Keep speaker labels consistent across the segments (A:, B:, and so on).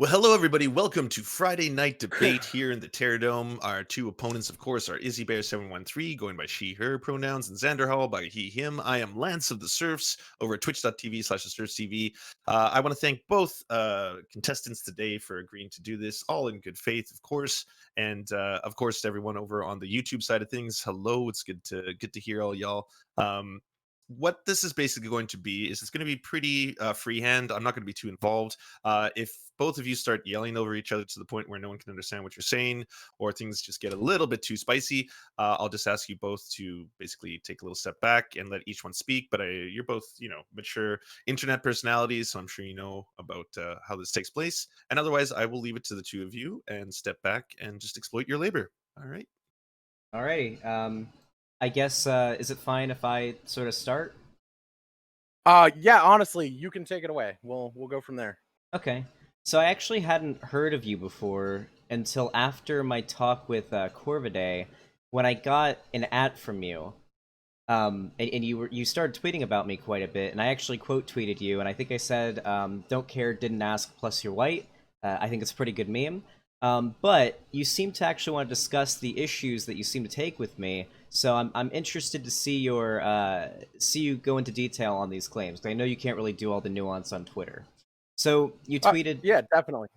A: Well, hello everybody. Welcome to Friday Night Debate here in the Terror Dome. Our two opponents, of course, are Izzybear713, going by she, her pronouns, and Xander Hall by he, him. I am Lance of the Surfs over at twitch.tv/thesurfstv. I want to thank both contestants today for agreeing to do this, all in good faith, of course. And of course, to everyone over on the YouTube side of things, hello. It's good to hear all y'all. What this is basically going to be is it's going to be pretty freehand. I'm not going to be too involved. If both of you start yelling over each other to the point where no one can understand what you're saying, or things just get a little bit too spicy, I'll just ask you both to basically take a little step back and let each one speak. But you're both, mature internet personalities, so I'm sure you know about how this takes place. And otherwise, I will leave it to the two of you and step back and just exploit your labor. All right.
B: Alrighty. I guess is it fine if I sort of start?
C: Yeah, honestly, you can take it away. We'll go from there.
B: Okay. So I actually hadn't heard of you before until after my talk with Corvidae, when I got an ad from you. And you started tweeting about me quite a bit, and I actually quote tweeted you, and I think I said, "Don't care, didn't ask, plus you're white." I think it's a pretty good meme. But you seem to actually want to discuss the issues that you seem to take with me, so I'm interested to see you go into detail on these claims. I know you can't really do all the nuance on Twitter. So you tweeted.
C: Yeah, definitely.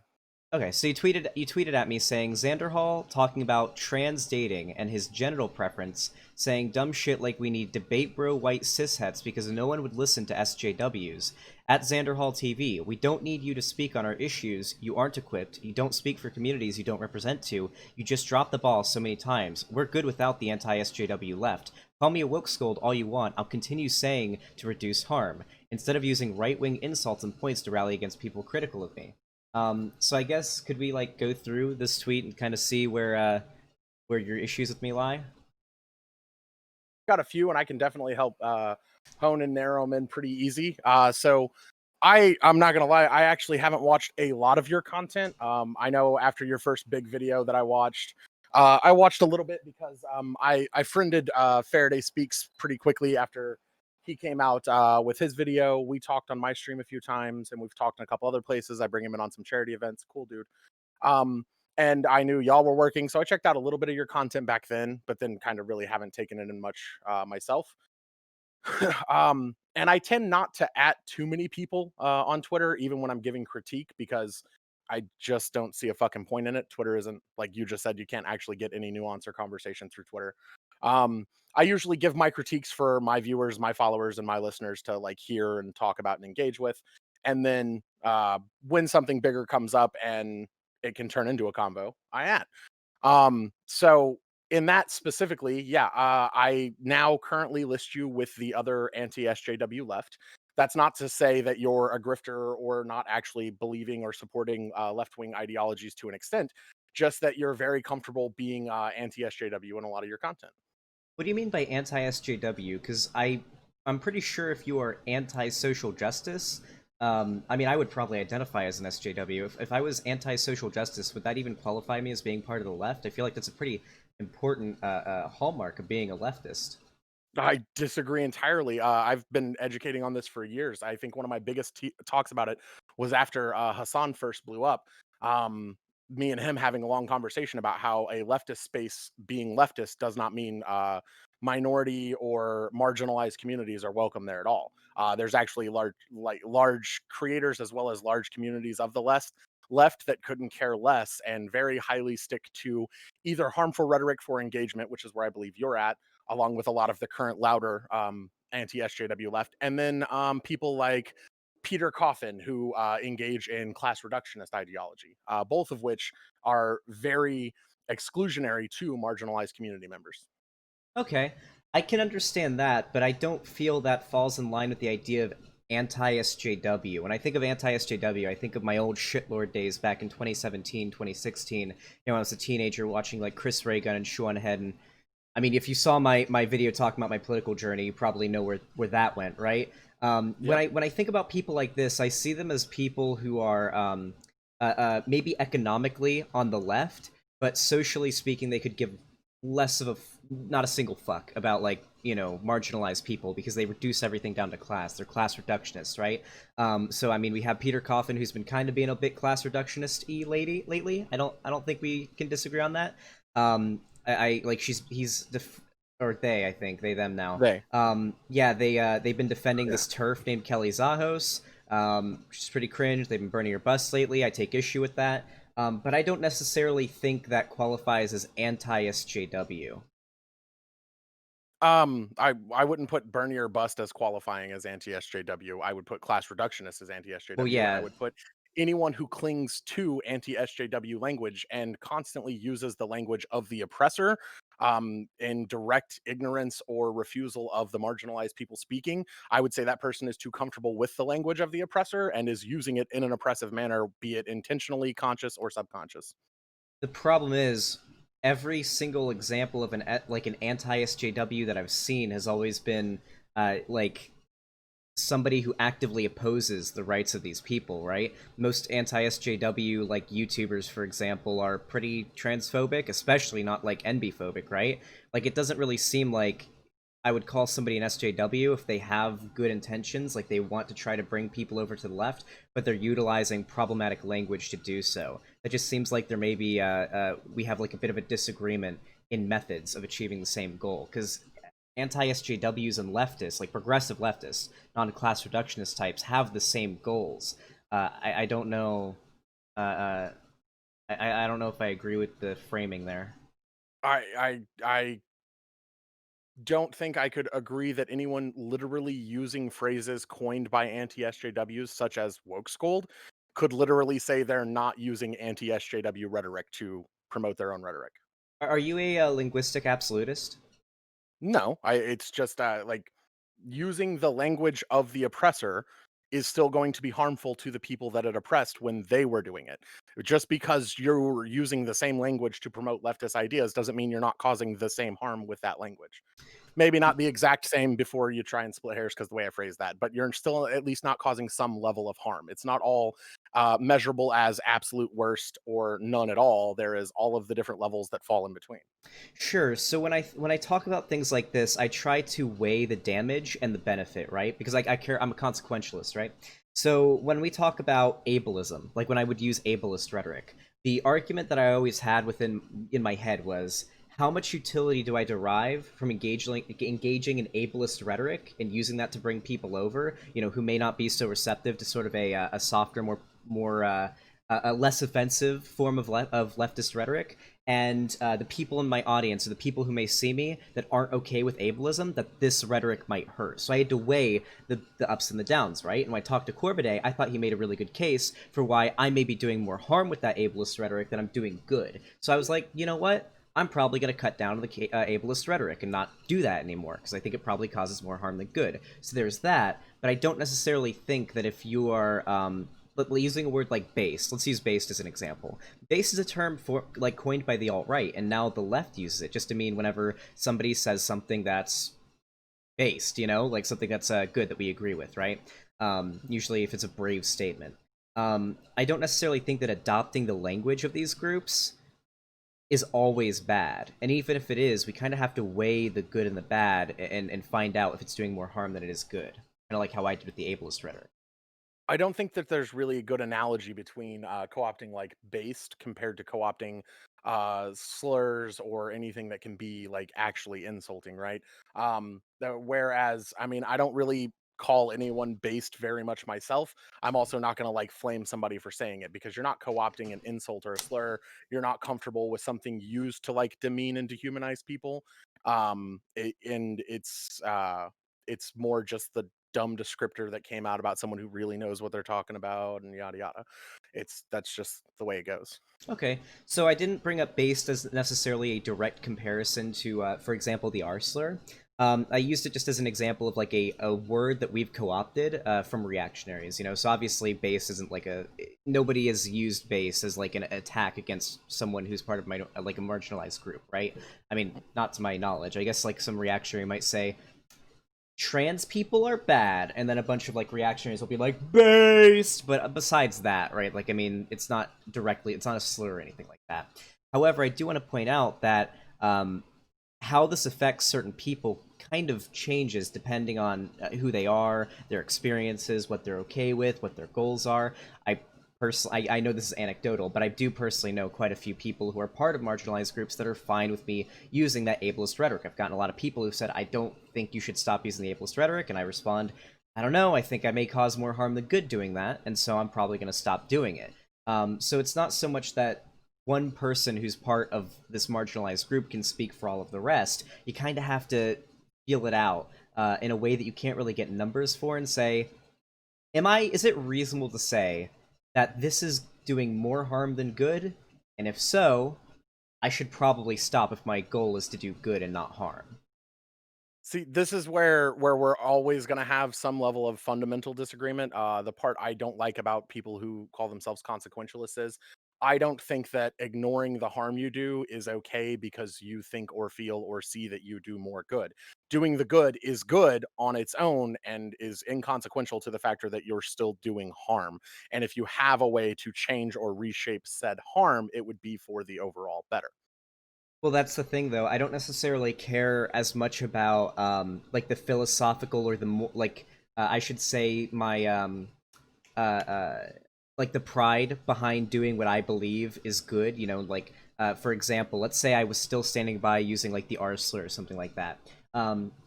B: Okay, so you tweeted at me saying Xander Hall talking about trans dating and his genital preference, saying dumb shit like we need debate bro white cishets because no one would listen to SJWs. At Xander Hall TV, we don't need you to speak on our issues. You aren't equipped. You don't speak for communities you don't represent to. You just drop the ball so many times. We're good without the anti-SJW left. Call me a woke scold all you want. I'll continue saying to reduce harm, instead of using right-wing insults and points to rally against people critical of me. So I guess could we go through this tweet and kind of see where your issues with me lie?
C: Got a few, and I can definitely help hone and narrow them in pretty easy. So I'm not gonna lie, I actually haven't watched a lot of your content. I know after your first big video that I watched a little bit because I friended Faraday Speaks pretty quickly after he came out with his video. We talked on my stream a few times, and we've talked in a couple other places. I bring him in on some charity events. Cool dude. And I knew y'all were working, so I checked out a little bit of your content back then, but then kind of really haven't taken it in much myself. And I tend not to at too many people on Twitter, even when I'm giving critique, because I just don't see a fucking point in it. Twitter isn't, like you just said, you can't actually get any nuance or conversation through Twitter. I usually give my critiques for my viewers, my followers, and my listeners to hear and talk about and engage with. And then when something bigger comes up and it can turn into a combo, I add. So in that specifically, yeah, I now currently list you with the other anti-SJW left. That's not to say that you're a grifter or not actually believing or supporting left-wing ideologies to an extent, just that you're very comfortable being anti-SJW in a lot of your content.
B: What do you mean by anti-SJW? Because I'm pretty sure if you are anti-social justice, I mean, I would probably identify as an SJW. If I was anti-social justice, would that even qualify me as being part of the left? I feel like that's a pretty important hallmark of being a leftist.
C: I disagree entirely. I've been educating on this for years. I think one of my biggest talks about it was after Hassan first blew up. Me and him having a long conversation about how a leftist space being leftist does not mean minority or marginalized communities are welcome there at all. There's actually large creators as well as large communities of the left that couldn't care less and very highly stick to either harmful rhetoric for engagement, which is where I believe you're at, along with a lot of the current louder anti-SJW left, and then people like Peter Coffin, who engage in class reductionist ideology, both of which are very exclusionary to marginalized community members.
B: Okay, I can understand that, but I don't feel that falls in line with the idea of anti-SJW. When I think of anti-SJW, I think of my old shitlord days back in 2017, 2016, when I was a teenager watching Chris Ray Gun and Sean Head. And I mean, if you saw my video talking about my political journey, you probably know where that went, right? Yep. When I think about people like this, I see them as people who are maybe economically on the left, but socially speaking, they could give less of not a single fuck about like, you know, marginalized people because they reduce everything down to class. They're class reductionists, right? So I mean, we have Peter Coffin, who's been kind of being a bit class reductionist-y lately. I don't think we can disagree on that. I like or they, I think they them now.
C: They.
B: Yeah, they've been defending this turf named Kelly Zahos, which is pretty cringe. They've been burning her bus lately. I take issue with that. But I don't necessarily think that qualifies as anti-SJW.
C: I wouldn't put Bernie or Bust as qualifying as anti-SJW. I would put class reductionist as
B: Well,
C: anti-SJW, and I
B: yeah,
C: would put anyone who clings to anti-SJW language and constantly uses the language of the oppressor, in direct ignorance or refusal of the marginalized people speaking. I would say that person is too comfortable with the language of the oppressor and is using it in an oppressive manner, be it intentionally conscious or subconscious.
B: the problem is every single example of like an anti-SJW that I've seen has always been like somebody who actively opposes the rights of these people, right? Most anti-SJW like YouTubers, for example, are pretty transphobic, especially not like NB phobic, right? Like it doesn't really seem like I would call somebody an SJW if they have good intentions, like they want to try to bring people over to the left, but they're utilizing problematic language to do so. It just seems like there may be we have like a bit of a disagreement in methods of achieving the same goal, because anti-SJWs and leftists, like progressive leftists, non-class reductionist types, have the same goals. I don't know. I don't know if I agree with the framing there.
C: I don't think I could agree that anyone literally using phrases coined by anti-SJWs, such as woke scold, could literally say they're not using anti-SJW rhetoric to promote their own rhetoric.
B: Are you a linguistic absolutist?
C: No, it's just like using the language of the oppressor is still going to be harmful to the people that it oppressed when they were doing it. Just because you're using the same language to promote leftist ideas doesn't mean you're not causing the same harm with that language. Maybe not the exact same before you try and split hairs because the way I phrase that, but you're still at least not causing some level of harm. It's not all measurable as absolute worst or none at all. There is all of the different levels that fall in between.
B: Sure. So when I talk about things like this, I try to weigh the damage and the benefit, right? Because I care. I'm a consequentialist, right? So when we talk about ableism, like when I would use ableist rhetoric, the argument that I always had in my head was how much utility do I derive from engaging in ableist rhetoric and using that to bring people over, you know, who may not be so receptive to sort of a softer, more a less offensive form of of leftist rhetoric, and the people in my audience, or the people who may see me that aren't okay with ableism, that this rhetoric might hurt. So I had to weigh the ups and the downs, right? And when I talked to Corbidet, I thought he made a really good case for why I may be doing more harm with that ableist rhetoric than I'm doing good. So I was like, you know what? I'm probably going to cut down on the ableist rhetoric and not do that anymore, because I think it probably causes more harm than good. So there's that, but I don't necessarily think that if you are but using a word like based, let's use based as an example. Based is a term for like coined by the alt-right, and now the left uses it just to mean whenever somebody says something that's based, you know, like something that's good that we agree with, right? Usually if it's a brave statement. I don't necessarily think that adopting the language of these groups is always bad, and even if it is, we kind of have to weigh the good and the bad and find out if it's doing more harm than it is good. Kind of like how I did with the ableist rhetoric.
C: I don't think that there's really a good analogy between co-opting like based compared to co-opting slurs or anything that can be like actually insulting, right? Whereas, I mean, I don't really call anyone based very much myself. I'm also not going to like flame somebody for saying it because you're not co-opting an insult or a slur. You're not comfortable with something used to like demean and dehumanize people. And it's more just the dumb descriptor that came out about someone who really knows what they're talking about and yada yada. That's just the way it goes.
B: Okay, so I didn't bring up based as necessarily a direct comparison to, for example, the R slur. I used it just as an example of like a word that we've co-opted from reactionaries, you know. So obviously, base isn't like nobody has used base as like an attack against someone who's part of my like a marginalized group, right? I mean, not to my knowledge. I guess like some reactionary might say, trans people are bad, and then a bunch of like reactionaries will be like based, but besides that, right, like I mean, it's not a slur or anything like that. However, I do want to point out that how this affects certain people kind of changes depending on who they are, their experiences, what they're okay with, what their goals are. I personally, I know this is anecdotal, but I do personally know quite a few people who are part of marginalized groups that are fine with me using that ableist rhetoric. I've gotten a lot of people who said, I don't think you should stop using the ableist rhetoric, and I respond, I don't know, I think I may cause more harm than good doing that, and so I'm probably going to stop doing it. So it's not so much that one person who's part of this marginalized group can speak for all of the rest. You kind of have to feel it out in a way that you can't really get numbers for and say, is it reasonable to say that this is doing more harm than good? And if so, I should probably stop if my goal is to do good and not harm.
C: See, this is where we're always going to have some level of fundamental disagreement. The part I don't like about people who call themselves consequentialists is I don't think that ignoring the harm you do is okay because you think or feel or see that you do more good. Doing the good is good on its own and is inconsequential to the factor that you're still doing harm. And if you have a way to change or reshape said harm, it would be for the overall better.
B: Well, that's the thing, though. I don't necessarily care as much about like the philosophical or the I should say my uh, uh, like the pride behind doing what I believe is good. You know, like for example, let's say I was still standing by using like the R slur or something like that.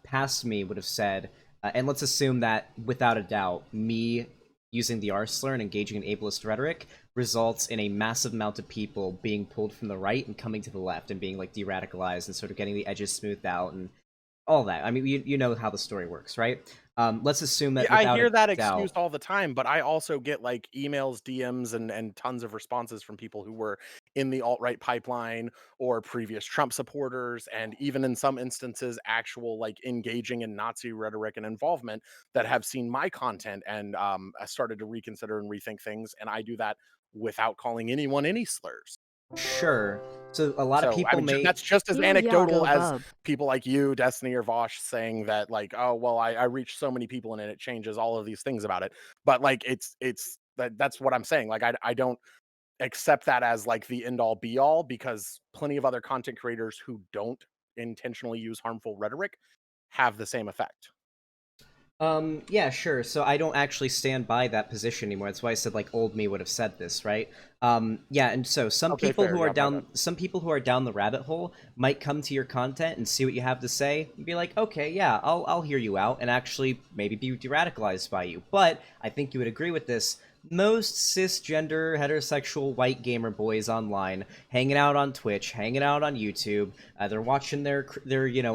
B: Past me would have said, and let's assume that without a doubt, me using the R slur and engaging in ableist rhetoric results in a massive amount of people being pulled from the right and coming to the left and being like de-radicalized and sort of getting the edges smoothed out and all that. I mean, you know how the story works, right? Let's assume that
C: Yeah, I
B: without a
C: hear that excuse
B: doubt.
C: all the time, but I also get like emails, DMs, and tons of responses from people who were in the alt-right pipeline or previous Trump supporters, and even in some instances, actual like engaging in Nazi rhetoric and involvement that have seen my content and started to reconsider and rethink things. And I do that without calling anyone any slurs.
B: Sure. So a lot of
C: So, I
B: people
C: mean,
B: may.
C: that's just as
D: Here Yago
C: anecdotal as
D: Bub.
C: people like you, Destiny, or Vosh saying that, like, "Oh, well, I reach so many people and it changes all of these things about it." But, like, that's what I'm saying. Like, I don't accept that as, like, the end all be all because plenty of other content creators who don't intentionally use harmful rhetoric have the same effect.
B: Yeah, sure. So I don't actually stand by that position anymore. That's why I said like old me would have said this, right? Yeah, and so
C: Okay, fair. Yeah, my bad.
B: some people who are down the rabbit hole might come to your content and see what you have to say and be like, okay, yeah, I'll hear you out and actually maybe be de-radicalized by you. But I think you would agree with this. Most cisgender, heterosexual, white gamer boys online, hanging out on Twitch, hanging out on YouTube, they're watching their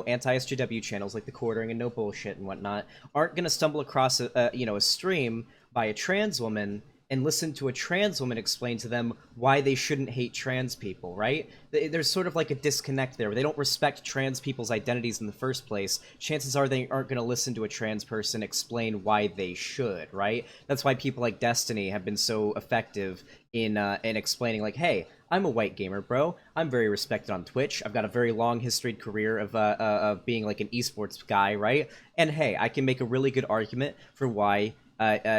B: anti-SJW channels like the Quartering and No Bullshit and whatnot, aren't going to stumble across a stream by a trans woman and listen to a trans woman explain to them why they shouldn't hate trans people, right? There's sort of like a disconnect there where they don't respect trans people's identities in the first place. Chances are they aren't going to listen to a trans person explain why they should, right? That's why people like Destiny have been so effective in explaining like, hey, I'm a white gamer, bro. I'm very respected on Twitch. I've got a very long historied career of being like an esports guy, right? And hey, I can make a really good argument for why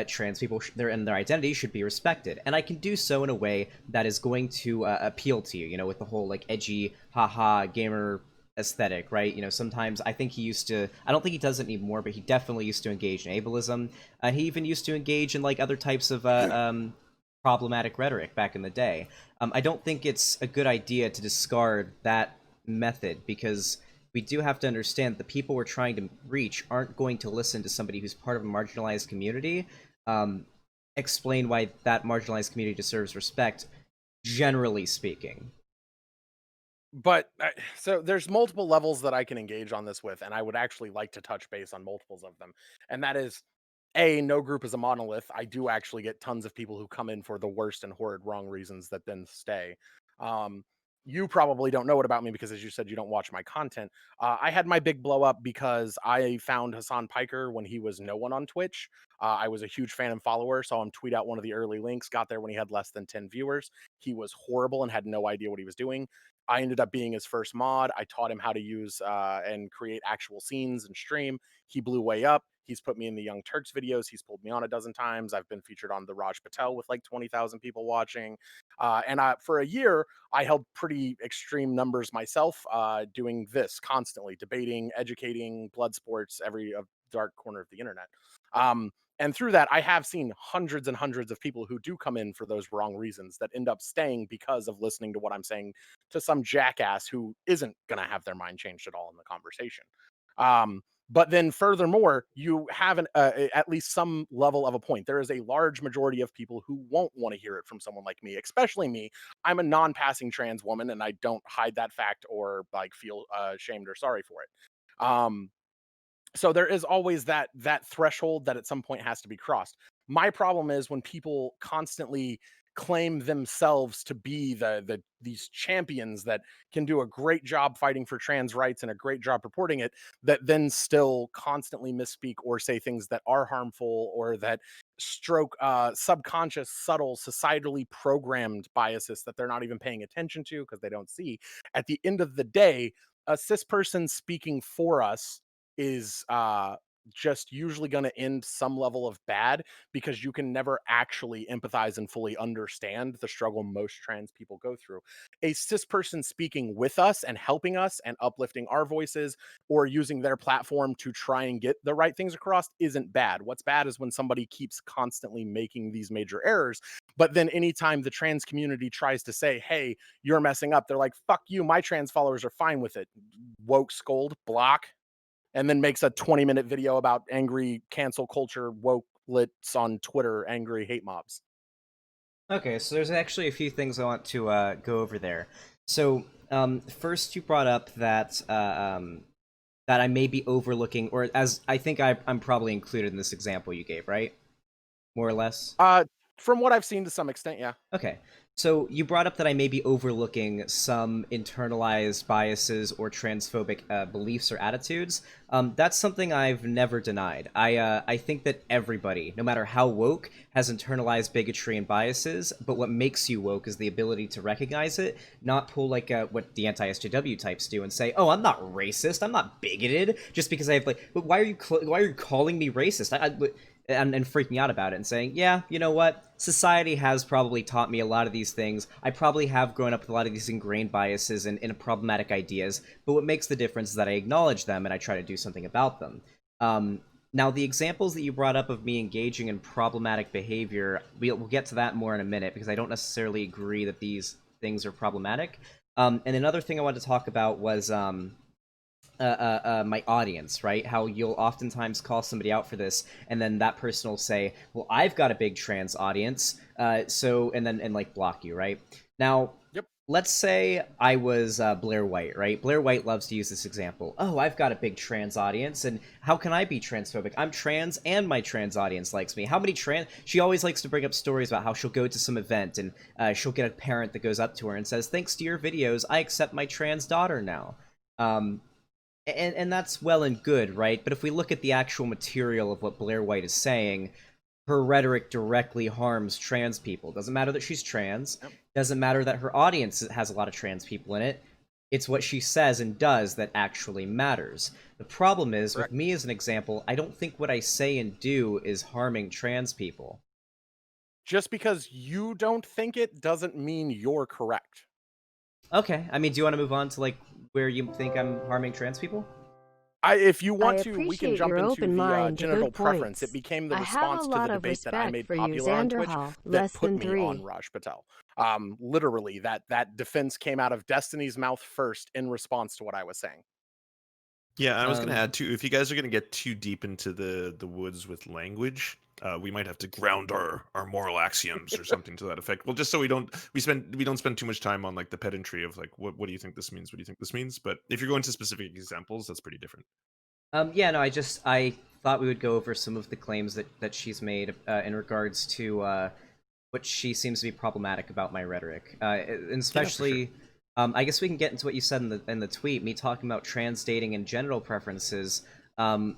B: trans people their identity should be respected, and I can do so in a way that is going to appeal to you. You know, with the whole like edgy, haha, gamer aesthetic, right? You know, sometimes I think he used to. I don't think he does it anymore, but he definitely used to engage in ableism. He even used to engage in like other types of problematic rhetoric back in the day. I don't think it's a good idea to discard that method because we do have to understand the people we're trying to reach aren't going to listen to somebody who's part of a marginalized community explain why that marginalized community deserves respect, generally speaking.
C: But so there's multiple levels that I can engage on this with, and I would actually like to touch base on multiples of them. And that is A, no group is a monolith. I do actually get tons of people who come in for the worst and horrid wrong reasons that then stay. Um, you probably don't know it about me because, as you said, you don't watch my content. I had my big blow up because I found Hassan Piker when he was no one on Twitch. I was a huge fan and follower, saw him tweet out one of the early links, got there when he had less than 10 viewers. He was horrible and had no idea what he was doing. I ended up being his first mod. I taught him how to use and create actual scenes and stream. He blew way up. He's put me in the Young Turks videos. He's pulled me on a dozen times. I've been featured on the Raj Patel with like 20,000 people watching. For a year, I held pretty extreme numbers myself, doing this constantly, debating, educating, blood sports, every dark corner of the internet. And through that, I have seen hundreds and hundreds of people who do come in for those wrong reasons that end up staying because of listening to what I'm saying to some jackass who isn't going to have their mind changed at all in the conversation. But then furthermore, you have at least some level of a point. There is a large majority of people who won't want to hear it from someone like me, especially me. I'm a non-passing trans woman, and I don't hide that fact or like feel ashamed or sorry for it. So there is always that threshold that at some point has to be crossed. My problem is when people constantly claim themselves to be these champions that can do a great job fighting for trans rights and a great job reporting it, that then still constantly misspeak or say things that are harmful or that stroke subconscious, subtle, societally programmed biases that they're not even paying attention to because they don't see. At the end of the day, a cis person speaking for us is just usually going to end some level of bad because you can never actually empathize and fully understand the struggle most trans people go through. A cis person speaking with us and helping us and uplifting our voices or using their platform to try and get the right things across isn't bad. What's bad is when somebody keeps constantly making these major errors, but then anytime the trans community tries to say, hey, you're messing up, they're like, fuck you, my trans followers are fine with it. Woke, scold, block, and then makes a 20-minute video about angry cancel culture woke lits on Twitter, angry hate mobs.
B: Okay, so there's actually a few things I want to go over there. So first, you brought up that that I may be overlooking, or as I think I'm probably included in this example you gave, right? More or less.
C: From what I've seen to some extent, yeah.
B: Okay. So you brought up that I may be overlooking some internalized biases or transphobic beliefs or attitudes. That's something I've never denied. I think that everybody, no matter how woke, has internalized bigotry and biases, but what makes you woke is the ability to recognize it, not pull like what the anti-SJW types do and say, oh, I'm not racist, I'm not bigoted, just because I have like, but why are you calling me racist? And freaking out about it and saying, yeah, you know what? Society has probably taught me a lot of these things. I probably have grown up with a lot of these ingrained biases and problematic ideas, but what makes the difference is that I acknowledge them and I try to do something about them. Now, the examples that you brought up of me engaging in problematic behavior, we'll get to that more in a minute because I don't necessarily agree that these things are problematic. And another thing I wanted to talk about was my audience, right? How you'll oftentimes call somebody out for this, and then that person will say, "Well, I've got a big trans audience," and like block you, right? Now,
C: Yep.
B: let's say I was Blair White, right? Blair White loves to use this example. Oh, I've got a big trans audience, and how can I be transphobic? I'm trans, and my trans audience likes me. How many trans? She always likes to bring up stories about how she'll go to some event and she'll get a parent that goes up to her and says, "Thanks to your videos, I accept my trans daughter now." And that's well and good, right? But if we look at the actual material of what Blair White is saying, her rhetoric directly harms trans people. Doesn't matter that she's trans.
C: Yep.
B: Doesn't matter that her audience has a lot of trans people in it. It's what she says and does that actually matters. The problem is,
C: Correct.
B: with me as an example, I don't think what I say and do is harming trans people.
C: Just because you don't think it doesn't mean you're correct.
B: Okay, I mean, do you want to move on to, like, where you think I'm harming trans people?
C: If you
D: I
C: want to, we can
D: appreciate
C: jump
D: your
C: into
D: open
C: the
D: mind to
C: genital
D: good
C: preference.
D: points.
C: It became the
D: I have a
C: response to
D: lot
C: the
D: of
C: debate that I
D: respect
C: made
D: for you,
C: popular on Twitch
D: Xanderhall.
C: that
D: Less
C: put
D: than
C: me
D: 3.
C: on Raj Patel. Literally, that defense came out of Destiny's mouth first in response to what I was saying.
A: Yeah, I was going to
B: Um,
A: add too. If you guys are going to get too deep into the woods with language, we might have to ground our moral axioms or something to that effect. Well, just so we don't spend too much time on like the pedantry of like what do you think this means? What do you think this means? But if you're going to specific examples, that's pretty different.
B: Yeah, no, I thought we would go over some of the claims that she's made in regards to what she seems to be problematic about my rhetoric, and especially, I guess we can get into what you said in the tweet. Me talking about trans dating and genital preferences.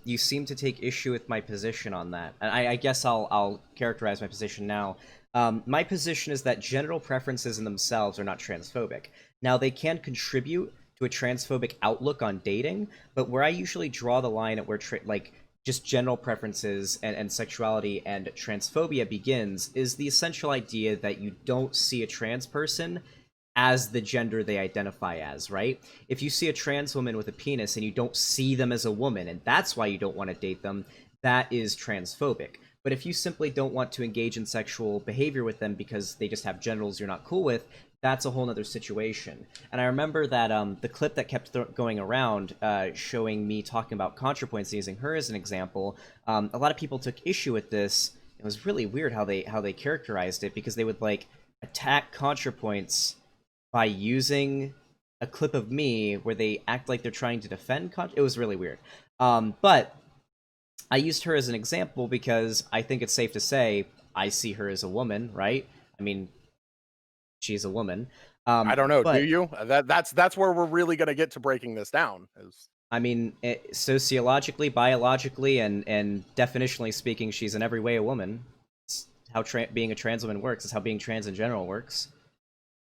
B: You seem to take issue with my position on that, and I guess I'll characterize my position now. My position is that genital preferences in themselves are not transphobic. Now, they can contribute to a transphobic outlook on dating, but where I usually draw the line at where like just general preferences and sexuality and transphobia begins is the essential idea that you don't see a trans person as the gender they identify as, right? If you see a trans woman with a penis and you don't see them as a woman, and that's why you don't want to date them, that is transphobic. But if you simply don't want to engage in sexual behavior with them because they just have genitals you're not cool with, that's a whole other situation. And I remember that the clip that kept going around showing me talking about ContraPoints, using her as an example, a lot of people took issue with this. It was really weird how they characterized it, because they would like attack ContraPoints by using a clip of me where they act like they're trying to defend it was really weird. But I used her as an example because I think it's safe to say I see her as a woman, right? I mean, she's a woman.
C: I don't know. Do
B: But
C: you? That's where we're really going to get to breaking this down.
B: I mean, sociologically, biologically, and definitionally speaking, she's in every way a woman. It's how being a trans woman works. It's how being trans in general works.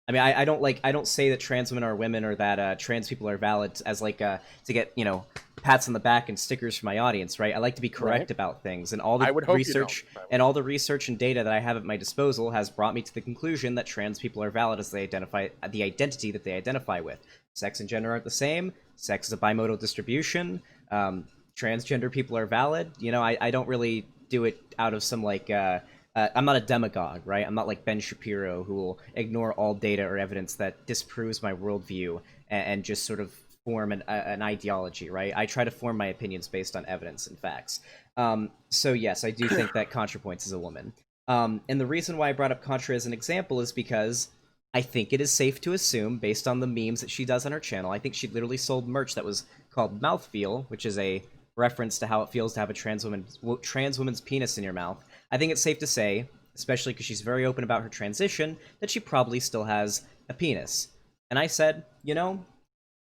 B: I mean, I don't say that trans women are women, or that trans people are valid as like to get, you know, pats on the back and stickers from my audience, right? I like to be correct about things, and all the
C: I would hope
B: research and all the research and data that I have at my disposal has brought me to the conclusion that trans people are valid as they identify the identity that they identify with. Sex and gender aren't the same. Sex is a bimodal distribution. Transgender people are valid. You know, I don't really do it out of some like I'm not a demagogue, right? I'm not like Ben Shapiro, who will ignore all data or evidence that disproves my worldview and just sort of form an ideology, right? I try to form my opinions based on evidence and facts. So yes, I do think that ContraPoints is a woman. And the reason why I brought up Contra as an example is because I think it is safe to assume, based on the memes that she does on her channel, I think she literally sold merch that was called Mouthfeel, which is a reference to how it feels to have a trans woman's penis in your mouth. I think it's safe to say, especially because she's very open about her transition, that she probably still has a penis. And I said, you know,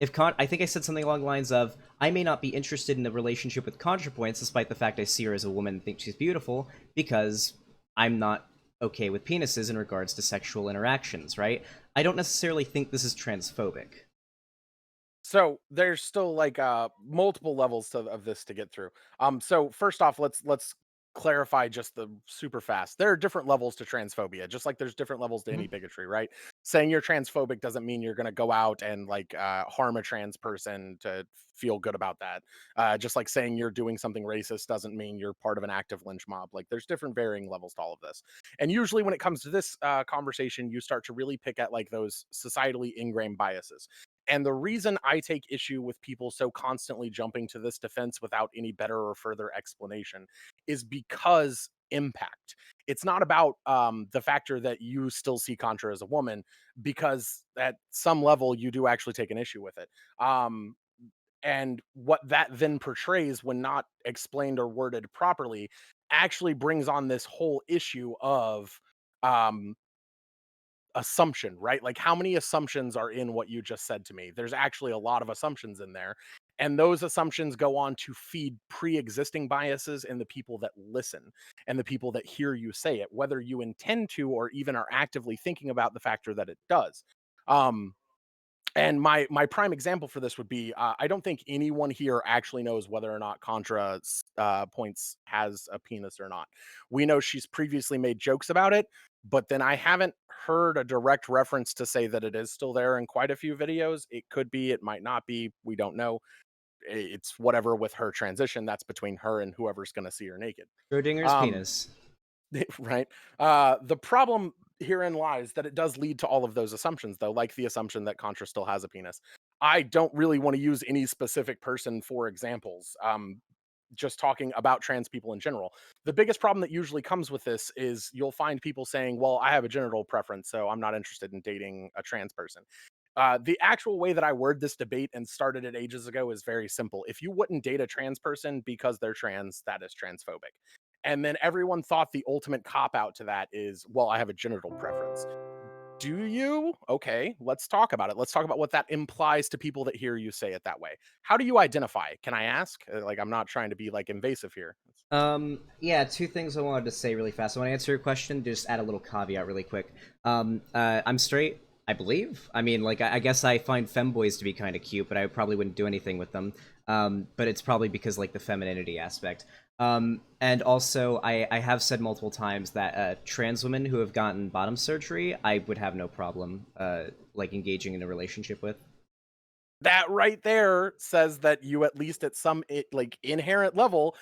B: I think I said something along the lines of, I may not be interested in a relationship with ContraPoints, despite the fact I see her as a woman and think she's beautiful, because I'm not okay with penises in regards to sexual interactions, right? I don't necessarily think this is transphobic.
C: So there's still like multiple levels of this to get through. So first off, let's clarify just the super fast. There are different levels to transphobia, just like there's different levels to any
B: Mhm.
C: bigotry, right? Saying you're transphobic doesn't mean you're going to go out and like harm a trans person to feel good about that. Just like saying you're doing something racist doesn't mean you're part of an active lynch mob. Like there's different varying levels to all of this. And usually when it comes to this conversation, you start to really pick at like those societally ingrained biases. And the reason I take issue with people so constantly jumping to this defense without any better or further explanation is because impact. It's not about the factor that you still see Contra as a woman, because at some level you do actually take an issue with it. And what that then portrays when not explained or worded properly actually brings on this whole issue of um, assumption, right? Like how many assumptions are in what you just said to me? There's actually a lot of assumptions in there. And those assumptions go on to feed pre-existing biases in the people that listen and the people that hear you say it, whether you intend to or even are actively thinking about the factor that it does. Um, and my prime example for this would be I don't think anyone here actually knows whether or not Contra Points has a penis or not. We know she's previously made jokes about it, but then I haven't heard a direct reference to say that it is still there in quite a few videos. It could be, it might not be. We don't know. It's whatever with her transition. That's between her and whoever's going to see her naked.
B: Schrodinger's
C: Um,
B: penis.
C: right. The problem herein lies that it does lead to all of those assumptions, though, like the assumption that Contra still has a penis. I don't really want to use any specific person for examples. Just talking about trans people in general. The biggest problem that usually comes with this is you'll find people saying, well, I have a genital preference, so I'm not interested in dating a trans person. The actual way that I word this debate and started it ages ago is very simple. If you wouldn't date a trans person because they're trans, that is transphobic. And then everyone thought the ultimate cop out to that is, well, I have a genital preference. Do you? Okay, let's talk about it. Let's talk about what that implies to people that hear you say it that way. How do you identify? Can I ask? Like, I'm not trying to be like invasive here.
B: Yeah, two things I wanted to say really fast. I want to answer your question, just add a little caveat really quick. I'm straight. I believe. I mean, like, I guess I find femboys to be kind of cute, but I probably wouldn't do anything with them. But it's probably because, like, the femininity aspect. And also, I have said multiple times that trans women who have gotten bottom surgery, I would have no problem, like, engaging in a relationship with.
C: That right there says that you, at least at some like inherent level,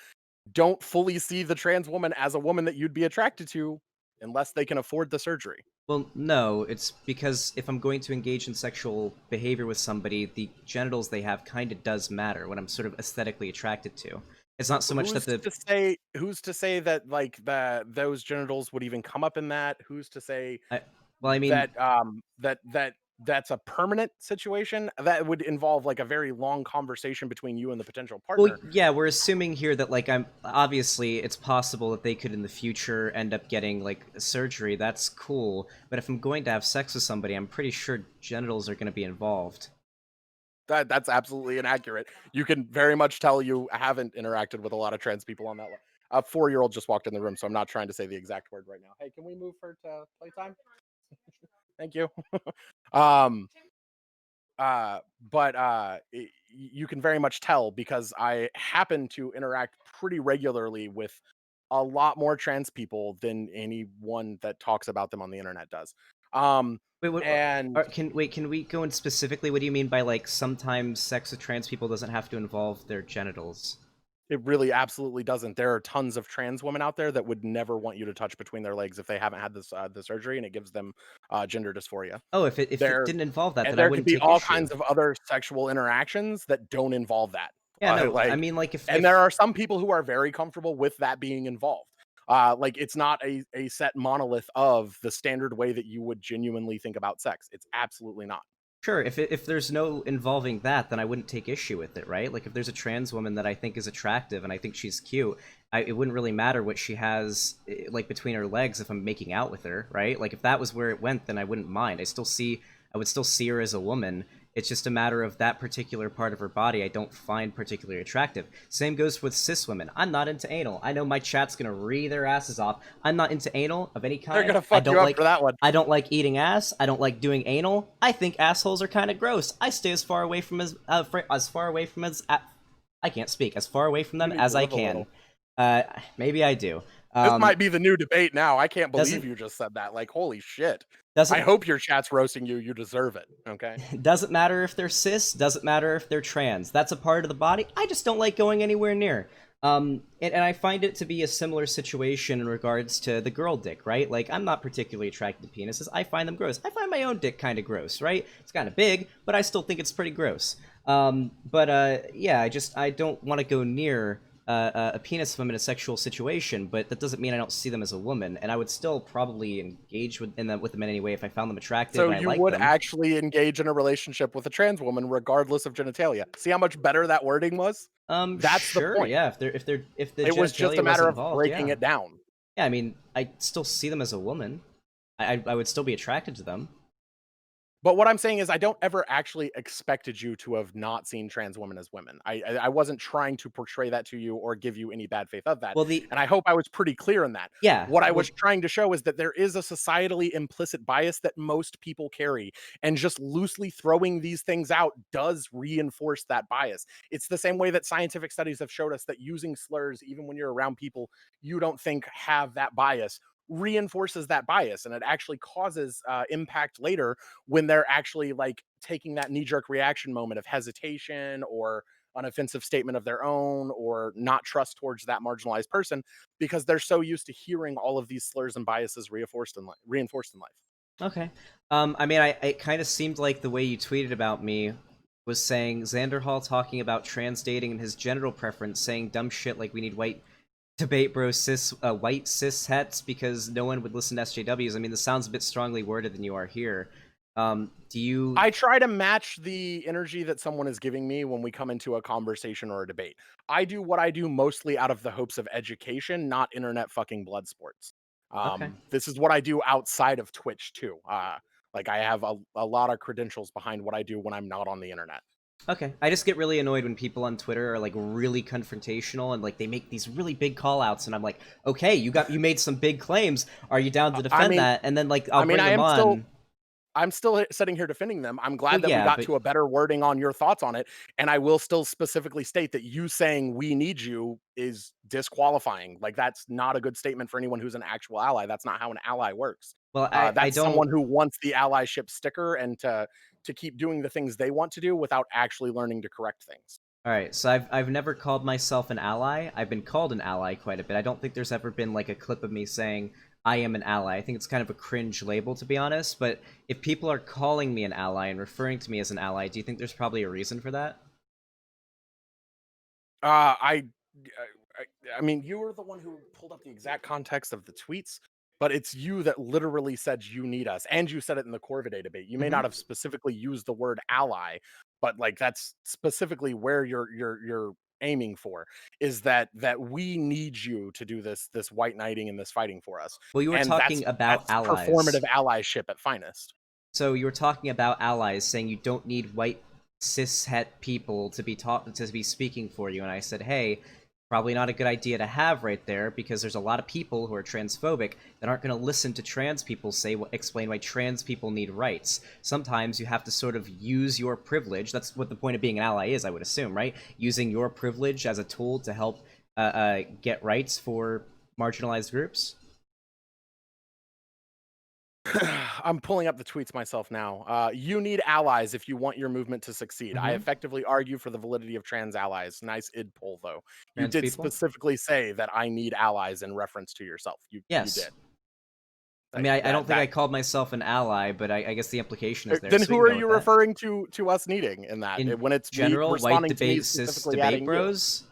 C: don't fully see the trans woman as a woman that you'd be attracted to unless they can afford the surgery.
B: Well, no, it's because if I'm going to engage in sexual behavior with somebody, the genitals they have kind of does matter what I'm sort of aesthetically attracted to. It's not so much that the
C: Who's to say that like those genitals would even come up in that? Who's to say
B: I, well, I mean,
C: that that's a permanent situation? That would involve like a very long conversation between you and the potential
B: well,
C: partner.
B: yeah, we're assuming here that like I'm obviously it's possible that they could in the future end up getting like surgery. That's cool, but if I'm going to have sex with somebody, I'm pretty sure genitals are going to be involved.
C: That's absolutely inaccurate. You can very much tell you haven't interacted with a lot of trans people on that level. A 4-year-old just walked in the room, so I'm not trying to say the exact word right now. Hey, can we move her to playtime? Thank you. um, but you can very much tell because I happen to interact pretty regularly with a lot more trans people than anyone that talks about them on the internet does.
B: Wait, what?
C: And
B: Can we go in specifically? What do you mean by like sometimes sex with trans people doesn't have to involve their genitals?
C: it really absolutely doesn't. There are tons of trans women out there that would never want you to touch between their legs if they haven't had this the surgery, and it gives them gender dysphoria.
B: Oh, if it
C: There
B: didn't involve that,
C: and
B: then I
C: there could
B: wouldn't
C: be
B: take
C: all
B: issue.
C: kinds of other sexual interactions that don't involve that.
B: Yeah, no, I
C: Like,
B: mean like if
C: and there are some people who are very comfortable with that being involved. Like it's not a set monolith of the standard way that you would genuinely think about sex. It's absolutely not.
B: sure, if there's no involving that, then I wouldn't take issue with it, right? Like if there's a trans woman that I think is attractive and I think she's cute, it wouldn't really matter what she has like between her legs if I'm making out with her, right? Like if that was where it went, then I wouldn't mind. I would still see her as a woman. It's just a matter of that particular part of her body I don't find particularly attractive. Same goes with cis women. I'm not into anal. I know my chat's gonna ree their asses off. I'm not into anal of any kind.
C: They're gonna
B: I
C: fuck
B: don't
C: you up
B: like
C: for that one.
B: I don't like eating ass. I don't like doing anal. I think assholes are kind of gross. I stay as far away from as far away from I can't speak as far away from them
C: You need
B: as
C: to
B: I
C: live a
B: can.
C: little.
B: Maybe I do.
C: This might be the new debate now. I can't believe
B: doesn't-
C: you just said that. Like, holy shit. I
B: Doesn't
C: hope your chat's roasting you. You deserve it. Okay.
B: doesn't matter if they're cis. Doesn't matter if they're trans. That's a part of the body. I just don't like going anywhere near. And I find it to be a similar situation in regards to the girl dick, right? Like, I'm not particularly attracted to penises. I find them gross. I find my own dick kind of gross, right? It's kind of big, but I still think it's pretty gross. Yeah, I don't want to go near a penis if I'm in a sexual situation, but that doesn't mean I don't see them as a woman, and I would still probably engage with them in any way if I found them attractive
C: So
B: and I
C: you
B: liked
C: would
B: them.
C: actually engage in a relationship with a trans woman regardless of genitalia. See how much better that wording was? That's
B: Sure,
C: the point.
B: yeah. If the
C: It was just
B: genitalia
C: a matter
B: was
C: of
B: involved,
C: breaking
B: yeah.
C: it down.
B: Yeah, I mean, I still see them as a woman. I would still be attracted to them.
C: But what I'm saying is I don't ever actually expected you to have not seen trans women as women. I wasn't trying to portray that to you or give you any bad faith of that.
B: Well,
C: And I hope I was pretty clear in that.
B: yeah,
C: What I
B: well,
C: was trying to show is that there is a societally implicit bias that most people carry. And just loosely throwing these things out does reinforce that bias. It's the same way that scientific studies have showed us that using slurs, even when you're around people you don't think have that bias, reinforces that bias. And it actually causes impact later when they're actually like taking that knee-jerk reaction moment of hesitation or an offensive statement of their own or not trust towards that marginalized person because they're so used to hearing all of these slurs and biases reinforced in life.
B: okay. I mean, it kind of seemed like the way you tweeted about me was saying Xander Hall talking about trans dating and his genital preference, saying dumb shit like we need white debate bro white cis hets because no one would listen to SJWs. I mean, this sounds a bit strongly worded than you are here. Do you?
C: I try to match the energy that someone is giving me when we come into a conversation or a debate. I do what I do mostly out of the hopes of education, not internet fucking blood sports.
B: Okay.
C: This is what I do outside of Twitch too. Like I have a lot of credentials behind what I do when I'm not on the internet.
B: Okay. I just get really annoyed when people on Twitter are like really confrontational and like they make these really big call outs and I'm like, okay, you made some big claims. Are you down to defend that? And then like I'll bring them on.
C: I'm still sitting here defending them. I'm glad
B: Well,
C: that we
B: yeah,
C: got
B: but
C: to a better wording on your thoughts on it, and I will still specifically state that you saying "we need you" is disqualifying. Like, that's not a good statement for anyone who's an actual ally. That's not how an ally works.
B: well, I
C: That's
B: don't.
C: someone who wants the allyship sticker and to keep doing the things they want to do without actually learning to correct things.
B: All right, so I've never called myself an ally. I've been called an ally quite a bit. I don't think there's ever been like a clip of me saying I am an ally. I think it's kind of a cringe label, to be honest. But if people are calling me an ally and referring to me as an ally, do you think there's probably a reason for that?
C: Uh, I, I mean, you were the one who pulled up the exact context of the tweets, but it's you that literally said you need us, and you said it in the Corvidae debate. You may
B: Hmm.
C: not have specifically used the word ally, but like that's specifically where you're aiming for is that we need you to do this white knighting and this fighting for us,
B: Well, you were
C: and
B: talking about
C: that's
B: allies.
C: performative allyship at finest.
B: So you were talking about allies, saying you don't need white cishet people to be speaking for you, and I said, hey, probably not a good idea to have right there because there's a lot of people who are transphobic that aren't going to listen to trans people explain why trans people need rights. Sometimes you have to sort of use your privilege. That's what the point of being an ally is, I would assume, right? Using your privilege as a tool to help get rights for marginalized groups.
C: I'm pulling up the tweets myself now. You need allies if you want your movement to succeed. I
B: Mm-hmm.
C: effectively argue for the validity of trans allies. Nice id poll though. You
B: Trans
C: did
B: people.
C: specifically say that I need allies in reference to yourself. You
B: Yes.
C: did.
B: I
C: Like
B: mean, I don't
C: that
B: think I
C: that.
B: called myself an ally, but I guess the implication is there,
C: Then
B: so we
C: who
B: can
C: are
B: go with
C: you
B: that.
C: referring to us needing in that?
B: In
C: When it's me
B: general, white
C: responding to me
B: debate cis
C: specifically
B: debate
C: adding you.
B: bros,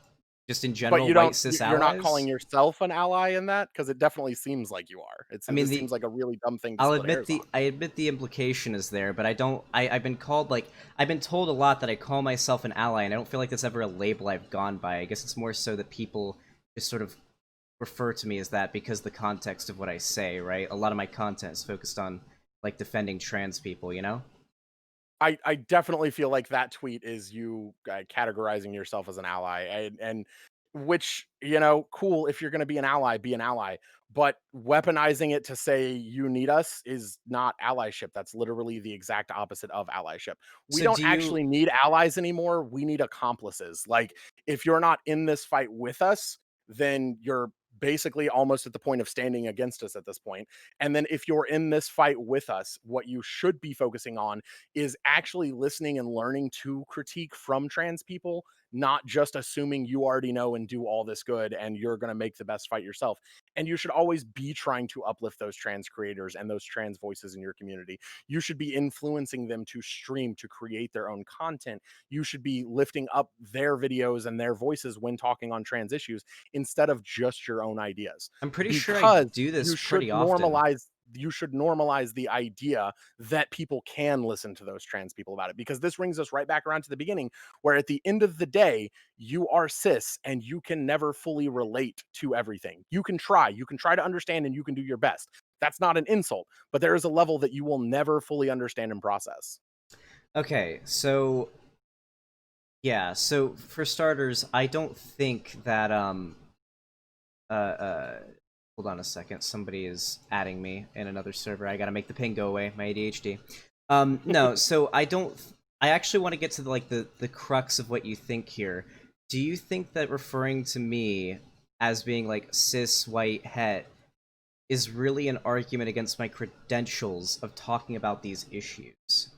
B: just in
C: But
B: general,
C: you
B: white
C: don't
B: cis
C: you're not calling
B: allies.
C: yourself an ally in that because it definitely seems like you are.
B: I mean,
C: This
B: the
C: seems like a really dumb thing to
B: I'll
C: split
B: admit
C: hairs on.
B: the I admit the implication is there, but I don't. I've been called like I've been told a lot that I call myself an ally, and I don't feel like that's ever a label I've gone by. I guess it's more so that people just sort of refer to me as that because the context of what I say, right? A lot of my content is focused on like defending trans people, you know?
C: I definitely feel like that tweet is you categorizing yourself as an ally, and which cool if you're going to be an ally, but weaponizing it to say you need us is not allyship. That's literally the exact opposite of allyship. We
B: So
C: don't
B: do you
C: actually need allies anymore. We need accomplices. Like if you're not in this fight with us, then you're basically almost at the point of standing against us at this point. And then if you're in this fight with us, what you should be focusing on is actually listening and learning to critique from trans people, not just assuming you already know and do all this good and you're going to make the best fight yourself. And you should always be trying to uplift those trans creators and those trans voices in your community. You should be influencing them to stream, to create their own content. You should be lifting up their videos and their voices when talking on trans issues instead of just your own ideas,
B: I'm pretty sure I
C: because
B: do this
C: you
B: pretty
C: should
B: often.
C: normalize the idea that people can listen to those trans people about it, because this brings us right back around to the beginning, where at the end of the day you are cis and you can never fully relate to everything. You can try to understand and you can do your best. That's not an insult, but there is a level that you will never fully understand and process.
B: Okay, so yeah, so for starters, I don't think that uh uh hold on a second. Somebody is adding me in another server. I gotta make the ping go away. My ADHD. No, so I don't. I actually want to get to the crux of what you think here. Do you think that referring to me as being like cis white het is really an argument against my credentials of talking about these issues?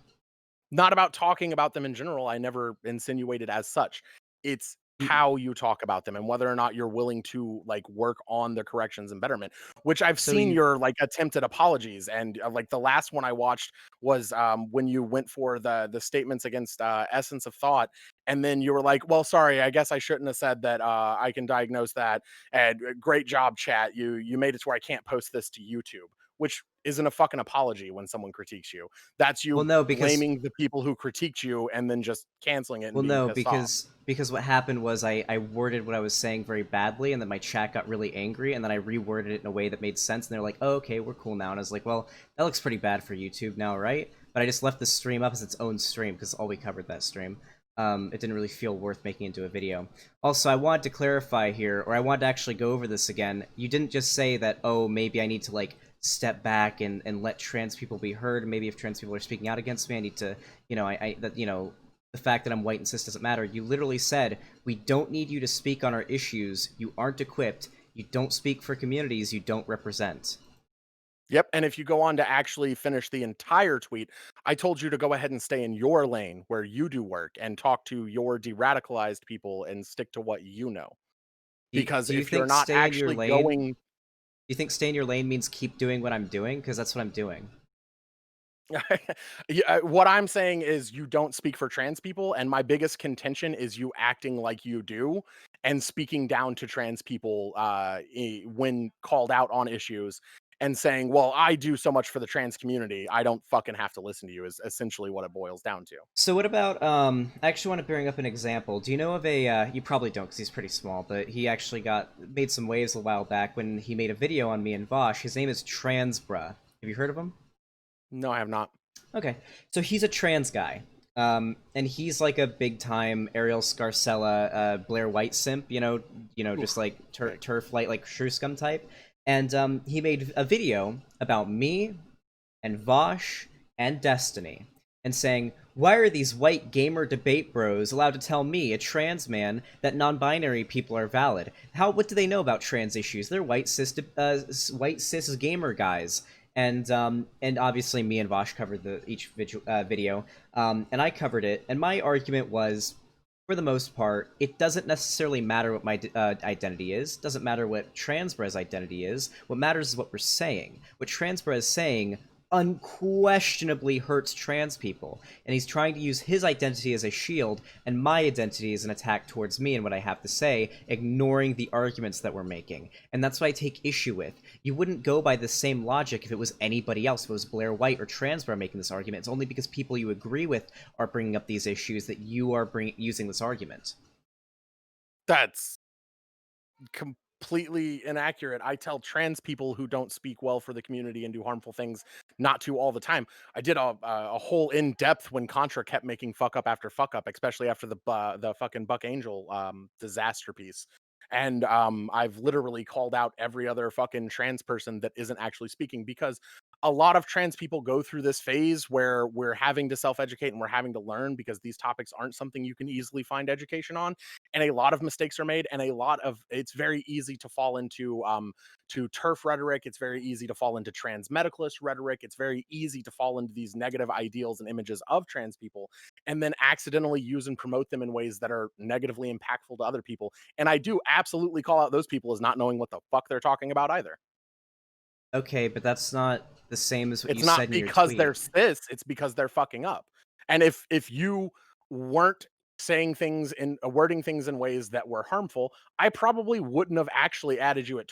C: Not about talking about them in general. I never insinuated as such. It's
B: You-
C: how you talk about them and whether or not you're willing to like work on the corrections and betterment, which I've
B: So
C: seen
B: you
C: your like attempted apologies. And like the last one I watched was when you went for the statements against Essence of Thought. And then you were like, well, sorry, I guess I shouldn't have said that. I can diagnose that. And great job, chat. You made it to where I can't post this to YouTube, which isn't a fucking apology when someone critiques you. That's
B: well
C: you
B: no because
C: blaming the people who critiqued you and then just canceling it and
B: Well,
C: being
B: no,
C: pissed off.
B: because what happened was I worded what I was saying very badly, and then my chat got really angry, and then I reworded it in a way that made sense, and they're like, "Oh, okay, we're cool now." And I was like, "Well, that looks pretty bad for YouTube now, right?" But I just left the stream up as its own stream because all we covered that stream. It didn't really feel worth making into a video. Also, I wanted to clarify here, or I wanted to actually go over this again. You didn't just say that, oh, maybe I need to like step back and let trans people be heard. Maybe if trans people are speaking out against me, I need to, the fact that I'm white and cis doesn't matter. You literally said, we don't need you to speak on our issues. You aren't equipped. You don't speak for communities you don't represent.
C: Yep, and if you go on to actually finish the entire tweet, I told you to go ahead and stay in your lane where you do work and talk to your de-radicalized people and stick to what you know. Because
B: Do you
C: if you're
B: think
C: not
B: stay in your
C: actually
B: lane?
C: going
B: You think stay in your lane means keep doing what I'm doing? Because that's what I'm doing.
C: Yeah, what I'm saying is you don't speak for trans people, and my biggest contention is you acting like you do and speaking down to trans people when called out on issues and saying, "Well, I do so much for the trans community, I don't fucking have to listen to you," is essentially what it boils down to.
B: So what about I actually want to bring up an example. Do you know of a you probably don't because he's pretty small, but he actually made some waves a while back when he made a video on me and Vosh. His name is Transbra. Have you heard of him?
C: No, I have not.
B: Okay. So he's a trans guy. And he's like a big time Ariel Scarcella, Blair White simp, just like turf light, like shrew scum type. And he made a video about me and Vosh and Destiny and saying, why are these white gamer debate bros allowed to tell me, a trans man, that non-binary people are valid? What do they know about trans issues? They're white cis gamer guys. And obviously me and Vosh covered each video, and I covered it. And my argument was, for the most part, it doesn't necessarily matter what my identity is. Doesn't matter what Transbra's identity is. What matters is what we're saying. What Transbra is saying unquestionably hurts trans people, and he's trying to use his identity as a shield and my identity as an attack towards me and what I have to say, ignoring the arguments that we're making. And that's what I take issue with. You wouldn't go by the same logic if it was anybody else, if it was Blair White or Transbra making this argument. It's only because people you agree with are bringing up these issues that you are using this argument.
C: That's completely inaccurate. I tell trans people who don't speak well for the community and do harmful things not to all the time. I did a whole in depth when Contra kept making fuck up after fuck up, especially after the fucking Buck Angel disaster piece. And I've literally called out every other fucking trans person that isn't actually speaking, because a lot of trans people go through this phase where we're having to self-educate and we're having to learn, because these topics aren't something you can easily find education on, and a lot of mistakes are made, and it's very easy to fall into to turf rhetoric. It's very easy to fall into trans medicalist rhetoric. It's very easy to fall into these negative ideals and images of trans people and then accidentally use and promote them in ways that are negatively impactful to other people. And I do absolutely call out those people as not knowing what the fuck they're talking about either.
B: Okay, but that's not the same as what
C: It's
B: you
C: not
B: said in your
C: because
B: tweet.
C: they're cis, it's because they're fucking up. And if you weren't saying things and wording things in ways that were harmful, I probably wouldn't have actually added you at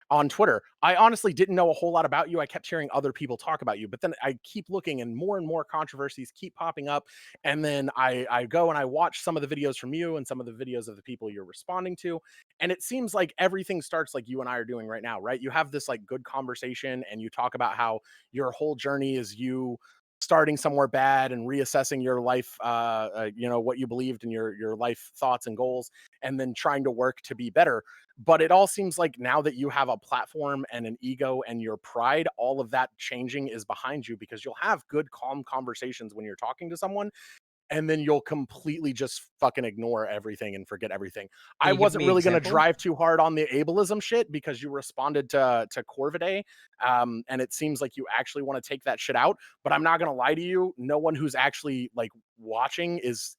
C: on Twitter. I honestly didn't know a whole lot about you. I kept hearing other people talk about you, but then I keep looking and more controversies keep popping up. And then I go and I watch some of the videos from you and some of the videos of the people you're responding to. And it seems like everything starts like you and I are doing right now, right? You have this like good conversation and you talk about how your whole journey is you starting somewhere bad and reassessing your life, what you believed in your life thoughts and goals, and then trying to work to be better. But it all seems like now that you have a platform and an ego and your pride, all of that changing is behind you, because you'll have good, calm conversations when you're talking to someone, and then you'll completely just fucking ignore everything and forget everything.
B: Can
C: I
B: you give
C: wasn't
B: me an
C: really going to
B: example?
C: drive too hard on the ableism shit because you responded to Corvidae, and it seems like you actually want to take that shit out. But I'm not going to lie to you, no one who's actually like watching is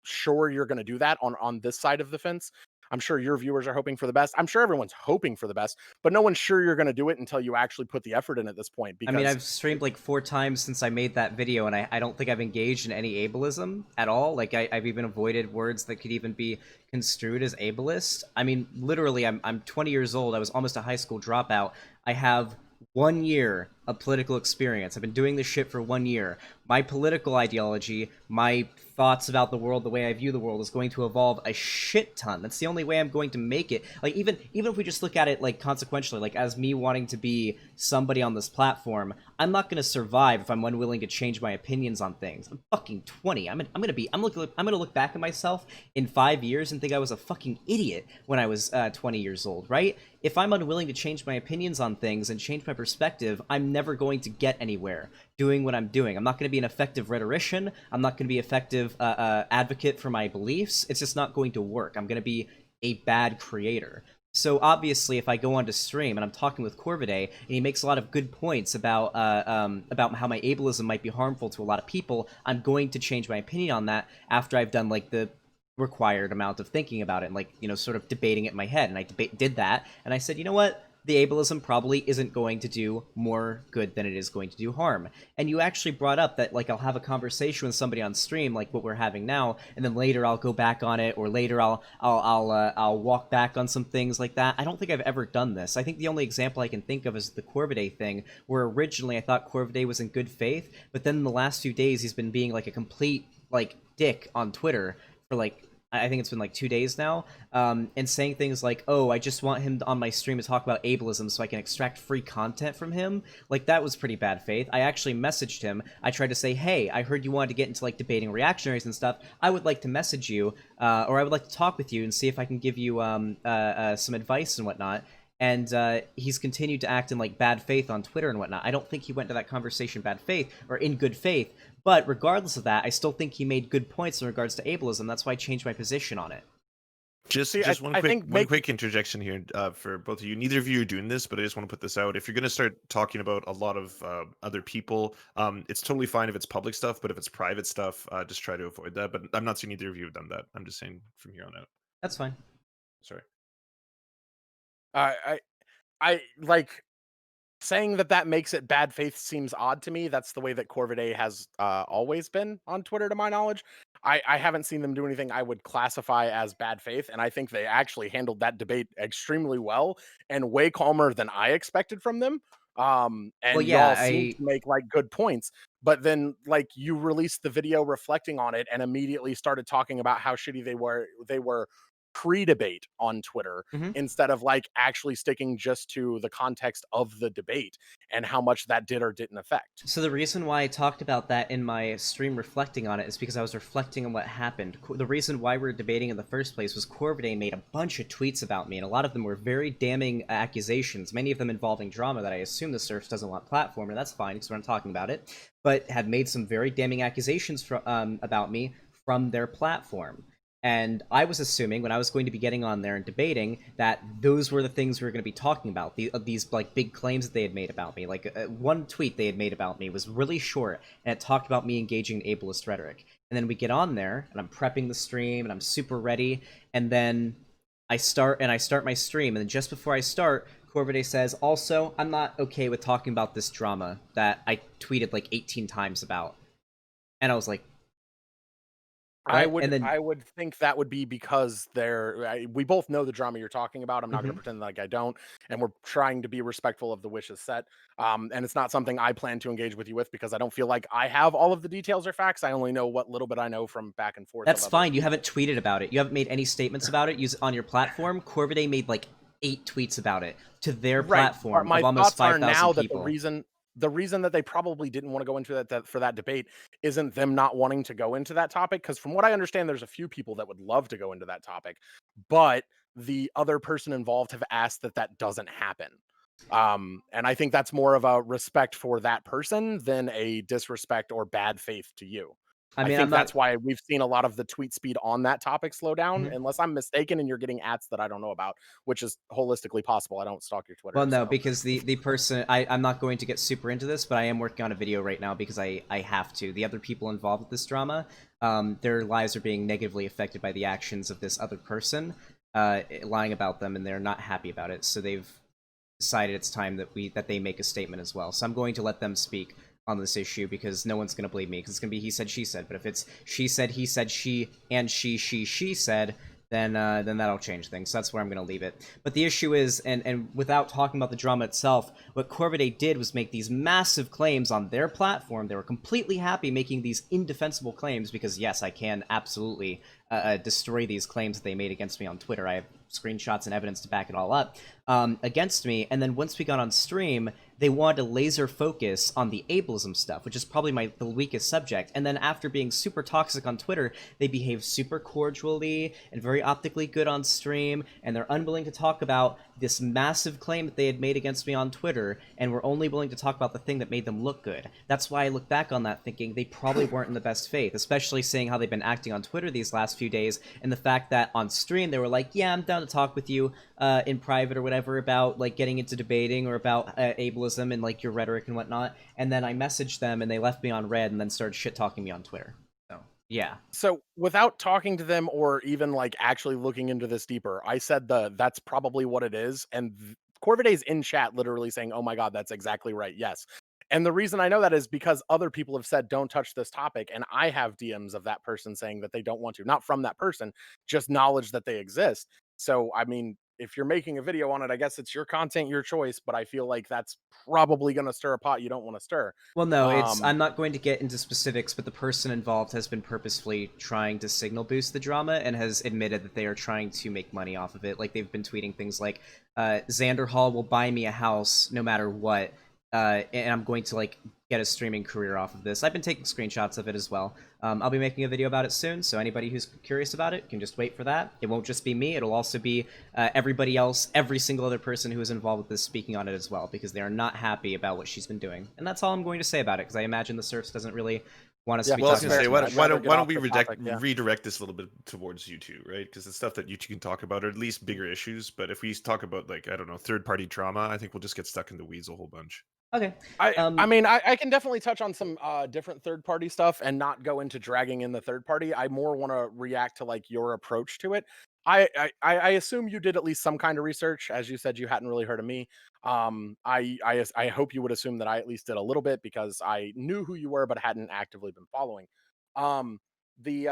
C: sure you're going to do that on this side of the fence. I'm sure your viewers are hoping for the best. I'm sure everyone's hoping for the best, but no one's sure you're going to do it until you actually put the effort in at this point.
B: I mean,
C: Because
B: I've streamed like 4 times since I made that video, and I don't think I've engaged in any ableism at all. Like, I've even avoided words that could even be construed as ableist. I mean, literally, I'm 20 years old. I was almost a high school dropout. I have 1 year of political experience. I've been doing this shit for 1 year. My political ideology, my thoughts about the world, the way I view the world is going to evolve a shit ton. That's the only way I'm going to make it. Like, even if we just look at it, like, consequentially, like, as me wanting to be somebody on this platform, I'm not going to survive if I'm unwilling to change my opinions on things. I'm fucking 20. I'm gonna look back at myself in 5 years and think I was a fucking idiot when I was 20 years old, right? If I'm unwilling to change my opinions on things and change my perspective, I'm never going to get anywhere doing what I'm doing. I'm not going to be an effective rhetorician. I'm not going to be effective advocate for my beliefs. It's just not going to work. I'm going to be a bad creator. So obviously, if I go on to stream and I'm talking with Corvidae, and he makes a lot of good points about how my ableism might be harmful to a lot of people, I'm going to change my opinion on that after I've done, like, the required amount of thinking about it and, like, you know, sort of debating it in my head. And I did that, and I said, you know what? The ableism probably isn't going to do more good than it is going to do harm. And you actually brought up that, like, I'll have a conversation with somebody on stream, like what we're having now, and then later I'll go back on it, or later I'll walk back on some things like that. I don't think I've ever done this. I think the only example I can think of is the Corvidae thing, where originally I thought Corvidae was in good faith, but then in the last few days he's been being, like, a complete, like, dick on Twitter for, like, I think it's been like 2 days now, and saying things like, oh, I just want him on my stream to talk about ableism so I can extract free content from him. Like, that was pretty bad faith. I actually messaged him. I tried to say, hey, I heard you wanted to get into, like, debating reactionaries and stuff. I would like to message you, or I would like to talk with you and see if I can give you some advice and whatnot. And he's continued to act in, like, bad faith on Twitter and whatnot. I don't think he went to that conversation bad faith, or in good faith. But regardless of that, I still think he made good points in regards to ableism. That's why I changed my position on it.
A: Just one quick interjection here for both of you. Neither of you are doing this, but I just want to put this out. If you're going to start talking about a lot of other people, it's totally fine if it's public stuff, but if it's private stuff, just try to avoid that. But I'm not saying either of you have done that. I'm just saying from here on out.
B: That's fine.
A: Sorry.
C: I like saying that makes it bad faith seems odd to me. That's the way that Corvidae has always been on Twitter, to my knowledge. I haven't seen them do anything I would classify as bad faith, and I think they actually handled that debate extremely well and way calmer than I expected from them. And
B: Well,
C: y'all
B: yeah,
C: seem to make, like, good points, but then, like, you released the video reflecting on it and immediately started talking about how shitty they were pre-debate on Twitter,
B: Mhm.
C: instead of, like, actually sticking just to the context of the debate and how much that did or didn't affect.
B: So the reason why I talked about that in my stream reflecting on it is because I was reflecting on what happened. The reason why we were debating in the first place was Corvidae made a bunch of tweets about me, and a lot of them were very damning accusations, many of them involving drama that I assume the Surfs doesn't want platform, and that's fine because we're not talking about it, but had made some very damning accusations about me from their platform. And I was assuming when I was going to be getting on there and debating that those were the things we were going to be talking about. These, like, big claims that they had made about me. Like, one tweet they had made about me was really short, and it talked about me engaging in ableist rhetoric. And then we get on there, and I'm prepping the stream, and I'm super ready, and then I start my stream, and then just before I start, Corvidae says, also, I'm not okay with talking about this drama that I tweeted like 18 times about. And I was like,
C: I
B: what? And then
C: would think that would be because we both know the drama you're talking about. I'm not going to
B: Mhm.
C: pretend like I don't, and we're trying to be respectful of the wishes set. And it's not something I plan to engage with you with because I don't feel like I have all of the details or facts. I only know what little bit I know from back and forth.
B: That's
C: Of other
B: fine. You
C: people.
B: haven't tweeted about it. You haven't made any statements about it. Use on your platform. Corvidae made like 8 tweets about it to their
C: Right.
B: platform
C: My
B: of almost
C: thoughts are
B: 5,000
C: now that
B: people.
C: the reason that they probably didn't want to go into that for that debate isn't them not wanting to go into that topic, because from what I understand, there's a few people that would love to go into that topic, but the other person involved have asked that doesn't happen. And I think that's more of a respect for that person than a disrespect or bad faith to you.
B: I
C: I
B: mean, I'm
C: think that's
B: not.
C: why we've seen a lot of the tweet speed on that topic slow down,
B: Mhm.
C: unless I'm mistaken and you're getting ads that I don't know about, which is holistically possible. I don't stalk your
B: Well,
C: Twitter,
B: no,
C: so.
B: because the person I'm not going to get super into this, but I am working on a video right now because I have to. The other people involved with this drama, their lives are being negatively affected by the actions of this other person, lying about them, and they're not happy about it. So they've decided it's time that they make a statement as well. So I'm going to let them speak on this issue because no one's going to believe me because it's going to be he said, she said. But if it's she said, he said, she, and she said, then that'll change things. So that's where I'm going to leave it. But the issue is, and without talking about the drama itself, what Corvidae did was make these massive claims on their platform. They were completely happy making these indefensible claims because, yes, I can absolutely destroy these claims that they made against me on Twitter. I have screenshots and evidence to back it all up against me. And then once we got on stream, they wanted to laser focus on the ableism stuff, which is probably the weakest subject. And then after being super toxic on Twitter, they behave super cordially and very optically good on stream, and they're unwilling to talk about this massive claim that they had made against me on Twitter, and were only willing to talk about the thing that made them look good. That's why I look back on that thinking they probably weren't in the best faith, especially seeing how they've been acting on Twitter these last few days, and the fact that on stream they were like, yeah, I'm down to talk with you in private or whatever about like getting into debating or about ableism and like your rhetoric and whatnot, and then I messaged them and they left me on red and then started shit talking me on Twitter. So yeah.
C: So without talking to them or even like actually looking into this deeper, I said that's probably what it is. And Corviday's in chat literally saying, "Oh my god, that's exactly right." Yes. And the reason I know that is because other people have said don't touch this topic, and I have DMs of that person saying that they don't want to. Not from that person, just knowledge that they exist. So I mean, if you're making a video on it, I guess it's your content, your choice, but I feel like that's probably going to stir a pot you don't want to stir.
B: Well, no,
C: Um
B: I'm not going to get into specifics, but the person involved has been purposefully trying to signal boost the drama and has admitted that they are trying to make money off of it. Like, they've been tweeting things like, Xander Hall will buy me a house no matter what, and I'm going to, like, get a streaming career off of this. I've been taking screenshots of it as well. I'll be making a video about it soon, so anybody who's curious about it can just wait for that. It won't just be me, it'll also be everybody else, every single other person who is involved with this speaking on it as well, because they are not happy about what she's been doing. And that's all I'm going to say about it, because I imagine the Surfs doesn't really want us
C: Yeah,
B: to be
A: Well, I was
B: talking
A: gonna say,
B: about
C: I'd
A: why
C: rather
A: don't
C: get off
A: we
C: the topic, yeah.
A: redirect this a little bit towards you two, right? Because it's stuff that you two can talk about, or at least bigger issues. But if we talk about, like, I don't know, third party trauma, I think we'll just get stuck in the weeds a whole bunch.
B: Okay.
C: I mean, I can definitely touch on some different third party stuff and not go into dragging in the third party. I more want to react to like your approach to it. I assume you did at least some kind of research, as you said you hadn't really heard of me. I hope you would assume that I at least did a little bit because I knew who you were but hadn't actively been following. Um, the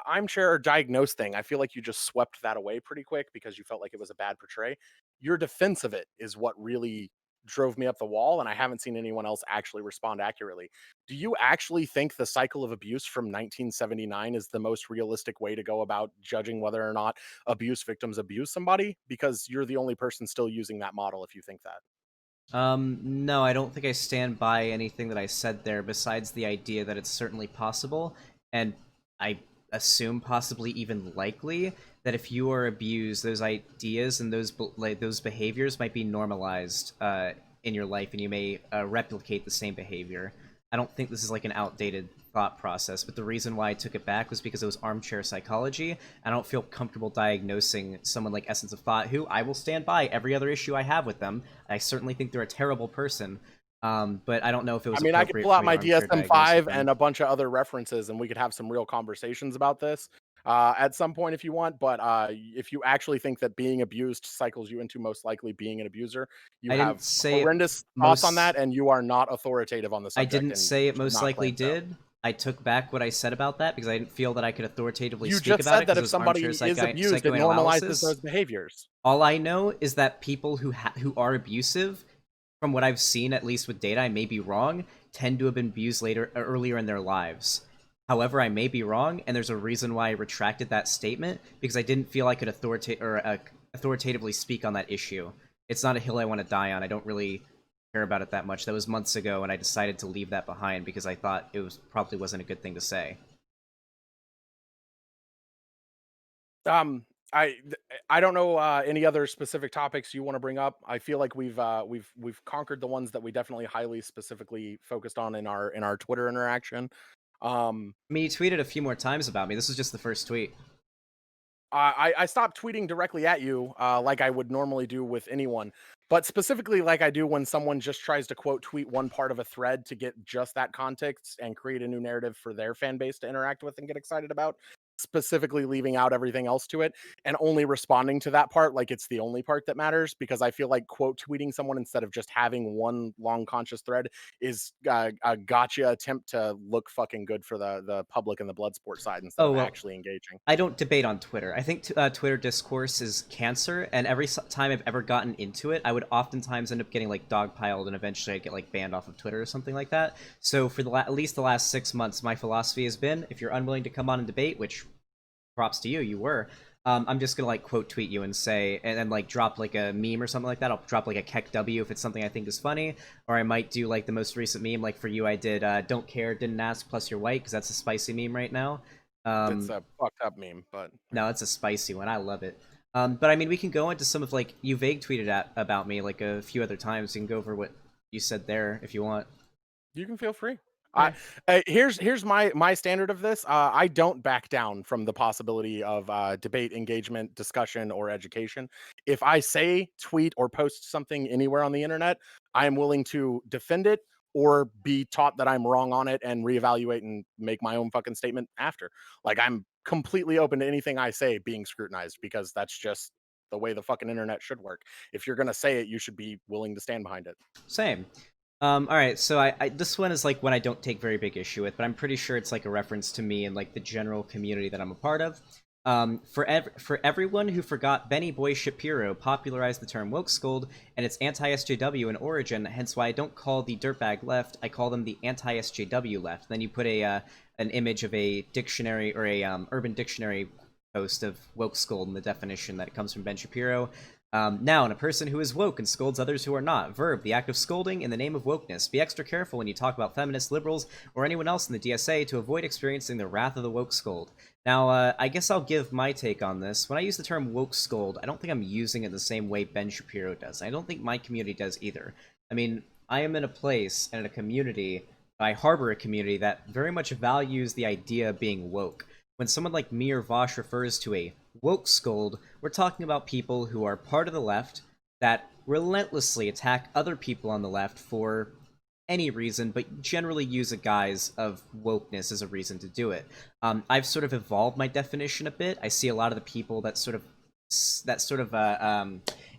C: armchair diagnose thing, I feel like you just swept that away pretty quick because you felt like it was a bad portray. Your defense of it is what really drove me up the wall, and I haven't seen anyone else actually respond accurately. Do you actually think the cycle of abuse from 1979 is the most realistic way to go about judging whether or not abuse victims abuse somebody? Because you're the only person still using that model if you think that.
B: No, I don't think I stand by anything that I said there, besides the idea that it's certainly possible, and I assume possibly even likely, that if you are abused, those ideas and those behaviors might be normalized in your life, and you may replicate the same behavior. I don't think this is like an outdated thought process, but the reason why I took it back was because it was armchair psychology. I don't feel comfortable diagnosing someone like Essence of Thought, who I will stand by every other issue I have with them. I certainly think they're a terrible person, but I don't know if it was
C: I mean, I could
B: appropriate
C: pull
B: for
C: out
B: me
C: my
B: to armchair diagnose with
C: DSM-5
B: them.
C: and a bunch of other references, and we could have some real conversations about this at some point if you want. But if you actually think that being abused cycles you into most likely being an abuser, you
B: I didn't
C: have
B: say it
C: horrendous thoughts on
B: most.
C: that, and you are not authoritative on the
B: I
C: subject,
B: didn't
C: and
B: say
C: you
B: it
C: should
B: most
C: not
B: likely
C: claim so.
B: did. I took back what I said about that because I didn't feel that I could authoritatively
C: You
B: speak
C: just
B: about
C: said
B: it
C: that
B: because it
C: if
B: was
C: somebody
B: armchair
C: is abused, it normalizes those behaviors.
B: All I know is that people who are abusive, from what I've seen, at least with data, I may be wrong, tend to have been abused earlier in their lives. However, I may be wrong, and there's a reason why I retracted that statement, because I didn't feel I could authoritatively speak on that issue. It's not a hill I want to die on. I don't really care about it that much. That was months ago, and I decided to leave that behind because I thought it probably wasn't a good thing to say.
C: Um, I don't know any other specific topics you want to bring up. I feel like we've conquered the ones that we definitely highly specifically focused on in our Twitter interaction. Um,
B: I mean, you tweeted a few more times about me. This was just the first tweet.
C: I stopped tweeting directly at you like I would normally do with anyone, but specifically like I do when someone just tries to quote tweet one part of a thread to get just that context and create a new narrative for their fan base to interact with and get excited about. specifically leaving out everything else to it and only responding to that part like it's the only part that matters, because I feel like quote tweeting someone instead of just having one long conscious thread is a gotcha attempt to look fucking good for the public and the blood sport side instead
B: Oh
C: of
B: well,
C: actually engaging.
B: I don't debate on Twitter. I think Twitter discourse is cancer, and every time I've ever gotten into it, I would oftentimes end up getting like dogpiled, and eventually I get like banned off of Twitter or something like that. So for at least the last 6 months, my philosophy has been: if you're unwilling to come on and debate, which props to you, you were. I'm just gonna like quote tweet you and say, and then like drop like a meme or something like that. I'll drop like a Keck W if it's something I think is funny, or I might do like the most recent meme. Like for you, I did "Don't care, didn't ask," plus you're white, because that's a spicy meme right now.
C: It's a fucked up meme, but
B: No, it's a spicy one. I love it. But I mean, we can go into some of like you vague tweeted about me like a few other times. You can go over what you said there if you want.
C: you can feel free. I
B: Okay.
C: here's my standard of this. I don't back down from the possibility of debate, engagement, discussion, or education. If I say, tweet, or post something anywhere on the internet, I am willing to defend it or be taught that I'm wrong on it and reevaluate and make my own fucking statement after. Like, I'm completely open to anything I say being scrutinized, because that's just the way the fucking internet should work. If you're gonna say it, you should be willing to stand behind it.
B: Same. All right, so I this one is like one I don't take very big issue with, but I'm pretty sure it's like a reference to me and like the general community that I'm a part of. For everyone who forgot, Benny Boy Shapiro popularized the term woke scold and its anti-SJW in origin, hence why I don't call the dirtbag left, I call them the anti-SJW left. Then you put a an image of a dictionary or a Urban Dictionary post of woke scold and the definition that it comes from Ben Shapiro. Noun, a person who is woke and scolds others who are not. Verb, the act of scolding in the name of wokeness. Be extra careful when you talk about feminists, liberals, or anyone else in the DSA to avoid experiencing the wrath of the woke scold. Now, I guess I'll give my take on this. When I use the term woke scold, I don't think I'm using it the same way Ben Shapiro does. I don't think my community does either. I mean, I am in a place and in a community, I harbor a community that very much values the idea of being woke. When someone like me or Vosh refers to a woke scold, we're talking about people who are part of the left that relentlessly attack other people on the left for any reason, but generally use a guise of wokeness as a reason to do it. I've sort of evolved my definition a bit. I see a lot of the people that sort of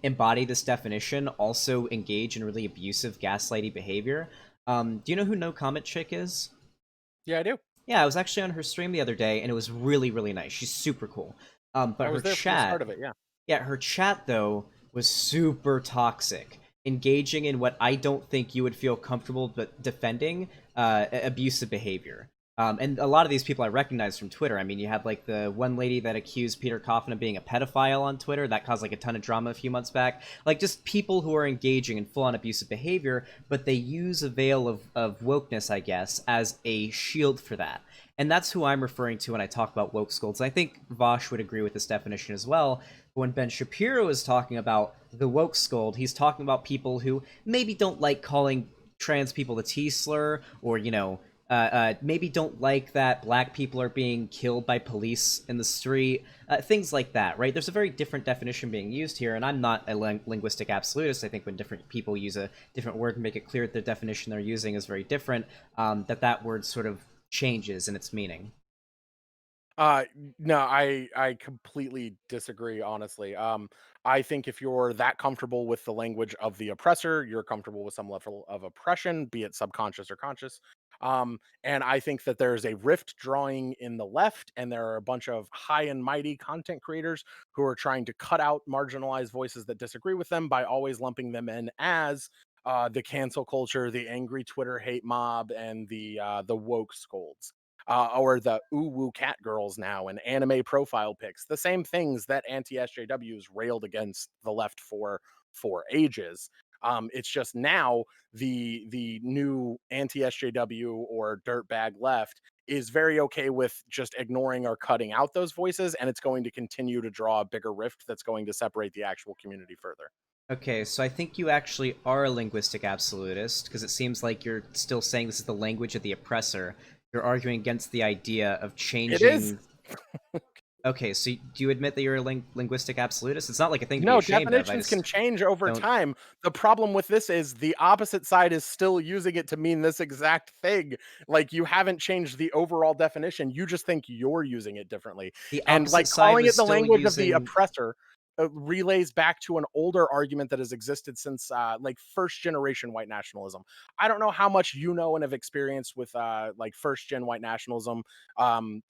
B: embody this definition also engage in really abusive, gaslighty behavior. Do you know who No Comment Chick is?
C: Yeah, I do.
B: Yeah, I was actually on her stream the other day, and it was really, really nice. She's super cool. But
C: I
B: her
C: was there from the
B: chat,
C: start of it. Yeah.
B: yeah, her chat though was super toxic, engaging in what I don't think you would feel comfortable but defending abusive behavior. And a lot of these people I recognize from Twitter. I mean, you had like the one lady that accused Peter Coffin of being a pedophile on Twitter. That caused like a ton of drama a few months back. Like just people who are engaging in full-on abusive behavior, but they use a veil of wokeness, I guess, as a shield for that. And that's who I'm referring to when I talk about woke scolds. I think Vosh would agree with this definition as well. But when Ben Shapiro is talking about the woke scold, he's talking about people who maybe don't like calling trans people the T-slur, or, you know, maybe don't like that black people are being killed by police in the street, things like that, right? There's a very different definition being used here, and I'm not a linguistic absolutist. I think when different people use a different word and make it clear that the definition they're using is very different, that word sort of changes in its meaning.
C: Uh, no, I completely disagree, honestly. I think if you're that comfortable with the language of the oppressor, you're comfortable with some level of oppression, be it subconscious or conscious. And I think that there's a rift drawing in the left, and there are a bunch of high and mighty content creators who are trying to cut out marginalized voices that disagree with them by always lumping them in as the cancel culture, the angry Twitter hate mob, and the woke scolds, or the ooh woo cat girls now, and anime profile pics, the same things that anti SJWs railed against the left for ages. It's just now the new anti SJW or dirtbag left is very okay with just ignoring or cutting out those voices, and it's going to continue to draw a bigger rift that's going to separate the actual community further.
B: Okay, so I think you actually are a linguistic absolutist, because it seems like you're still saying this is the language of the oppressor. You're arguing against the idea of
C: It is.
B: changing. Okay, so do you admit that you're a linguistic absolutist? It's not like a thing to be
C: No,
B: ashamed of. I
C: definitions can
B: just
C: change over
B: don't.
C: time. The problem with this is the opposite side is still using it to mean this exact thing. Like, you haven't changed the overall definition. You just think you're using it differently.
B: The
C: And
B: opposite
C: like
B: side
C: calling
B: was
C: it the
B: still
C: language of the
B: using.
C: oppressor relays back to an older argument that has existed since like first generation white nationalism. I don't know how much you know and have experienced with like first gen white nationalism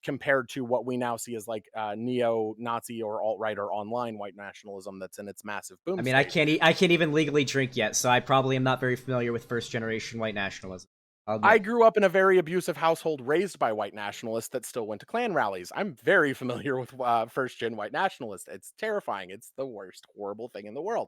C: compared to what we now see as like neo-Nazi or alt-right or online white nationalism that's in its massive
B: I
C: boom
B: mean, I
C: stage.
B: can't. I can't even legally drink yet, so I probably am not very familiar with first generation white nationalism. I'll
C: I
B: admit.
C: grew up in a very abusive household raised by white nationalists that still went to Klan rallies. I'm very familiar with first gen white nationalists. It's terrifying. It's the worst, horrible thing in the world.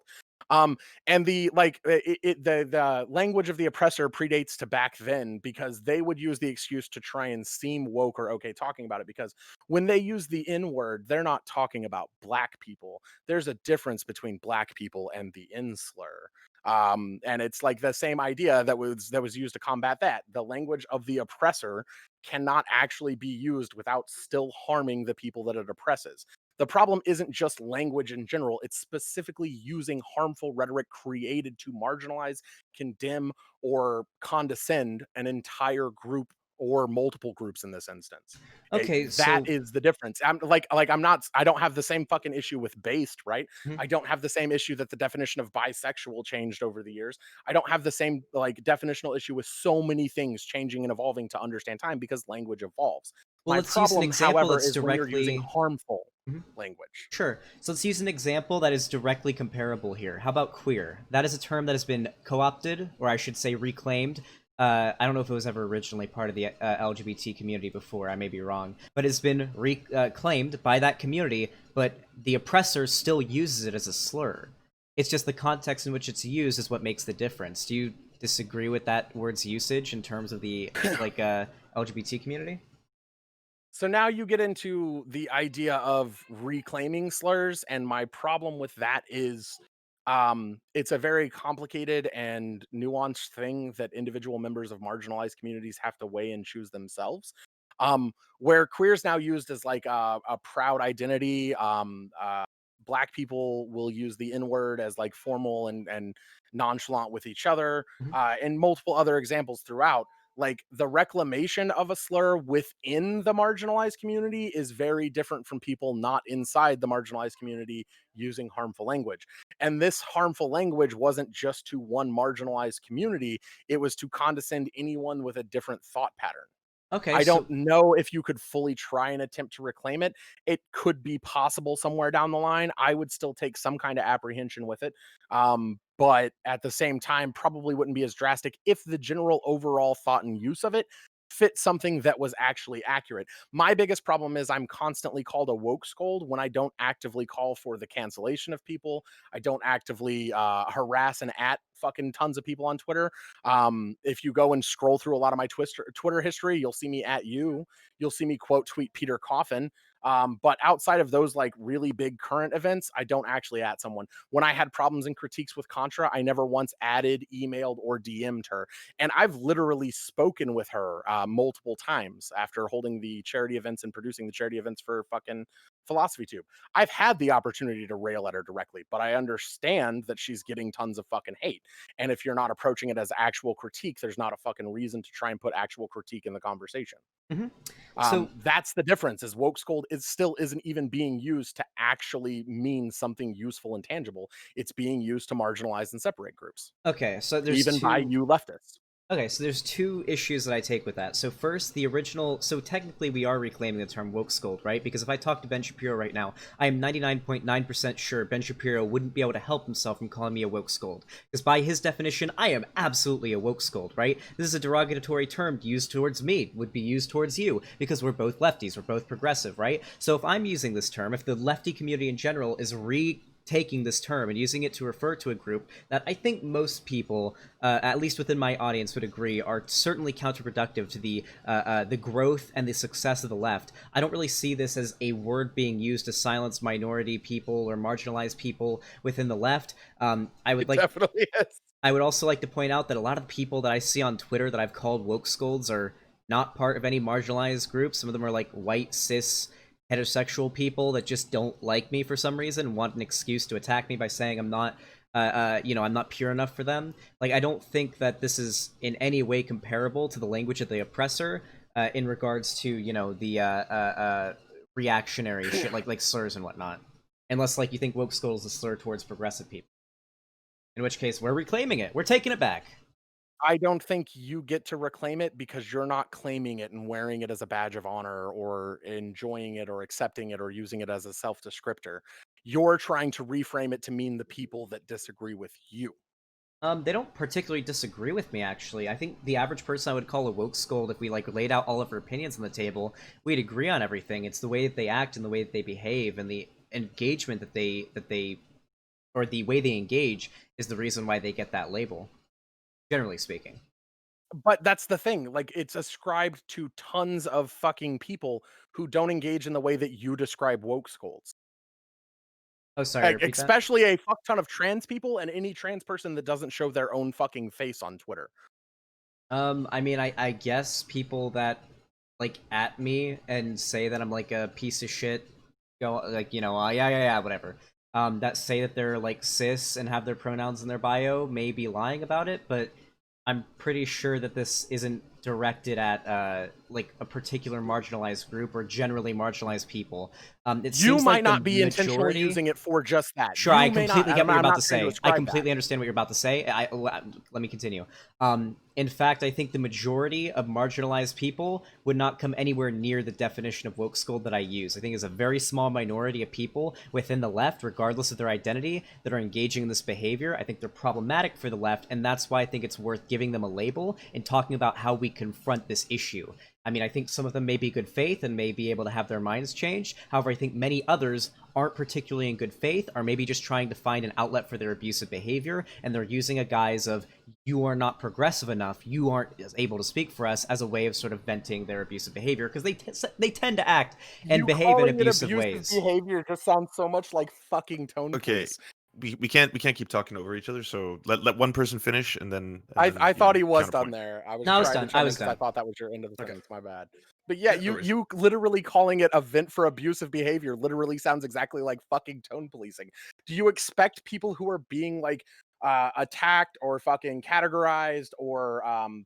C: Um, and the like, the language of the oppressor predates to back then because they would use the excuse to try and seem woke or okay talking about it. Because when they use the N word, they're not talking about black people. There's a difference between black people and the N slur. And it's like the same idea that was used to combat that. The language of the oppressor cannot actually be used without still harming the people that it oppresses. The problem isn't just language in general, it's specifically using harmful rhetoric created to marginalize, condemn, or condescend an entire group or multiple groups in this instance.
B: Okay,
C: That
B: so.
C: is the difference. I don't have the same fucking issue with based, right?
B: Mhm.
C: I don't have the same issue that the definition of bisexual changed over the years. I don't have the same like definitional issue with so many things changing and evolving to understand time because language evolves.
B: Well,
C: My
B: let's use an
C: problem,
B: example
C: however,
B: that's
C: is when you're using
B: directly.
C: harmful
B: Mhm.
C: language.
B: Sure. So let's use an example that is directly comparable here. How about queer? That is a term that has been co-opted, or I should say reclaimed. I don't know if it was ever originally part of the LGBT community before. I may be wrong, but it's been reclaimed by that community. But the oppressor still uses it as a slur. It's just the context in which it's used is what makes the difference. Do you disagree with that word's usage in terms of the like LGBT community?
C: So now you get into the idea of reclaiming slurs, and my problem with that is it's a very complicated and nuanced thing that individual members of marginalized communities have to weigh and choose themselves. Where queer is now used as like a proud identity. Black people will use the N word as like formal and nonchalant with each other,
B: Mhm.
C: and multiple other examples throughout. Like the reclamation of a slur within the marginalized community is very different from people not inside the marginalized community using harmful language. And this harmful language wasn't just to one marginalized community, it was to condescend anyone with a different thought pattern.
B: Okay,
C: I
B: so
C: don't know if you could fully try and attempt to reclaim it. It could be possible somewhere down the line. I would still take some kind of apprehension with it. But at the same time, probably wouldn't be as drastic if the general overall thought and use of it fit something that was actually accurate. My biggest problem is I'm constantly called a woke scold when I don't actively call for the cancellation of people. I don't actively harass and at fucking tons of people on Twitter. If you go and scroll through a lot of my Twitter history, you'll see me at you. You'll see me quote tweet Peter Coffin. But outside of those like really big current events, I don't actually at someone. When I had problems and critiques with Contra, I never once added, emailed, or DM'd her. And I've literally spoken with her multiple times after holding the charity events and producing the charity events for fucking Philosophy Tube. I've had the opportunity to rail at her directly, but I understand that she's getting tons of fucking hate. And if you're not approaching it as actual critique, there's not a fucking reason to try and put actual critique in the conversation.
B: mhm. So
C: That's the difference. Is woke scold is still isn't even being used to actually mean something useful and tangible. It's being used to marginalize and separate groups,
B: okay, so there's
C: even by
B: two.
C: you leftists.
B: Okay, so there's two issues that I take with that. So first, the original. So technically, we are reclaiming the term woke scold, right? Because if I talk to Ben Shapiro right now, I am 99.9% sure Ben Shapiro wouldn't be able to help himself from calling me a woke scold. Because by his definition, I am absolutely a woke scold, right? This is a derogatory term used towards me, would be used towards you, because we're both lefties, we're both progressive, right? So if I'm using this term, if the lefty community in general is taking this term and using it to refer to a group that I think most people, at least within my audience, would agree are certainly counterproductive to the growth and the success of the left. I don't really see this as a word being used to silence minority people or marginalized people within the left. I would
C: It
B: like.
C: definitely is.
B: I would also like to point out that a lot of the people that I see on Twitter that I've called woke scolds are not part of any marginalized group. Some of them are like white cis heterosexual people that just don't like me for some reason want an excuse to attack me by saying I'm not I'm not pure enough for them. Like, I don't think that this is in any way comparable to the language of the oppressor in regards to, the reactionary shit, like slurs and whatnot. Unless, like, you think woke skull is a slur towards progressive people. In which case, we're reclaiming it. We're taking it back.
C: I don't think you get to reclaim it because you're not claiming it and wearing it as a badge of honor or enjoying it or accepting it or using it as a self descriptor. You're trying to reframe it to mean the people that disagree with you.
B: They don't particularly disagree with me, actually. I think the average person I would call a woke scold, if we like laid out all of our opinions on the table, we'd agree on everything. It's the way that they act and the way that they behave and the engagement that they or the way they engage is the reason why they get that label. Generally speaking.
C: But that's the thing. Like, it's ascribed to tons of fucking people who don't engage in the way that you describe woke scolds.
B: Oh, sorry,
C: Like,
B: repeat that?
C: especially a fuck ton of trans people and any trans person that doesn't show their own fucking face on Twitter.
B: I mean, I guess people that like at me and say that I'm like a piece of shit, go like yeah, whatever. That say that they're like cis and have their pronouns in their bio may be lying about it, but I'm pretty sure that this isn't directed at like a particular marginalized group or generally marginalized people. It
C: You
B: seems like
C: might
B: the
C: not be intentionally
B: majority.
C: using it for just that.
B: Sure,
C: You
B: I
C: may not.
B: completely get what you're
C: I'm
B: about to
C: not trying to
B: say. I
C: ascribe that.
B: completely understand what you're about to say. Let me continue. In fact, I think the majority of marginalized people would not come anywhere near the definition of woke scold that I use. I think it's a very small minority of people within the left, regardless of their identity, that are engaging in this behavior. I think they're problematic for the left, and that's why I think it's worth giving them a label and talking about how we confront this issue. I mean, I think some of them may be good faith and may be able to have their minds changed. However, I think many others aren't particularly in good faith, are maybe just trying to find an outlet for their abusive behavior, and they're using a guise of, you are not progressive enough, you aren't able to speak for us, as a way of sort of venting their abusive behavior, because they tend to act and
C: You
B: behave in
C: calling it
B: abusive
C: abusive
B: ways.
C: behavior just sounds so much like fucking tone
A: Okay,
C: police.
A: we can't keep talking over each other. So let one person finish, and then
C: I thought he was done
A: counterpoint.
C: there. I was
B: No, I was
C: trying to
B: done. I
C: chime in
B: was
C: because I
B: done.
C: thought that was your end of the
A: Okay,
C: sentence. My bad. But yeah,
A: yeah, no worries.
C: you literally calling it a vent for abusive behavior literally sounds exactly like fucking tone policing. Do you expect people who are being like attacked or fucking categorized or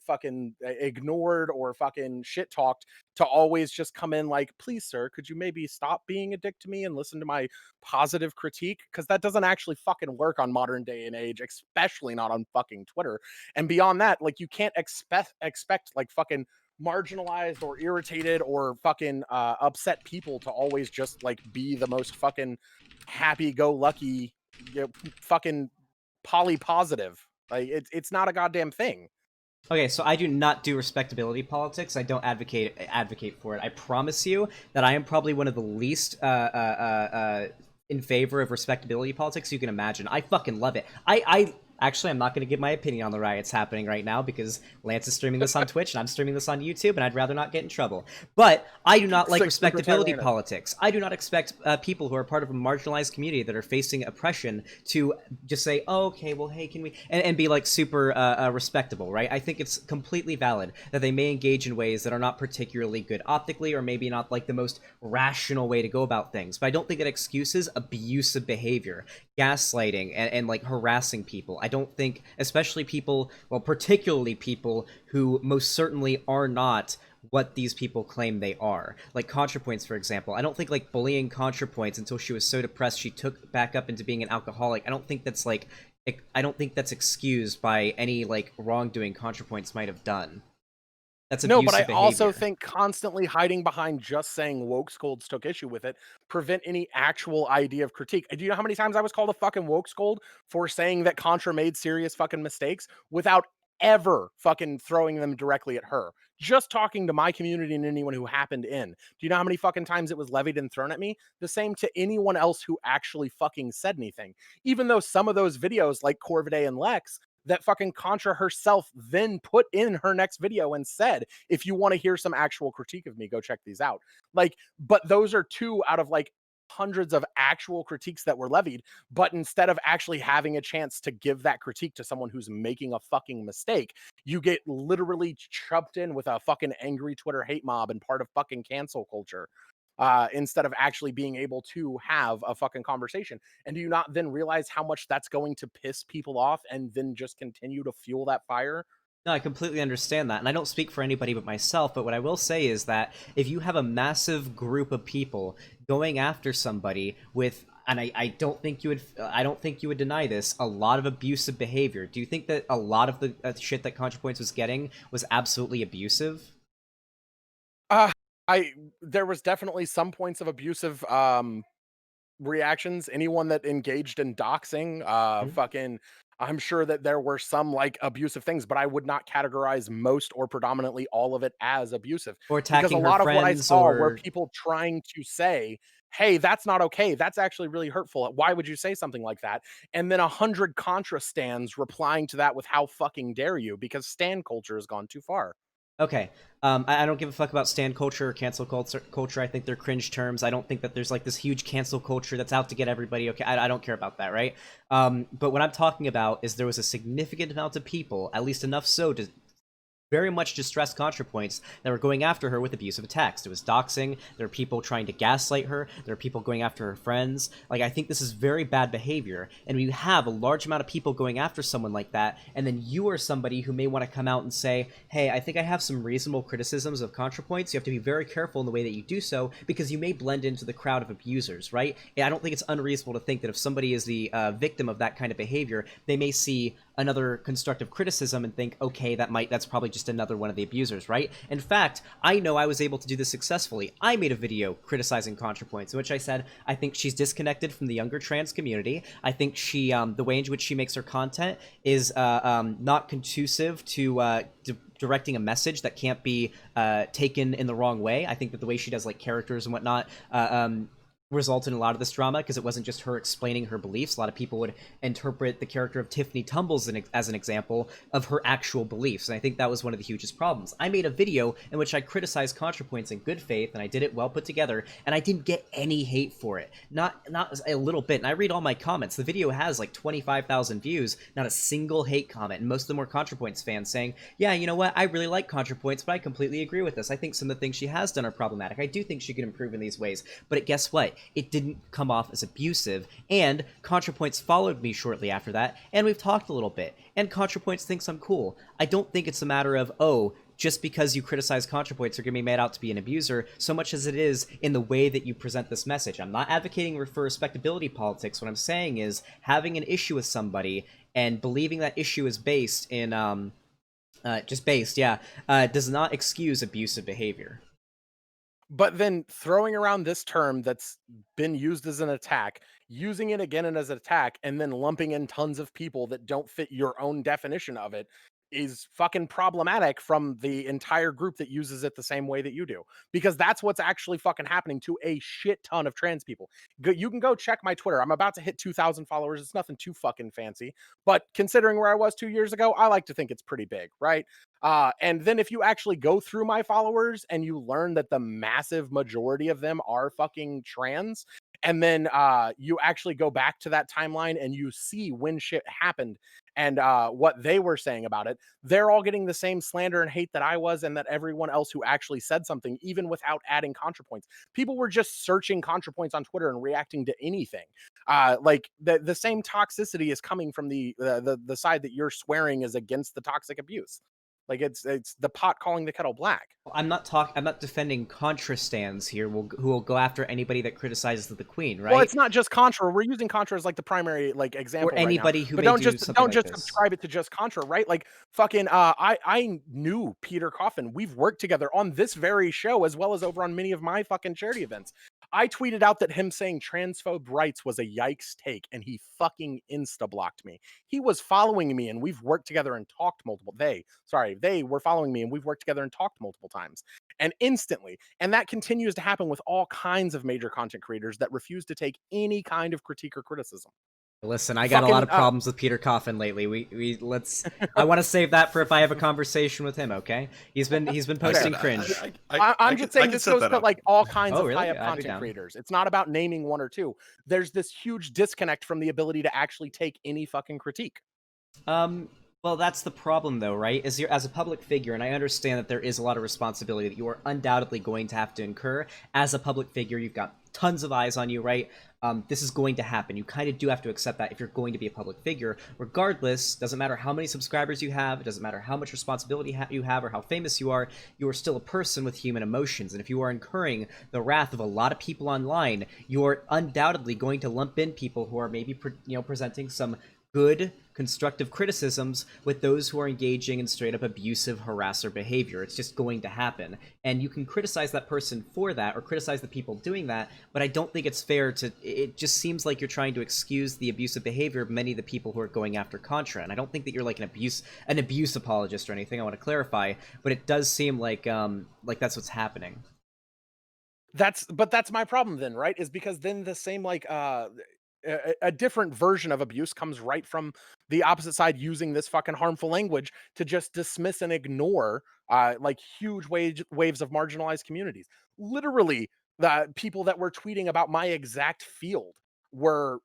C: fucking ignored or fucking shit talked to always just come in like, please sir, could you maybe stop being a dick to me and listen to my positive critique? Because that doesn't actually fucking work on modern day and age, especially not on fucking Twitter. And beyond that, like, you can't expect like fucking marginalized or irritated or fucking upset people to always just like be the most fucking happy go lucky, fucking poly positive. Like, it's not a goddamn thing.
B: Okay, so I do not do respectability politics. I don't advocate for it. I promise you that I am probably one of the least in favor of respectability politics you can imagine. I fucking love it. I actually, I'm not going to give my opinion on the riots happening right now because Lance is streaming this on Twitch and I'm streaming this on YouTube, and I'd rather not get in trouble. But I do not like respectability politics. I do not expect people who are part of a marginalized community that are facing oppression to just say, oh, okay, well, hey, can we... And be, like, super respectable, right? I think it's completely valid that they may engage in ways that are not particularly good optically or maybe not, like, the most rational way to go about things. But I don't think that excuses abusive behavior, gaslighting, and like, harassing people. I don't think, especially people, well, particularly people who most certainly are not what these people claim they are. Like ContraPoints, for example. I don't think, like, bullying ContraPoints until she was so depressed she took back up into being an alcoholic. I don't think that's, like, I don't think that's excused by any, like, wrongdoing ContraPoints might have done. That's
C: No,
B: abusive
C: but I
B: behavior.
C: also think constantly hiding behind just saying woke scolds took issue with it prevent any actual idea of critique. Do you know how many times I was called a fucking woke scold for saying that Contra made serious fucking mistakes without ever fucking throwing them directly at her? Just talking to my community and anyone who happened in. Do you know how many fucking times it was levied and thrown at me? The same to anyone else who actually fucking said anything. Even though some of those videos, like Corviday and Lex, that fucking Contra herself then put in her next video and said, if you want to hear some actual critique of me, go check these out. Like, but those are two out of like hundreds of actual critiques that were levied. But instead of actually having a chance to give that critique to someone who's making a fucking mistake, you get literally chumped in with a fucking angry Twitter hate mob and part of fucking cancel culture. instead of actually being able to have a fucking conversation. And do you not then realize how much that's going to piss people off and then just continue to fuel that fire?
B: No, I completely understand that, and I don't speak for anybody but myself, but what I will say is that if you have a massive group of people going after somebody with, and I don't think you would, I don't think you would deny this, a lot of abusive behavior. Do you think that a lot of the shit that ContraPoints was getting was absolutely abusive?
C: Uh, there was definitely some points of abusive reactions. Anyone that engaged in doxing,
B: Mhm.
C: fucking, I'm sure that there were some like abusive things, but I would not categorize most or predominantly all of it as abusive,
B: Or
C: because a
B: attacking her
C: lot of what I
B: friends,
C: saw were
B: or
C: people trying to say, hey, that's not okay, that's actually really hurtful, why would you say something like that? And then 100 contra stands replying to that with how fucking dare you, because stan culture has gone too far.
B: okay. I don't give a fuck about stan culture or cancel culture. I think they're cringe terms. I don't think that there's like this huge cancel culture that's out to get everybody. Okay, I don't care about that, right? But what I'm talking about is there was a significant amount of people, at least enough so to very much distressed ContraPoints that were going after her with abusive attacks. There was doxing, there were people trying to gaslight her, there were people going after her friends. Like, I think this is very bad behavior, and when you have a large amount of people going after someone like that, and then you are somebody who may want to come out and say, hey, I think I have some reasonable criticisms of ContraPoints, you have to be very careful in the way that you do so, because you may blend into the crowd of abusers, right? And I don't think it's unreasonable to think that if somebody is the victim of that kind of behavior, they may see another constructive criticism and think, okay, that's probably just another one of the abusers, right? In fact, I know I was able to do this successfully. I made a video criticizing ContraPoints in which I said I think she's disconnected from the younger trans community. I think she, the way in which she makes her content is not conducive to directing a message that can't be taken in the wrong way. I think that the way she does like characters and whatnot result in a lot of this drama because it wasn't just her explaining her beliefs. A lot of people would interpret the character of Tiffany Tumbles as an example of her actual beliefs, and I think that was one of the hugest problems. I made a video in which I criticized ContraPoints in good faith, and I did it well put together, and I didn't get any hate for it. Not a little bit, and I read all my comments. The video has like 25,000 views, not a single hate comment, and most of them were ContraPoints fans saying, yeah, you know what, I really like ContraPoints, but I completely agree with this. I think some of the things she has done are problematic. I do think she can improve in these ways, but guess what? It didn't come off as abusive, and ContraPoints followed me shortly after that, and we've talked a little bit, and ContraPoints thinks I'm cool. I don't think it's a matter of, oh, just because you criticize ContraPoints, you're going to be made out to be an abuser, so much as it is in the way that you present this message. I'm not advocating for respectability politics. What I'm saying is having an issue with somebody and believing that issue is based in, does not excuse abusive behavior.
C: But then throwing around this term that's been used as an attack, using it again and as an attack, and then lumping in tons of people that don't fit your own definition of it is fucking problematic from the entire group that uses it the same way that you do. Because that's what's actually fucking happening to a shit ton of trans people. You can go check my Twitter. I'm about to hit 2,000 followers. It's nothing too fucking fancy. But considering where I was 2 years ago, I like to think it's pretty big, right? And then if you actually go through my followers and you learn that the massive majority of them are fucking trans, and then you actually go back to that timeline and you see when shit happened and what they were saying about it, they're all getting the same slander and hate that I was and that everyone else who actually said something, even without adding ContraPoints. People were just searching ContraPoints on Twitter and reacting to anything. Like the same toxicity is coming from the side that you're swearing is against the toxic abuse. Like it's the pot calling the kettle black.
B: I'm not defending Contra stands here. Who will go after anybody that criticizes the Queen,
C: Well,
B: right?
C: it's not just Contra. We're using Contra as like the primary like
B: Or
C: example right now.
B: anybody who
C: But
B: may do something
C: don't
B: like
C: just
B: this.
C: subscribe it to just Contra, right? Like fucking I knew Peter Coffin. We've worked together on this very show as well as over on many of my fucking charity events. I tweeted out that him saying transphobe rights was a yikes take and he fucking insta blocked me. He was following me and we've worked together and talked multiple they were following me and we've worked together and talked multiple times. And instantly, and that continues to happen with all kinds of major content creators that refuse to take any kind of critique or criticism.
B: Listen, I got a lot
C: Fucking
B: of problems with Peter Coffin lately. We let's. I want to save that for if I have a conversation with him. Okay, he's been posting cringe.
C: I'm just saying this goes to like all kinds
B: Oh,
C: of
B: really?
C: high up
B: I'd be
C: content
B: down.
C: creators. It's not about naming one or two. There's this huge disconnect from the ability to actually take any fucking critique.
B: Um, Well, that's the problem, though, right? As you're as a public figure, and I understand that there is a lot of responsibility that you are undoubtedly going to have to incur as a public figure. You've got tons of eyes on you, right? This is going to happen. You kind of do have to accept that if you're going to be a public figure. Regardless, doesn't matter how many subscribers you have, it doesn't matter how much responsibility you have or how famous you are still a person with human emotions. And if you are incurring the wrath of a lot of people online, you're undoubtedly going to lump in people who are maybe presenting some good constructive criticisms with those who are engaging in straight up abusive harasser behavior. It's just going to happen. And you can criticize that person for that or criticize the people doing that, but I don't think it's fair to it just seems like you're trying to excuse the abusive behavior of many of the people who are going after Contra. And I don't think that you're like an abuse apologist or anything. I want to clarify, but it does seem like that's what's happening.
C: That's my problem then, right? Is because then the same like a different version of abuse comes right from the opposite side using this fucking harmful language to just dismiss and ignore like huge waves of marginalized communities. Literally, the people that were tweeting about my exact field were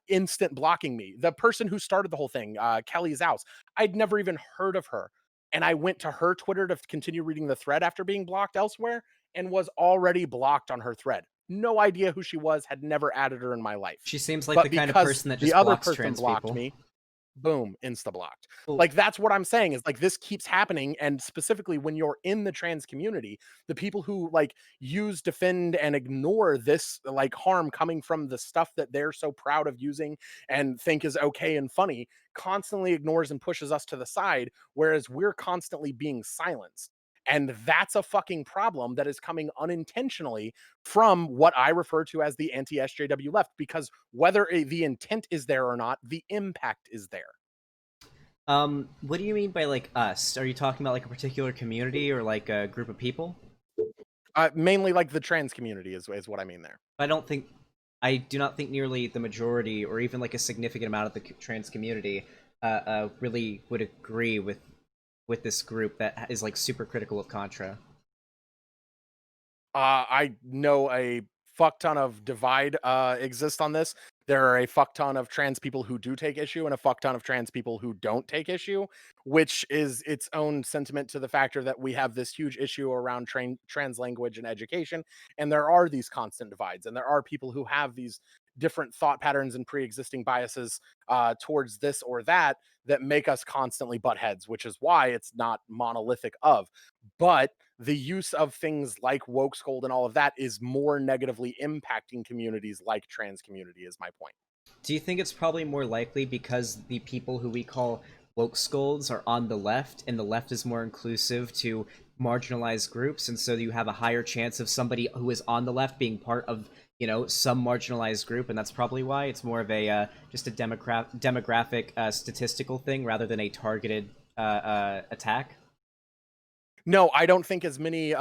C: instant blocking me. The person who started the whole thing, Kelly Zaus, I'd never even heard of her. And I went to her Twitter to continue reading the thread after being blocked elsewhere and was already blocked on her thread. No idea who she was, had never added her in my life.
B: She seems like
C: But
B: the kind of
C: because
B: person that
C: the
B: just
C: other
B: blocks
C: person
B: trans
C: blocked
B: people.
C: me, boom, insta blocked.
B: Well,
C: Like that's what I'm saying is like this keeps happening. And specifically when you're in the trans community, the people who like use, defend, and ignore this like harm coming from the stuff that they're so proud of using and think is okay and funny constantly ignores and pushes us to the side, whereas we're constantly being silenced. And that's a fucking problem that is coming unintentionally from what I refer to as the anti SJW left, because whether the intent is there or not, the impact is there.
B: what do you mean by like us? Are you talking about like a particular community or like a group of people?
C: Mainly like the trans community is what I mean there.
B: I do not think nearly the majority or even like a significant amount of the trans community really would agree with this group that is like super critical of Contra.
C: I know a fuck ton of divide exists on this. There are a fuck ton of trans people who do take issue and a fuck ton of trans people who don't take issue, which is its own sentiment to the factor that we have this huge issue around trans language and education. And there are these constant divides, and there are people who have these different thought patterns and pre-existing biases towards this or that that make us constantly butt heads, which is why it's not monolithic of. But the use of things like woke scold and all of that is more negatively impacting communities like trans community is my point.
B: Do you think it's probably more likely because the people who we call woke scolds are on the left and the left is more inclusive to marginalized groups, and so you have a higher chance of somebody who is on the left being part of some marginalized group, and that's probably why it's more of a just a demographic statistical thing rather than a targeted attack?
C: No, I don't think as many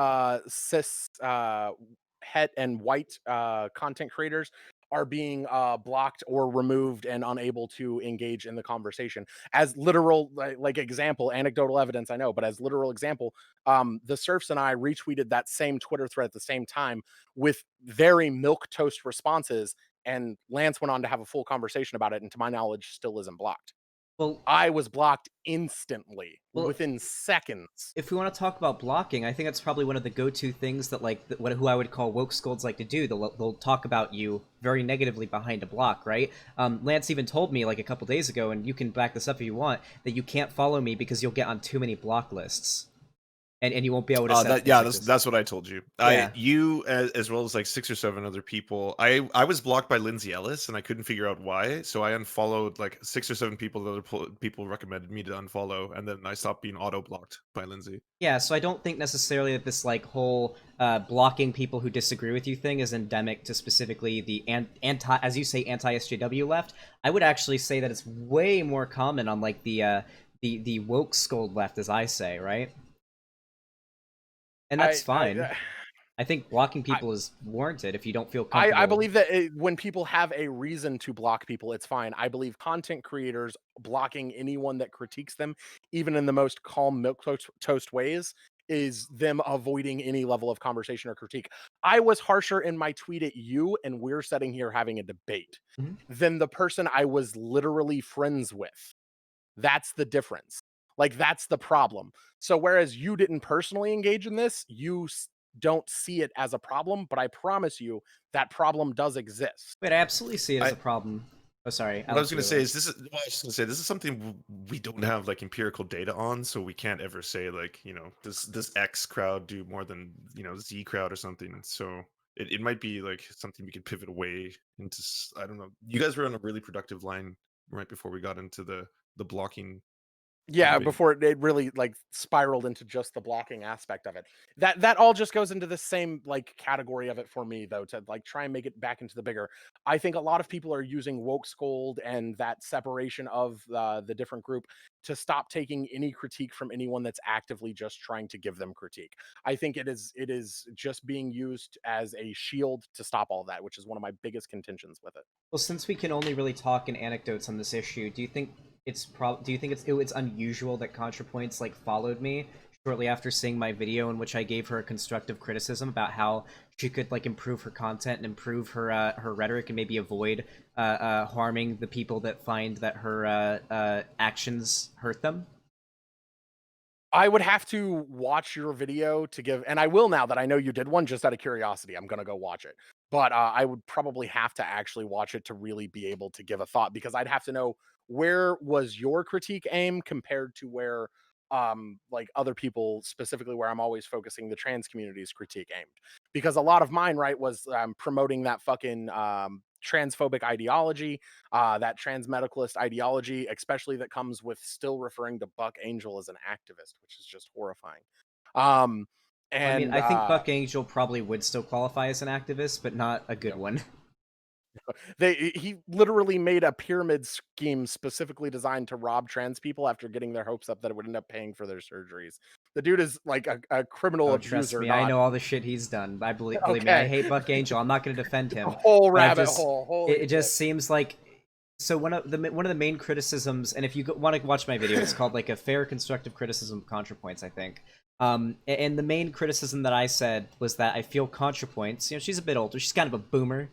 C: cis het and white content creators are being blocked or removed and unable to engage in the conversation. As literal like example, anecdotal evidence I know, but as literal example, the Surfs and I retweeted that same Twitter thread at the same time with very milk toast responses, and Lance went on to have a full conversation about it, and to my knowledge still isn't blocked.
B: Well,
C: I was blocked instantly
B: well,
C: within seconds.
B: if we want to talk about blocking, I think that's probably one of the go-to things that who I would call woke scolds like to do. They'll talk about you very negatively behind a block, right? Lance even told me like a couple days ago, and you can back this up if you want, that you can't follow me because you'll get on too many block lists. And you won't be able to set
A: That's what I told you.
B: Yeah.
A: You as well as like 6 or 7 other people. I was blocked by Lindsay Ellis and I couldn't figure out why. So I unfollowed like 6 or 7 people that other people recommended me to unfollow, and then I stopped being auto blocked by Lindsay.
B: Yeah, so I don't think necessarily that this like whole blocking people who disagree with you thing is endemic to specifically the anti, as you say, anti SJW left. I would actually say that it's way more common on like the woke scold left, as I say, right? And that's fine. I think blocking people is warranted if you don't feel comfortable.
C: I believe that when people have a reason to block people, it's fine. I believe content creators blocking anyone that critiques them, even in the most calm milk toast ways, is them avoiding any level of conversation or critique. I was harsher in my tweet at you, and we're sitting here having a debate,
B: Mhm.
C: than the person I was literally friends with. That's the difference. Like, that's the problem. So whereas you didn't personally engage in this, don't see it as a problem, but I promise you that problem does exist.
B: Wait, I absolutely see it as
A: I
B: a problem. Oh, sorry,
A: what I was
B: Alex,
A: going
B: you
A: to
B: go
A: say
B: ahead.
A: is I was just going to say this is something we don't have like empirical data on, so we can't ever say like, does X crowd do more than, Z crowd or something. So it might be like something we could pivot away into. I don't know. You guys were on a really productive line right before we got into the blocking
C: Yeah,
A: debate.
C: before it really, like, spiraled into just the blocking aspect of it. That all just goes into the same, like, category of it for me, though, to, like, try and make it back into the bigger. I think a lot of people are using woke scold and that separation of, the different group to stop taking any critique from anyone that's actively just trying to give them critique. I think it is just being used as a shield to stop all that, which is one of my biggest contentions with it.
B: Well, since we can only really talk in anecdotes on this issue, do you think it's unusual that ContraPoints like followed me shortly after seeing my video in which I gave her a constructive criticism about how she could like improve her content and improve her rhetoric and maybe avoid harming the people that find that her actions hurt them?
C: I would have to watch your video to give, and I will now that I know you did one just out of curiosity. I'm gonna go watch it. But I would probably have to actually watch it to really be able to give a thought because I'd have to know where was your critique aim compared to where like other people, specifically where I'm always focusing the trans community's critique aimed. Because a lot of mine, right, was promoting that fucking transphobic ideology, that trans medicalist ideology, especially that comes with still referring to Buck Angel as an activist, which is just horrifying. Um,
B: I mean,
C: and
B: I think Buck Angel probably would still qualify as an activist, but not a good
C: Yep.
B: one.
C: He literally made a pyramid scheme specifically designed to rob trans people after getting their hopes up that it would end up paying for their surgeries. The dude is like a criminal
B: Oh, trust
C: abuser,
B: me, I
C: not
B: know all the shit he's done. Believe me, I
C: okay.
B: hate Buck Angel. I'm not going to defend
C: A
B: him,
C: whole
B: but
C: rabbit hole.
B: it
C: Holy shit.
B: just seems like so one of the main criticisms, and if you want to watch my video, it's called like a fair constructive criticism of ContraPoints, I think. And the main criticism that I said was that I feel ContraPoints, she's a bit older, she's kind of a boomer,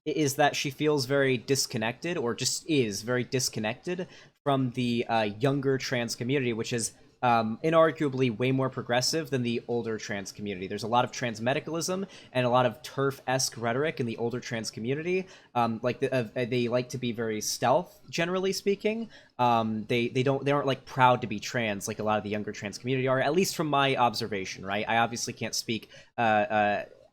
B: is that she feels very disconnected, or just is very disconnected from the younger trans community, which is inarguably way more progressive than the older trans community. There's a lot of trans medicalism and a lot of turf-esque rhetoric in the older trans community. They like to be very stealth, generally speaking. They aren't like proud to be trans like a lot of the younger trans community are, at least from my observation. Right, I obviously can't speak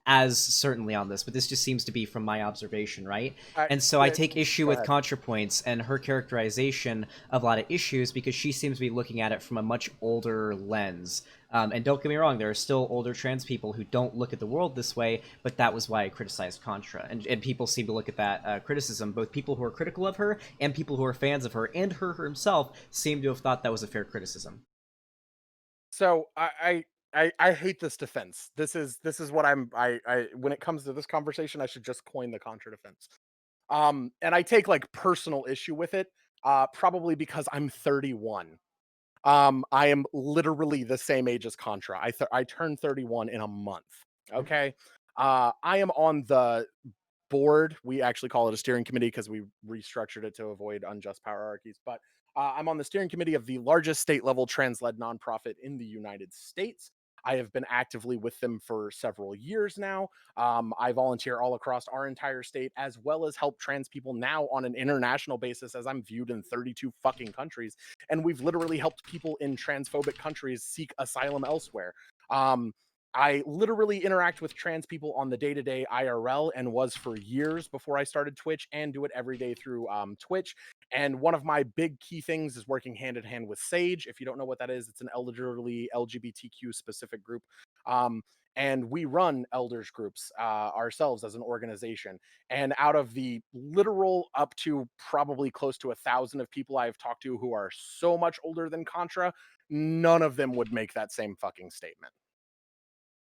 B: as certainly on this, but this just seems to be from my observation, right? And so I
C: Yeah,
B: take issue
C: go
B: with
C: ahead.
B: ContraPoints and her characterization of a lot of issues because she seems to be looking at it from a much older lens. And don't get me wrong, there are still older trans people who don't look at the world this way, but that was why I criticized Contra. And people seem to look at that criticism, both people who are critical of her and people who are fans of her, and her herself seem to have thought that was a fair criticism.
C: So I hate this defense. This is what I when it comes to this conversation, I should just coin the contra defense. And I take like personal issue with it, probably because I'm 31. I am literally the same age as Contra. I turn 31 in a month. Okay. I am on the board. We actually call it a steering committee because we restructured it to avoid unjust power hierarchies. But I'm on the steering committee of the largest state level trans led nonprofit in the United States. I have been actively with them for several years now. I volunteer all across our entire state, as well as help trans people now on an international basis, as I'm viewed in 32 fucking countries. And we've literally helped people in transphobic countries seek asylum elsewhere. Um, I literally interact with trans people on the day-to-day IRL and was for years before I started Twitch, and do it every day through Twitch. And one of my big key things is working hand in hand with Sage. If you don't know what that is, it's an elderly LGBTQ specific group. And we run elders groups ourselves as an organization. And out of the literal up to probably close to 1,000 of people I've talked to who are so much older than Contra, none of them would make that same fucking statement.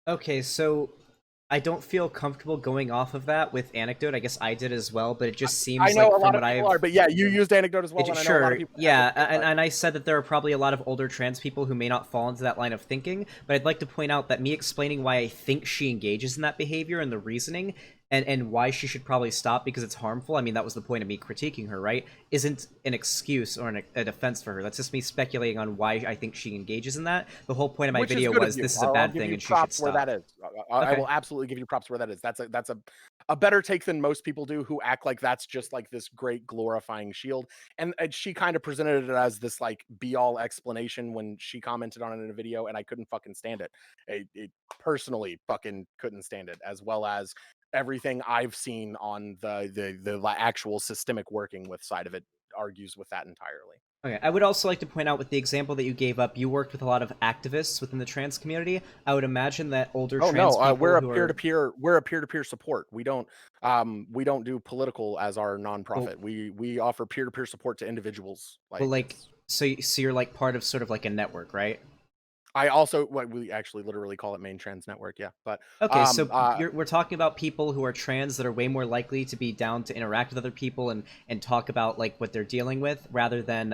B: Okay, so I don't feel comfortable going off of that with anecdote. I guess I did as well, but it just
C: I
B: seems
C: know
B: like
C: a
B: from
C: lot of
B: what
C: people
B: I've
C: are, but yeah, you used anecdote as well, and I know a lot of
B: sure,
C: people
B: yeah,
C: advocate, but
B: and I said that there are probably a lot of older trans people who may not fall into that line of thinking, but I'd like to point out that me explaining why I think she engages in that behavior and the reasoning and why she should probably stop because it's harmful. I mean, that was the point of me critiquing her, right? Isn't an excuse or a defense for her. That's just me speculating on why I think she engages in that. The whole point of my
C: Which is
B: video
C: good of
B: was
C: you.
B: this is a
C: I'll
B: bad
C: give
B: thing
C: you
B: and she should
C: props where that
B: stop.
C: is. I
B: Okay.
C: will absolutely give you props where that is. That's a better take than most people do, who act like that's just like this great glorifying shield. And she kind of presented it as this like be all explanation when she commented on it in a video, and I couldn't fucking stand it. I personally fucking couldn't stand it, as well as everything I've seen on the actual systemic working with side of it argues with that entirely.
B: Okay, I would also like to point out with the example that you gave up, you worked with a lot of activists within the trans community. I would imagine that older
C: Oh
B: trans
C: no,
B: people who are
C: we're a peer-to-peer support. We don't do political as our
B: well,
C: nonprofit. We offer peer-to-peer support to individuals.
B: but
C: Like
B: like
C: it's
B: so you're like part of sort of like a network, right?
C: I also what we actually literally call it main trans network, yeah. But
B: Okay,
C: um
B: so
C: uh
B: we're talking about people who are trans that are way more likely to be down to interact with other people and talk about like what they're dealing with rather than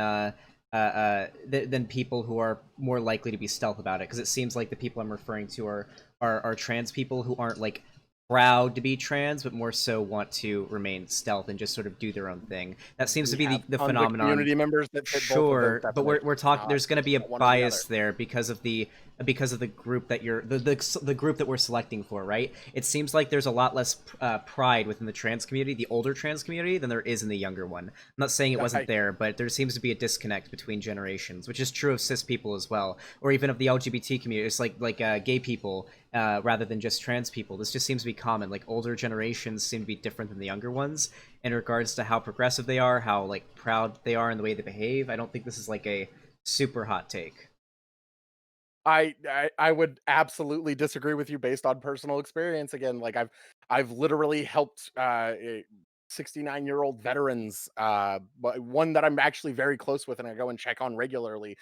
B: than people who are more likely to be stealth about it. Because it seems like the people I'm referring to are trans people who aren't like proud to be trans, but more so want to remain stealth and just sort of do their own thing. That seems to
C: we
B: be
C: have
B: the
C: tons of
B: phenomenon.
C: community members that fit both of those
B: Sure, but we're
C: definitions.
B: talking. There's going to be a
C: One or the other.
B: bias there because of the group that you're the group that we're selecting for, right? It seems like there's a lot less pride within the trans community, the older trans community, than there is in the younger one. I'm not saying it wasn't
C: I,
B: there, but there seems to be a disconnect between generations, which is true of cis people as well, or even of the LGBT community. It's like gay people rather than just trans people. This just seems to be common. Like older generations seem to be different than the younger ones in regards to how progressive they are, how like proud they are in the way they behave. I don't think this is like a super hot take.
C: I would absolutely disagree with you based on personal experience. Again, like I've literally helped 69-year-old veterans, but one that I'm actually very close with and I go and check on regularly.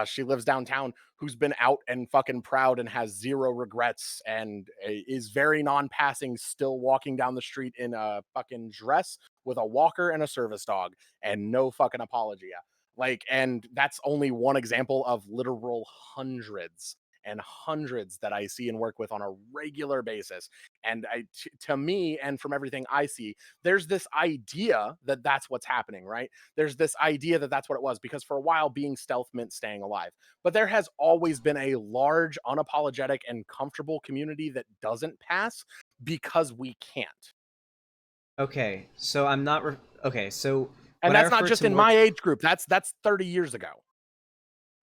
C: She lives downtown, who's been out and fucking proud and has zero regrets and is very non-passing, still walking down the street in a fucking dress with a walker and a service dog and no fucking apology. Like, and that's only one example of literal hundreds and hundreds that I see and work with on a regular basis. And to me, and from everything I see, there's this idea that that's what's happening, right? There's this idea that that's what it was, because for a while being stealth meant staying alive. But there has always been a large, unapologetic, and comfortable community that doesn't pass because we can't.
B: Okay, so I'm not. Okay, so
C: And
B: when I
C: that's not
B: refer
C: just
B: to
C: in
B: more.
C: my age group. That's 30 years ago.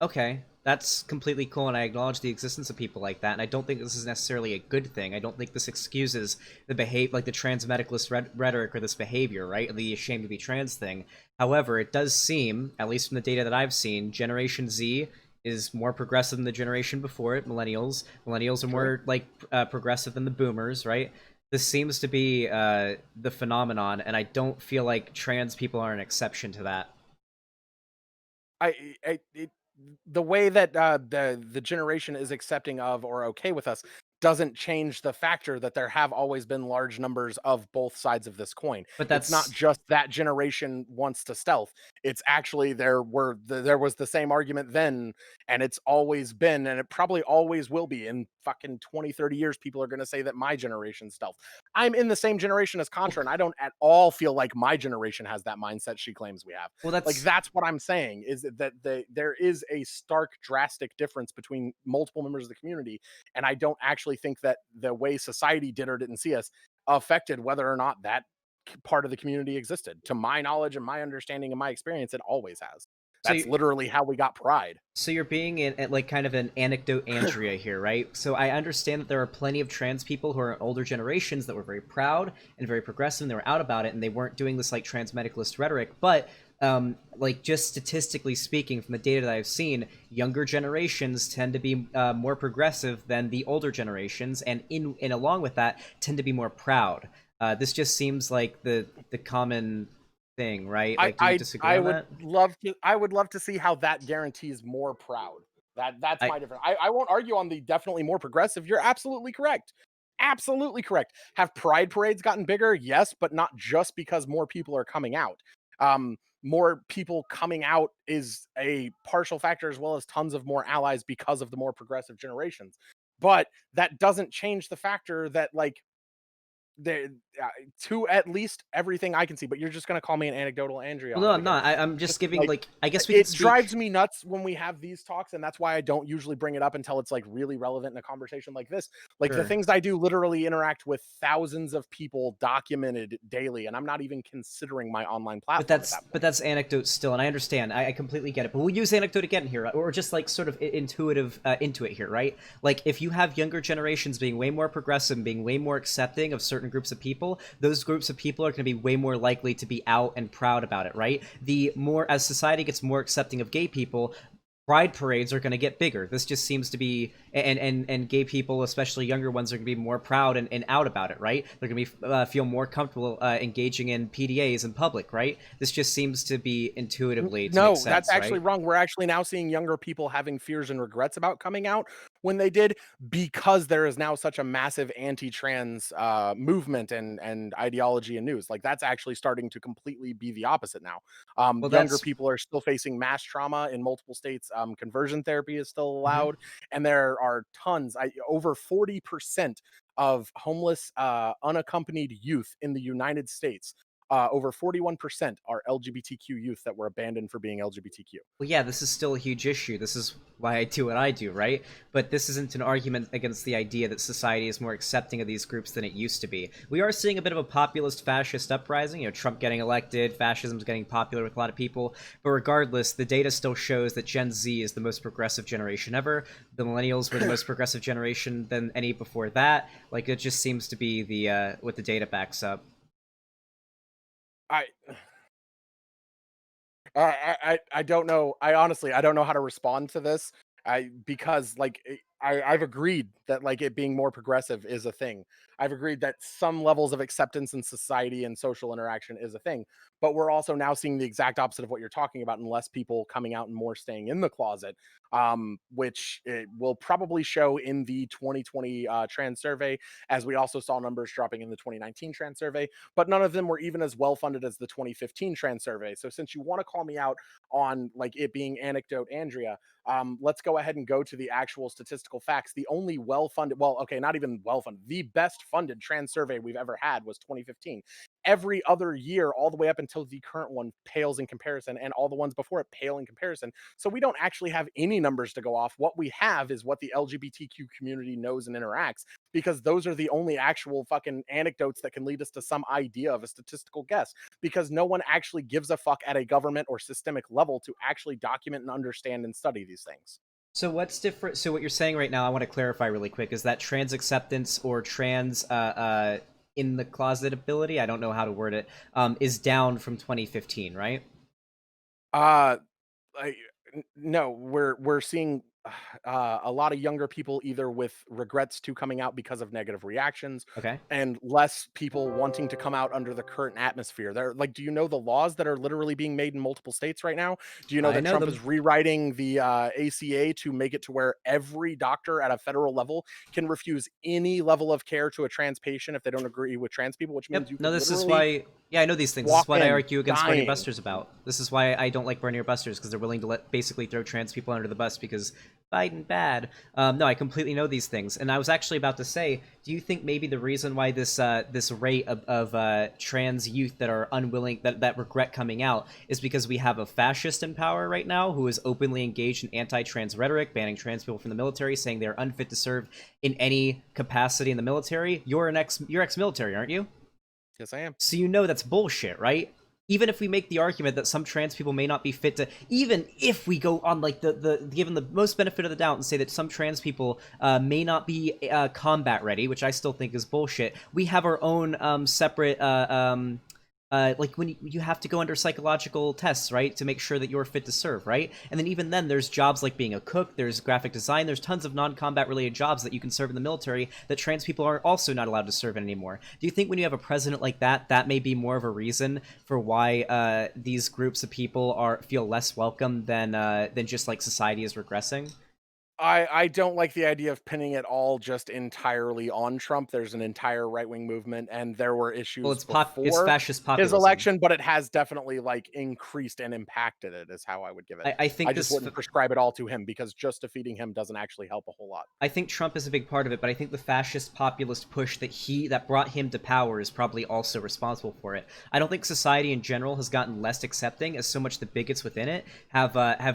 B: Okay, that's completely cool, and I acknowledge the existence of people like that. And I don't think this is necessarily a good thing. I don't think this excuses the like the trans medicalist rhetoric or this behavior, right? The ashamed to be trans thing. However, it does seem, at least from the data that I've seen, Generation Z is more progressive than the generation before it, millennials. Millennials are
C: True.
B: more like progressive than the boomers, right? This seems to be the phenomenon, and I don't feel like trans people are an exception to that.
C: The way that the generation is accepting of or okay with us doesn't change the factor that there have always been large numbers of both sides of this coin.
B: But
C: It's not
B: that's
C: just that generation wants to stealth. It's actually there was the same argument then, and it's always been, and it probably always will be in fucking 20, 30 years. People are going to say that my generation stealth. I'm in the same generation as Contra, and I don't at all feel like my generation has that mindset she claims we have.
B: well,
C: Like
B: that's
C: that's what I'm saying, is that there is a stark drastic difference between multiple members of the community, and I don't actually think that the way society did or didn't see us affected whether or not that part of the community existed. To my knowledge and my understanding and my experience, it always has.
B: so.
C: That's literally how we got pride.
B: So you're being in at like kind of an anecdote Andrea here, right? So I understand that there are plenty of trans people who are in older generations that were very proud and very progressive and they were out about it and they weren't doing this like trans medicalist rhetoric, but like just statistically speaking from the data that I've seen, younger generations tend to be more progressive than the older generations and in along with that tend to be more proud. This just seems like the common thing, right?
C: I
B: Like do you disagree
C: I
B: on
C: would
B: that?
C: love to see how that guarantees more proud. That's
B: I
C: my difference. I won't argue on the definitely more progressive. You're absolutely correct. Absolutely correct. Have pride parades gotten bigger? Yes, but not just because more people are coming out. More people coming out is a partial factor, as well as tons of more allies because of the more progressive generations. But that doesn't change the factor that, like, there to at least everything I can see, but you're just gonna call me an anecdotal Andrea
B: Well,
C: on
B: no,
C: it
B: I'm
C: again.
B: not. I'm
C: Just
B: just giving,
C: like
B: like, I guess we can
C: it
B: speak.
C: drives me nuts when we have these talks, and that's why I don't usually bring it up until it's like really relevant in a conversation like this. Like the
B: Sure.
C: things I do literally interact with thousands of people documented daily, and I'm not even considering my online platform at that
B: But
C: point.
B: that's anecdote still, and I understand. I completely get it. But we'll use anecdote again here, or just like sort of intuitive into it here, right? Like if you have younger generations being way more progressive, being way more accepting of certain groups of people, those groups of people are going to be way more likely to be out and proud about it, right? The more as society gets more accepting of gay people, pride parades are going to get bigger. This just seems to be, and gay people, especially younger ones, are going to be more proud and out about it, right? They're going to be feel more comfortable engaging in PDAs in public, right? This just seems to be intuitively to make
C: No, that's
B: sense,
C: actually
B: right?
C: wrong. We're actually now seeing younger people having fears and regrets about coming out when they did, because there is now such a massive anti-trans movement and ideology and news. Like that's actually starting to completely be the opposite now.
B: Well,
C: Younger
B: that's
C: people are still facing mass trauma in multiple states. Conversion therapy is still
B: mhm.
C: allowed, and there are tons. Over 40% of homeless unaccompanied youth in the United States, over 41% are LGBTQ youth that were abandoned for being LGBTQ.
B: Well, yeah, this is still a huge issue. This is why I do what I do, right? But this isn't an argument against the idea that society is more accepting of these groups than it used to be. We are seeing a bit of a populist fascist uprising, Trump getting elected, fascism's getting popular with a lot of people. But regardless, the data still shows that Gen Z is the most progressive generation ever. The millennials were the most progressive generation than any before that. Like, it just seems to be the what the data backs up.
C: I I don't know. I honestly I don't know how to respond to this. Because like I've agreed that like it being more progressive is a thing. I've agreed that some levels of acceptance in society and social interaction is a thing. But we're also now seeing the exact opposite of what you're talking about, and less people coming out and more staying in the closet, which it will probably show in the 2020 trans survey, as we also saw numbers dropping in the 2019 trans survey. But none of them were even as well funded as the 2015 trans survey. So since you want to call me out on like it being anecdote, Andrea, let's go ahead and go to the actual statistical facts. The only well-funded, well, okay, not even well-funded, the best funded trans survey we've ever had was 2015. Every other year, all the way up until the current one, pales in comparison, and all the ones before it pale in comparison. So we don't actually have any numbers to go off. What we have is what the LGBTQ community knows and interacts, because those are the only actual fucking anecdotes that can lead us to some idea of a statistical guess, because no one actually gives a fuck at a government or systemic level to actually document and understand and study these things.
B: So what's different? So what you're saying right now, I want to clarify really quick, is that trans acceptance or trans in the closet ability, I don't know how to word it, is down from 2015, right?
C: Uh I, no, we're seeing a lot of younger people either with regrets to coming out because of negative reactions,
B: Okay.
C: and less people wanting to come out under the current atmosphere. They're like, do you know the laws that are literally being made in multiple states right now? Do you know
B: I
C: that
B: know
C: Trump
B: them.
C: is rewriting the ACA to make it to where every doctor at a federal level can refuse any level of care to a trans patient if they don't agree with trans people, which means
B: Yep.
C: you
B: No,
C: could
B: this is
C: literally
B: why. Yeah, I know these things. This is
C: walk
B: what I
C: in
B: argue against Bernie
C: dying.
B: Busters about. This is why I don't like Bernie Busters, because they're willing to let basically throw trans people under the bus because Biden bad. No, I completely know these things, and I was actually about to say, do you think maybe the reason why this rate of trans youth that are unwilling that regret coming out is because we have a fascist in power right now who is openly engaged in anti-trans rhetoric, banning trans people from the military, saying they're unfit to serve in any capacity in the military? You're ex-military, aren't you?
C: Yes, I am.
B: So you know that's bullshit, right? Even if we make the argument that some trans people may not be fit to, even if we go on like the given the most benefit of the doubt and say that some trans people may not be combat ready, which I still think is bullshit, we have our own separate like when you have to go under psychological tests, right, to make sure that you're fit to serve, right? And then even then, there's jobs like being a cook, there's graphic design, there's tons of non-combat related jobs that you can serve in the military that trans people are also not allowed to serve in anymore. Do you think when you have a president like that, that may be more of a reason for why these groups of people feel less welcome than just like society is regressing?
C: I don't like the idea of pinning it all just entirely on Trump. There's an entire right-wing movement, and there were
B: Well,
C: issues
B: it's
C: before
B: fascist
C: his
B: populism.
C: election, but it has definitely, like, increased and impacted it is how I would give it.
B: I
C: I
B: think
C: just
B: this
C: wouldn't prescribe it all to him because just defeating him doesn't actually help a whole lot.
B: I think Trump is a big part of it, but I think the fascist populist push that brought him to power is probably also responsible for it. I don't think society in general has gotten less accepting, as so much the bigots within it have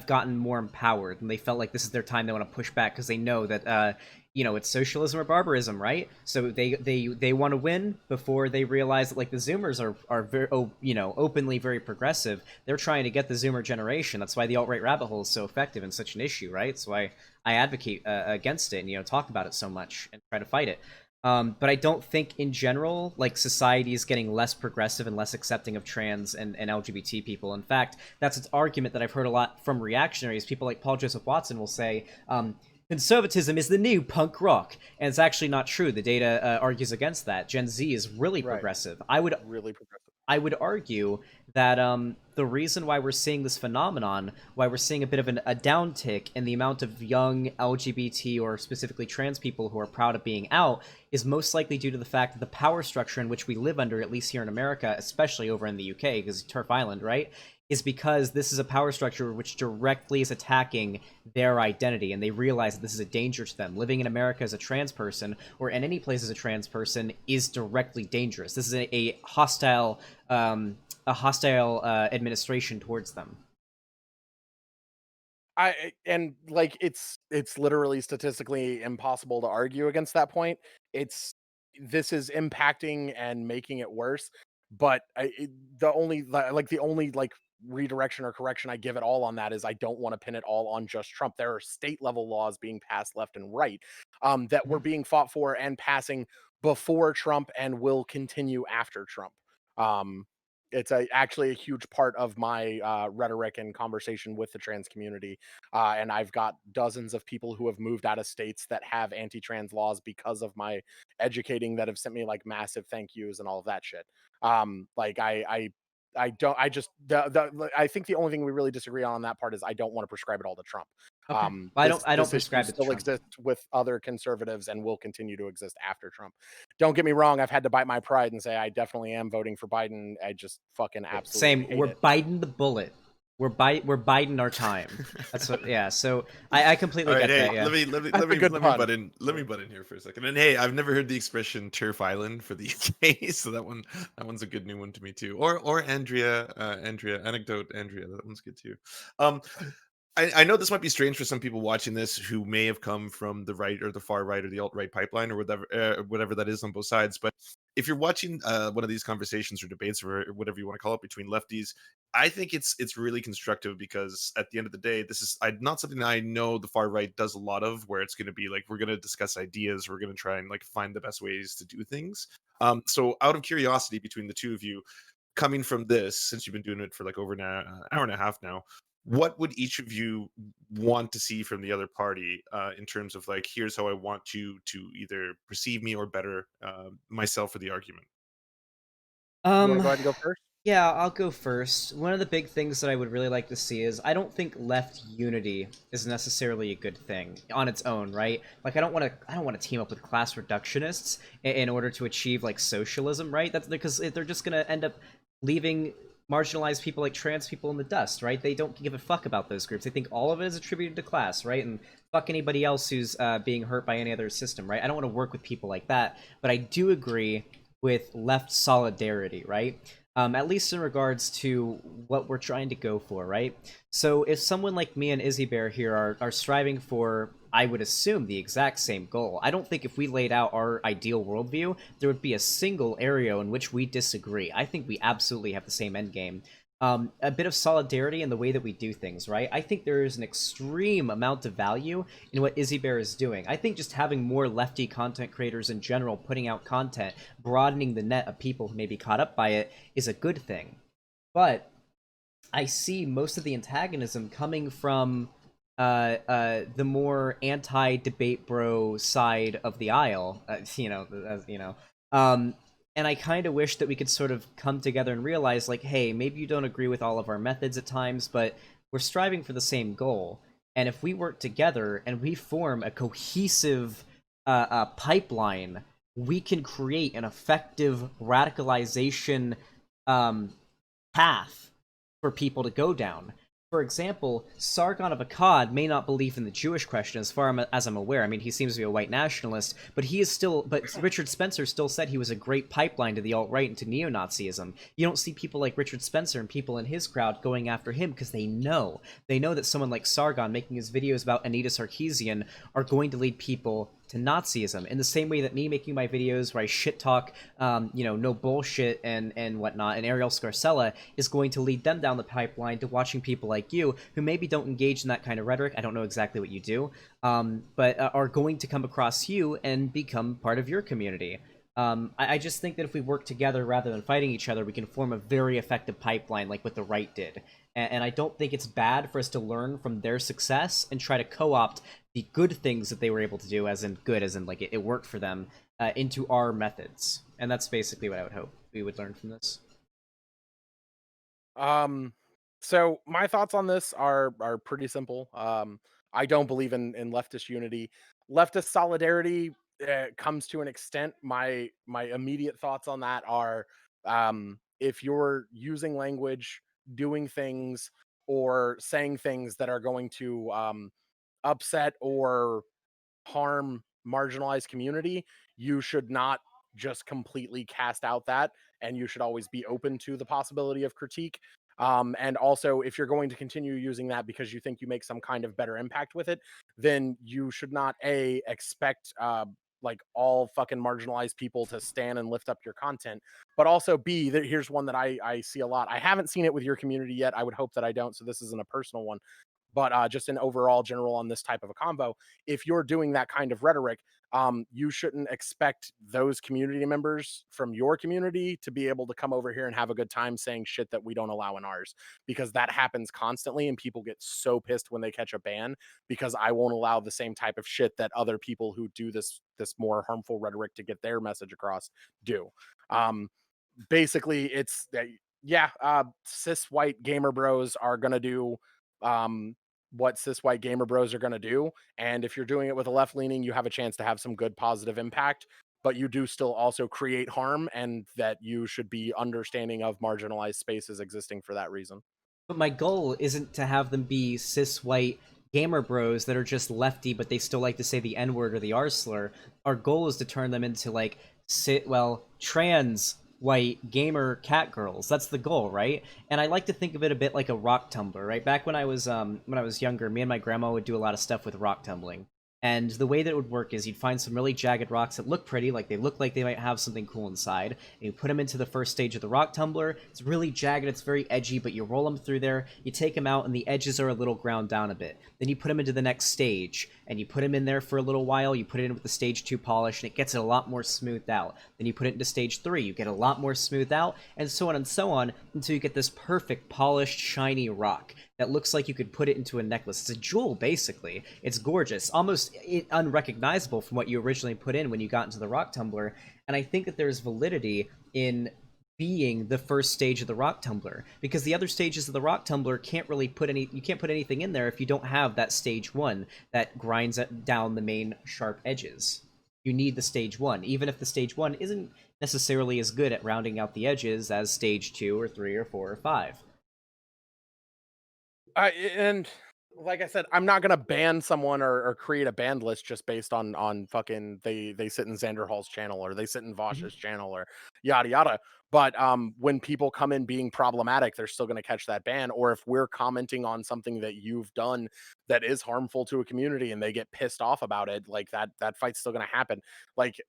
B: gotten more empowered, and they felt like this is their time. They want to push back because they know that it's socialism or barbarism, right? So they want to win before they realize that, like, the Zoomers are very openly very progressive. They're trying to get the Zoomer generation. That's why the alt-right rabbit hole is so effective and such an issue, right? So I advocate against it and talk about it so much and try to fight it. But I don't think in general, like, society is getting less progressive and less accepting of trans and LGBT people. In fact, that's an argument that I've heard a lot from reactionaries. People like Paul Joseph Watson will say, conservatism is the new punk rock, and it's actually not true. The data argues against that. Gen Z is really
C: Right.
B: progressive.
C: Really progressive.
B: I would argue that the reason why we're seeing this phenomenon, why we're seeing a bit of a downtick in the amount of young LGBT or specifically trans people who are proud of being out, is most likely due to the fact that the power structure in which we live under, at least here in America, especially over in the UK, because Turf Island, right, is because this is a power structure which directly is attacking their identity, and they realize that this is a danger to them. Living in America as a trans person, or in any place as a trans person, is directly dangerous. This is a hostile administration towards them.
C: And like it's literally statistically impossible to argue against that point. This is impacting and making it worse, but the only like redirection or correction I give it all on that is I don't want to pin it all on just Trump. There are state level laws being passed left and right that were being fought for and passing before Trump and will continue after Trump. Um, it's actually a huge part of my rhetoric and conversation with the trans community. And I've got dozens of people who have moved out of states that have anti-trans laws because of my educating that have sent me like massive thank yous and all of that shit. Like I don't. I just. I think the only thing we really disagree on that part is I don't want to prescribe it all to Trump.
B: Okay. Well, I don't
C: This issue
B: prescribe it to
C: still
B: Trump.
C: exists with other conservatives and will continue to exist after Trump. Don't get me wrong. I've had to bite my pride and say I definitely am voting for Biden. I just fucking absolutely
B: Same.
C: hate
B: We're
C: it.
B: biting the bullet. We're biding our time. That's what. Yeah. So I completely
A: All right,
B: get
A: hey,
B: that. Yeah.
C: That's a good pun.
A: let me butt in here for a second. And hey, I've never heard the expression "turf island" for the UK, so that one's a good new one to me too. Or Andrea anecdote Andrea, that one's good too. Um, I know this might be strange for some people watching this who may have come from the right or the far right or the alt right pipeline or whatever that is on both sides. But if you're watching one of these conversations or debates or whatever you want to call it between lefties, I think it's really constructive because at the end of the day, this is not something that I know the far right does a lot of, where it's going to be like we're going to discuss ideas, we're going to try and like find the best ways to do things. So out of curiosity, between the two of you, coming from this, since you've been doing it for like over an hour and a half now, what would each of you want to see from the other party in terms of like, here's how I want you to either perceive me or better myself for the argument?
C: You want to
B: Um.
C: go ahead and go first?
B: Yeah, I'll go first. One of the big things that I would really like to see is I don't think left unity is necessarily a good thing on its own, right? Like I don't want to team up with class reductionists in order to achieve like socialism, right? That's because they're just going to end up leaving marginalized people like trans people in the dust, right? They don't give a fuck about those groups. They think all of it is attributed to class, right? And fuck anybody else who's being hurt by any other system, right? I don't want to work with people like that, but I do agree with left solidarity, right? At least in regards to what we're trying to go for, right? So if someone like me and Izzy Bear here are striving for, I would assume, the exact same goal, I don't think if we laid out our ideal worldview, there would be a single area in which we disagree. I think we absolutely have the same end game. A bit of solidarity in the way that we do things, right? I think there is an extreme amount of value in what Izzy Bear is doing. I think just having more lefty content creators in general putting out content, broadening the net of people who may be caught up by it, is a good thing. But I see most of the antagonism coming from the more anti-debate bro side of the aisle, um, and I kind of wish that we could sort of come together and realize, like, hey, maybe you don't agree with all of our methods at times, but we're striving for the same goal. And if we work together and we form a cohesive pipeline, we can create an effective radicalization path for people to go down. For example, Sargon of Akkad may not believe in the Jewish question, as far as I'm aware. I mean, he seems to be a white nationalist, but but Richard Spencer still said he was a great pipeline to the alt-right and to neo-Nazism. You don't see people like Richard Spencer and people in his crowd going after him because they know that someone like Sargon making his videos about Anita Sarkeesian are going to lead people to Nazism, in the same way that me making my videos where I shit talk, no bullshit and whatnot, and Ariel Scarcella is going to lead them down the pipeline to watching people like you who maybe don't engage in that kind of rhetoric. I don't know exactly what you do, but are going to come across you and become part of your community. I just think that if we work together rather than fighting each other, we can form a very effective pipeline like what the right did. And I don't think it's bad for us to learn from their success and try to co-opt the good things that they were able to do, as in good, as in like it worked for them, into our methods. And that's basically what I would hope we would learn from this.
C: So my thoughts on this are pretty simple. I don't believe in leftist unity. Leftist solidarity comes to an extent. My immediate thoughts on that are, if you're using language, doing things, or saying things that are going to upset or harm marginalized community, you should not just completely cast out that, and you should always be open to the possibility of critique. And also, if you're going to continue using that because you think you make some kind of better impact with it, then you should not expect like all fucking marginalized people to stand and lift up your content, but also b that here's one that I see a lot. I haven't seen it with your community yet. I would hope that I don't, so this isn't a personal one, but just an overall general on this type of a combo. If you're doing that kind of rhetoric, you shouldn't expect those community members from your community to be able to come over here and have a good time saying shit that we don't allow in ours, because that happens constantly and people get so pissed when they catch a ban because I won't allow the same type of shit that other people who do this more harmful rhetoric to get their message across do. Basically, it's cis white gamer bros are gonna do what cis white gamer bros are going to do. And if you're doing it with a left leaning, you have a chance to have some good positive impact, but you do still also create harm, and that you should be understanding of marginalized spaces existing for that reason.
B: But my goal isn't to have them be cis white gamer bros that are just lefty, but they still like to say the N word or the R slur. Our goal is to turn them into like trans white gamer cat girls. That's the goal, right? And I like to think of it a bit like a rock tumbler, right? Back when I was younger, me and my grandma would do a lot of stuff with rock tumbling. And the way that it would work is you'd find some really jagged rocks that look pretty, like they look like they might have something cool inside, and you put them into the first stage of the rock tumbler. It's really jagged, it's very edgy, but you roll them through there, you take them out, and the edges are a little ground down a bit. Then you put them into the next stage, and you put them in there for a little while, you put it in with the stage 2 polish, and it gets it a lot more smoothed out. Then you put it into stage 3, you get a lot more smoothed out, and so on, until you get this perfect, polished, shiny rock that looks like you could put it into a necklace. It's a jewel, basically. It's gorgeous, almost unrecognizable from what you originally put in when you got into the rock tumbler. And I think that there's validity in being the first stage of the rock tumbler, because the other stages of the rock tumbler can't put anything in there if you don't have that stage 1 that grinds down the main sharp edges. You need the stage 1, even if the stage 1 isn't necessarily as good at rounding out the edges as stage 2 or 3 or 4 or 5.
C: And like I said, I'm not gonna ban someone or create a banned list just based on fucking they sit in Xander Hall's channel or they sit in Vosh's channel or yada yada. But when people come in being problematic, they're still gonna catch that ban. Or if we're commenting on something that you've done that is harmful to a community and they get pissed off about it, like that fight's still gonna happen. Like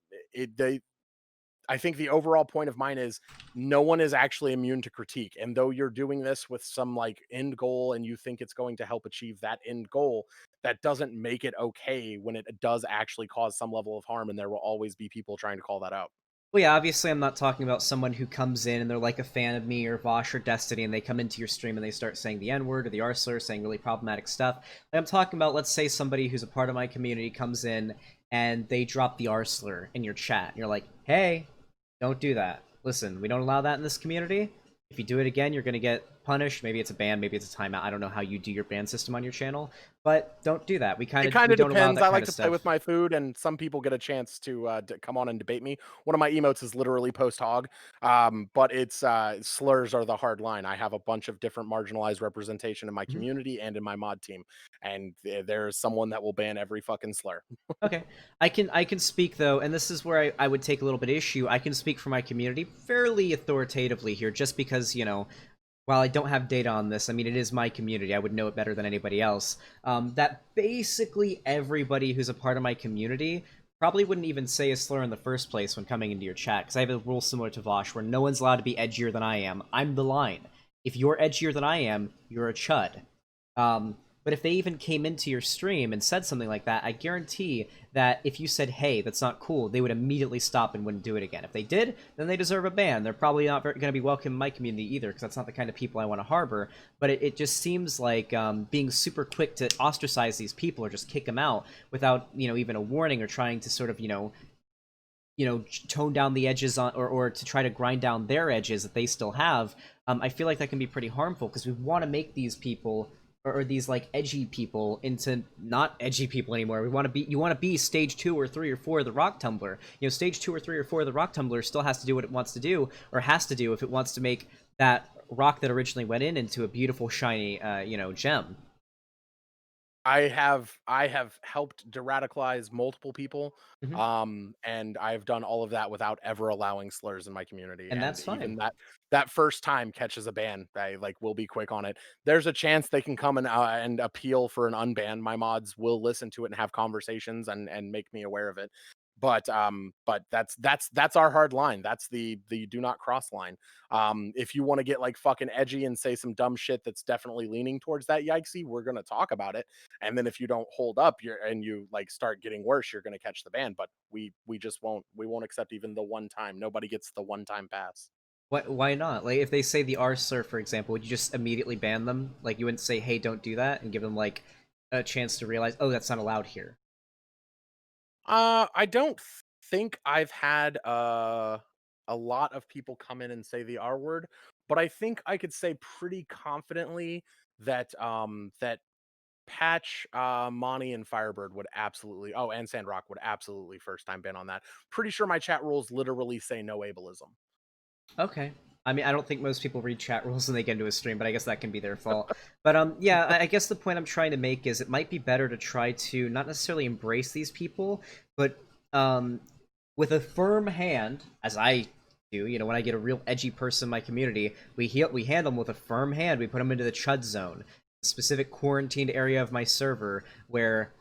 C: I think the overall point of mine is no one is actually immune to critique. And though you're doing this with some like end goal and you think it's going to help achieve that end goal, that doesn't make it okay when it does actually cause some level of harm. And there will always be people trying to call that out.
B: Well, yeah, obviously I'm not talking about someone who comes in and they're like a fan of me or Vosh or Destiny, and they come into your stream and they start saying the N-word or the R-slur, saying really problematic stuff. Like, I'm talking about, let's say somebody who's a part of my community comes in and they drop the R-slur in your chat. And you're like, hey, don't do that. Listen, we don't allow that in this community. If you do it again, you're going to get punished. Maybe it's a ban, maybe it's a timeout. I don't know how you do your ban system on your channel, but don't do that.
C: It
B: We
C: kind of
B: don't allow
C: depends.
B: that
C: I
B: kind
C: like
B: of
C: to play
B: stuff.
C: with my food, and some people get a chance to come on and debate me. One of my emotes is literally post hog, but it's slurs are the hard line. I have a bunch of different marginalized representation in my
B: Mhm.
C: community and in my mod team, and there's someone that will ban every fucking slur.
B: Okay, I can speak though, and this is where I would take a little bit of issue. I can speak for my community fairly authoritatively here, just because while I don't have data on this, I mean, it is my community. I would know it better than anybody else. That basically everybody who's a part of my community probably wouldn't even say a slur in the first place when coming into your chat, because I have a rule similar to Vosh where no one's allowed to be edgier than I am. I'm the line. If you're edgier than I am, you're a chud. But if they even came into your stream and said something like that, I guarantee that if you said, hey, that's not cool, they would immediately stop and wouldn't do it again. If they did, then they deserve a ban. They're probably not going to be welcome in my community either, because that's not the kind of people I want to harbor. But it just seems like being super quick to ostracize these people or just kick them out without, even a warning or trying to sort of, tone down the edges on, or to try to grind down their edges that they still have. I feel like that can be pretty harmful, because we want to make these people or these like edgy people into not edgy people anymore. You want to be stage 2 or 3 or 4 of the rock tumbler. Stage 2 or 3 or 4 of the rock tumbler still has to do what it wants to do, or has to do if it wants to make that rock that originally went into a beautiful shiny gem.
C: I have helped deradicalize multiple people,
B: Hmm.
C: and I've done all of that without ever allowing slurs in my community.
B: And
C: And
B: that's fine.
C: even that first time catches a ban, I like will be quick on it. There's a chance they can come and appeal for an unban. My mods will listen to it and have conversations and make me aware of it. But that's our hard line. That's the do not cross line. If you want to get like fucking edgy and say some dumb shit that's definitely leaning towards that yikesy, we're gonna talk about it. And then if you don't hold up, you like start getting worse, you're gonna catch the ban. But we just won't accept even the one time. Nobody gets the one time pass.
B: Why not? Like, if they say the R slur, for example, would you just immediately ban them? Like, you wouldn't say, hey, don't do that, and give them, like, a chance to realize, oh, that's not allowed here.
C: I don't think I've had a lot of people come in and say the R word, but I think I could say pretty confidently that Patch, Monty, and Firebird would absolutely. Oh, and Sandrock would absolutely first time ban on that. Pretty sure my chat rules literally say no ableism.
B: Okay. I mean, I don't think most people read chat rules when they get into a stream, but I guess that can be their fault. But yeah, I guess the point I'm trying to make is it might be better to try to not necessarily embrace these people, but with a firm hand, as I do. When I get a real edgy person in my community, we handle them with a firm hand. We put them into the chud zone, a specific quarantined area of my server where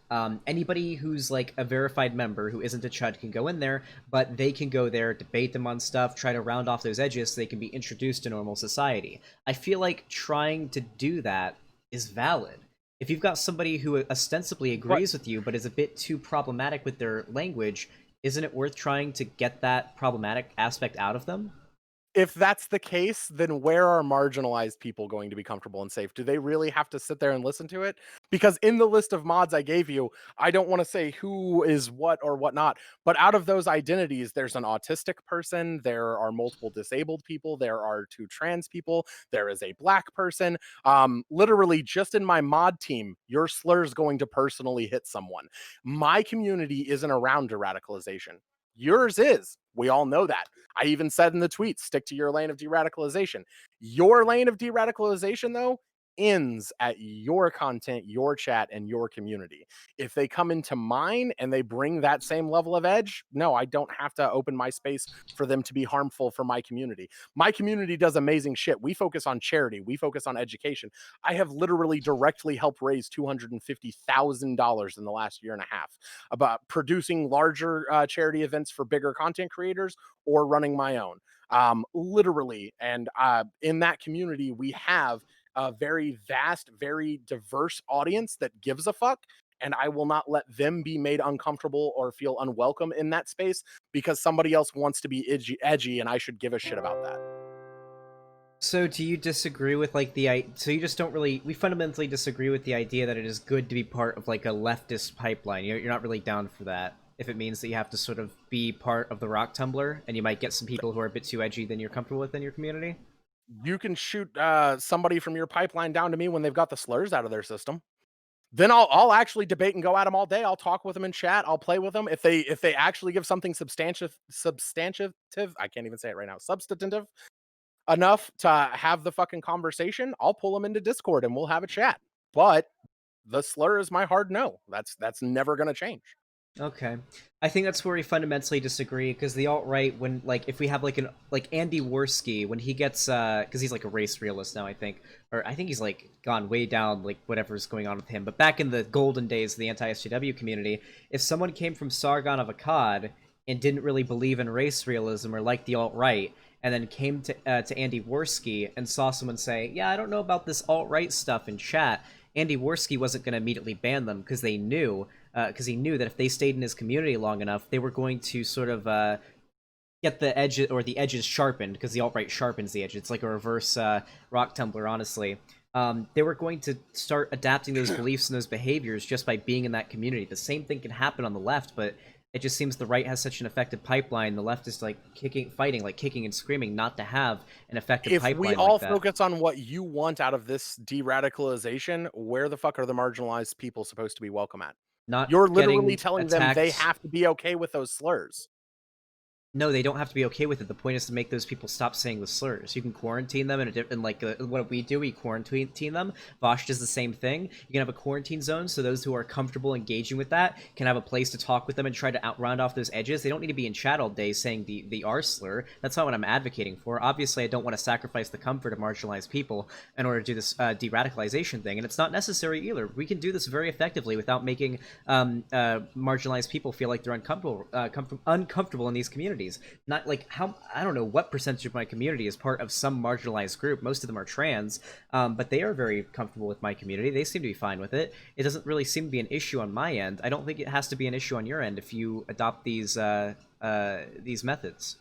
B: anybody who's like a verified member who isn't a chud can go in there, but they can go there, debate them on stuff, try to round off those edges so they can be introduced to normal society. I feel like trying to do that is valid. If you've got somebody who ostensibly
C: But
B: agrees with you but is a bit too problematic with their language, isn't it worth trying to get that problematic aspect out of them?
C: if that's the case, then where are marginalized people going to be comfortable and safe? Do they really have to sit there and listen to it? Because in the list of mods I gave you, I don't want to say who is what or whatnot, but out of those identities, there's an autistic person, there are multiple disabled people, there are 2 trans people, there is a black person. Literally, just in my mod team, your slur is going to personally hit someone. My community isn't around deradicalization. Yours is. We all know that. I even said in the tweet, stick to your lane of de-radicalization. Your lane of de-radicalization, though, ends at your content, your chat, and your community. If they come into mine and they bring that same level of edge, no, I don't have to open my space for them to be harmful for my community. My community does amazing shit. We focus on charity. We focus on education. I have literally directly helped raise $250,000 in the last year and a half about producing larger charity events for bigger content creators or running my own. Literally. And in that community, we have a very vast, very diverse audience that gives a fuck. And I will not let them be made uncomfortable or feel unwelcome in that space because somebody else wants to be edgy and I should give a shit about that.
B: So do you disagree with like so you just don't really, we fundamentally disagree with the idea that it is good to be part of like a leftist pipeline. You're not really down for that if it means that you have to sort of be part of the rock tumbler and you might get some people who are a bit too edgy than you're comfortable with in your community?
C: You can shoot somebody from your pipeline down to me when they've got the slurs out of their system. Then I'll actually debate and go at them all day. I'll talk with them in chat. I'll play with them if they actually give something substantive. I can't even say it right now. Substantive enough to have the fucking conversation. I'll pull them into Discord and we'll have a chat. But the slur is my hard no. That's never gonna change.
B: Okay, I think that's where we fundamentally disagree, because the alt-right, when, like, if we have like Andy Worski, when he gets because he's like a race realist now, I think, or I think he's like gone way down, like whatever's going on with him, but back in the golden days of the anti-SJW community, if someone came from Sargon of Akkad and didn't really believe in race realism or like the alt-right, and then came to Andy Worski and saw someone say, yeah, I don't know about this alt-right stuff in chat, Andy Worski wasn't going to immediately ban them, because he knew that if they stayed in his community long enough, they were going to sort of get the edges sharpened, because the alt-right sharpens the edge. It's like a reverse rock tumbler, honestly. They were going to start adapting those beliefs and those behaviors just by being in that community. The same thing can happen on the left, but it just seems the right has such an effective pipeline. The left is like kicking and screaming not to have an effective pipeline like that.
C: If we all focus on what you want out of this de-radicalization, where the fuck are the marginalized people supposed to be welcome at?
B: Not
C: You're literally
B: getting
C: telling them they
B: attacked.
C: have to be okay with those slurs.
B: No, they don't have to be okay with it. The point is to make those people stop saying the slurs. You can quarantine them in like what we do, we quarantine them. Vosh does the same thing. You can have a quarantine zone so those who are comfortable engaging with that can have a place to talk with them and try to round off those edges. They don't need to be in chat all day saying the R slur. That's not what I'm advocating for. Obviously, I don't want to sacrifice the comfort of marginalized people in order to do this de-radicalization thing, and it's not necessary either. We can do this very effectively without making marginalized people feel like they're uncomfortable in these communities. Not like I don't know what percentage of my community is part of some marginalized group. Most of them are trans, but they are very comfortable with my community. They seem to be fine with it. It doesn't really seem to be an issue on my end. I don't think it has to be an issue on your end if you adopt these methods.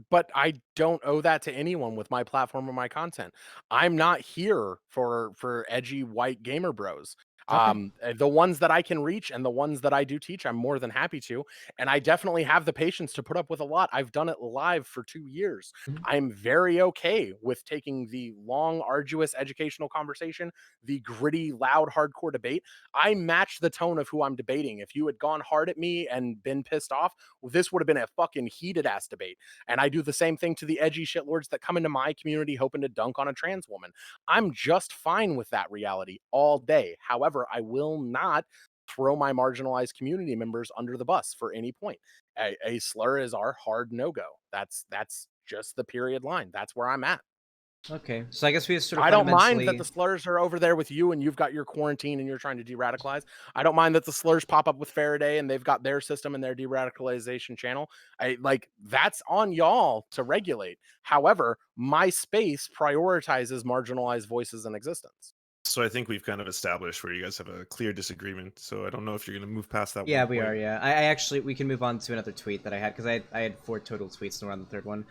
C: But I don't owe that to anyone with my platform or my content. I'm not here for edgy white gamer bros.
B: Okay.
C: The ones that I can reach and the ones that I do teach, I'm more than happy to. And I definitely have the patience to put up with a lot. I've done it live for 2 years.
B: Mhm.
C: I'm very okay with taking the long, arduous educational conversation, the gritty, loud, hardcore debate. I match the tone of who I'm debating. If you had gone hard at me and been pissed off, well, this would have been a fucking heated ass debate. And I do the same thing to the edgy shitlords that come into my community hoping to dunk on a trans woman. I'm just fine with that reality all day. However, I will not throw my marginalized community members under the bus for any point. A slur is our hard no-go. That's just the period line. That's where I'm at.
B: Okay, so I guess we just sort of
C: I don't mind that
B: fundamentally.
C: the slurs are over there with you and you've got your quarantine and you're trying to de-radicalize. I don't mind that the slurs pop up with Faraday and they've got their system and their de-radicalization channel. I like that's on y'all to regulate. However, my space prioritizes marginalized voices in existence.
A: So I think we've kind of established where you guys have a clear disagreement. So I don't know if you're going to move past that
B: Yeah,
A: one
B: we
A: point.
B: are. Yeah, I actually we can move on to another tweet that I had, because I had 4 total tweets and we're on the 3rd one.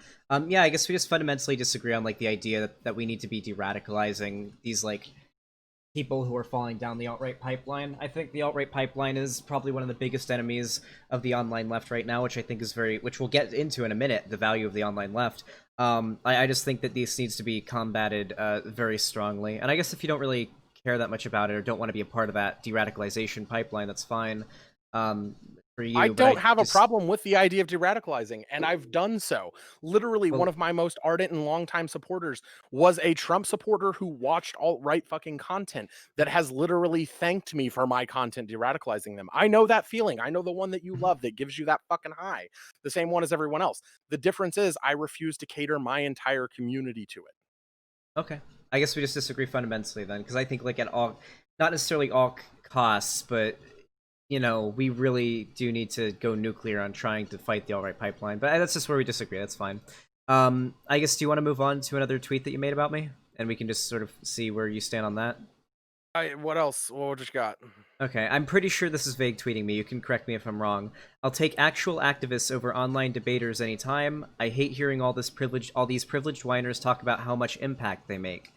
B: Yeah, I guess we just fundamentally disagree on like the idea that we need to be de-radicalizing these like people who are falling down the alt-right pipeline. I think the alt-right pipeline is probably one of the biggest enemies of the online left right now, which I think is which we'll get into in a minute, the value of the online left. I just think that this needs to be combated very strongly. And I guess if you don't really care that much about it or don't want to be a part of that de-radicalization pipeline, that's fine. For you,
C: I
B: but
C: don't have a problem with the idea of de-radicalizing, and I've done so. Literally,
B: well,
C: one of my most ardent and longtime supporters was a Trump supporter who watched alt-right fucking content that has literally thanked me for my content de-radicalizing them. I know that feeling. I know the one that you love that gives you that fucking high. The same one as everyone else. The difference is I refuse to cater my entire community to it.
B: okay. I guess we just disagree fundamentally then, because I think like at all, not necessarily all costs, but we really do need to go nuclear on trying to fight the alt-right pipeline. But that's just where we disagree. That's fine. I guess, do you want to move on to another tweet that you made about me? And we can just sort of see where you stand on that?
C: What else? What just got?
B: Okay, I'm pretty sure this is vague tweeting me. You can correct me if I'm wrong. I'll take actual activists over online debaters anytime. I hate hearing all these privileged whiners talk about how much impact they make.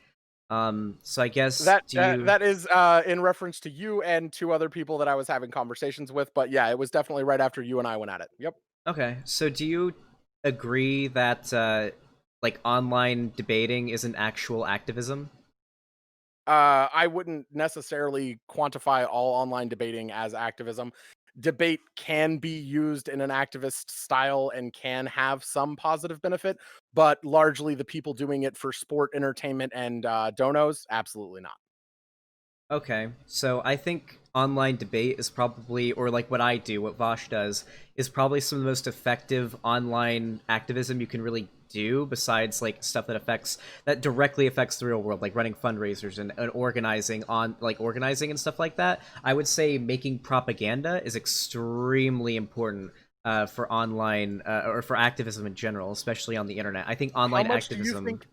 B: So I guess
C: that is in reference to you and 2 other people that I was having conversations with, but yeah, it was definitely right after you and I went at it. Yep.
B: Okay, so do you agree that like online debating isn't actual activism?
C: I wouldn't necessarily quantify all online debating as activism. Debate can be used in an activist style and can have some positive benefit, but largely the people doing it for sport, entertainment, and donos, absolutely not.
B: Okay, so I think online debate is probably, or like what I do, what Vosh does, is probably some of the most effective online activism you can really do, besides like stuff that directly affects the real world, like running fundraisers and organizing and stuff like that. I would say making propaganda is extremely important for online or for activism in general, especially on the internet. I think
C: How
B: online
C: much do you
B: activism.
C: think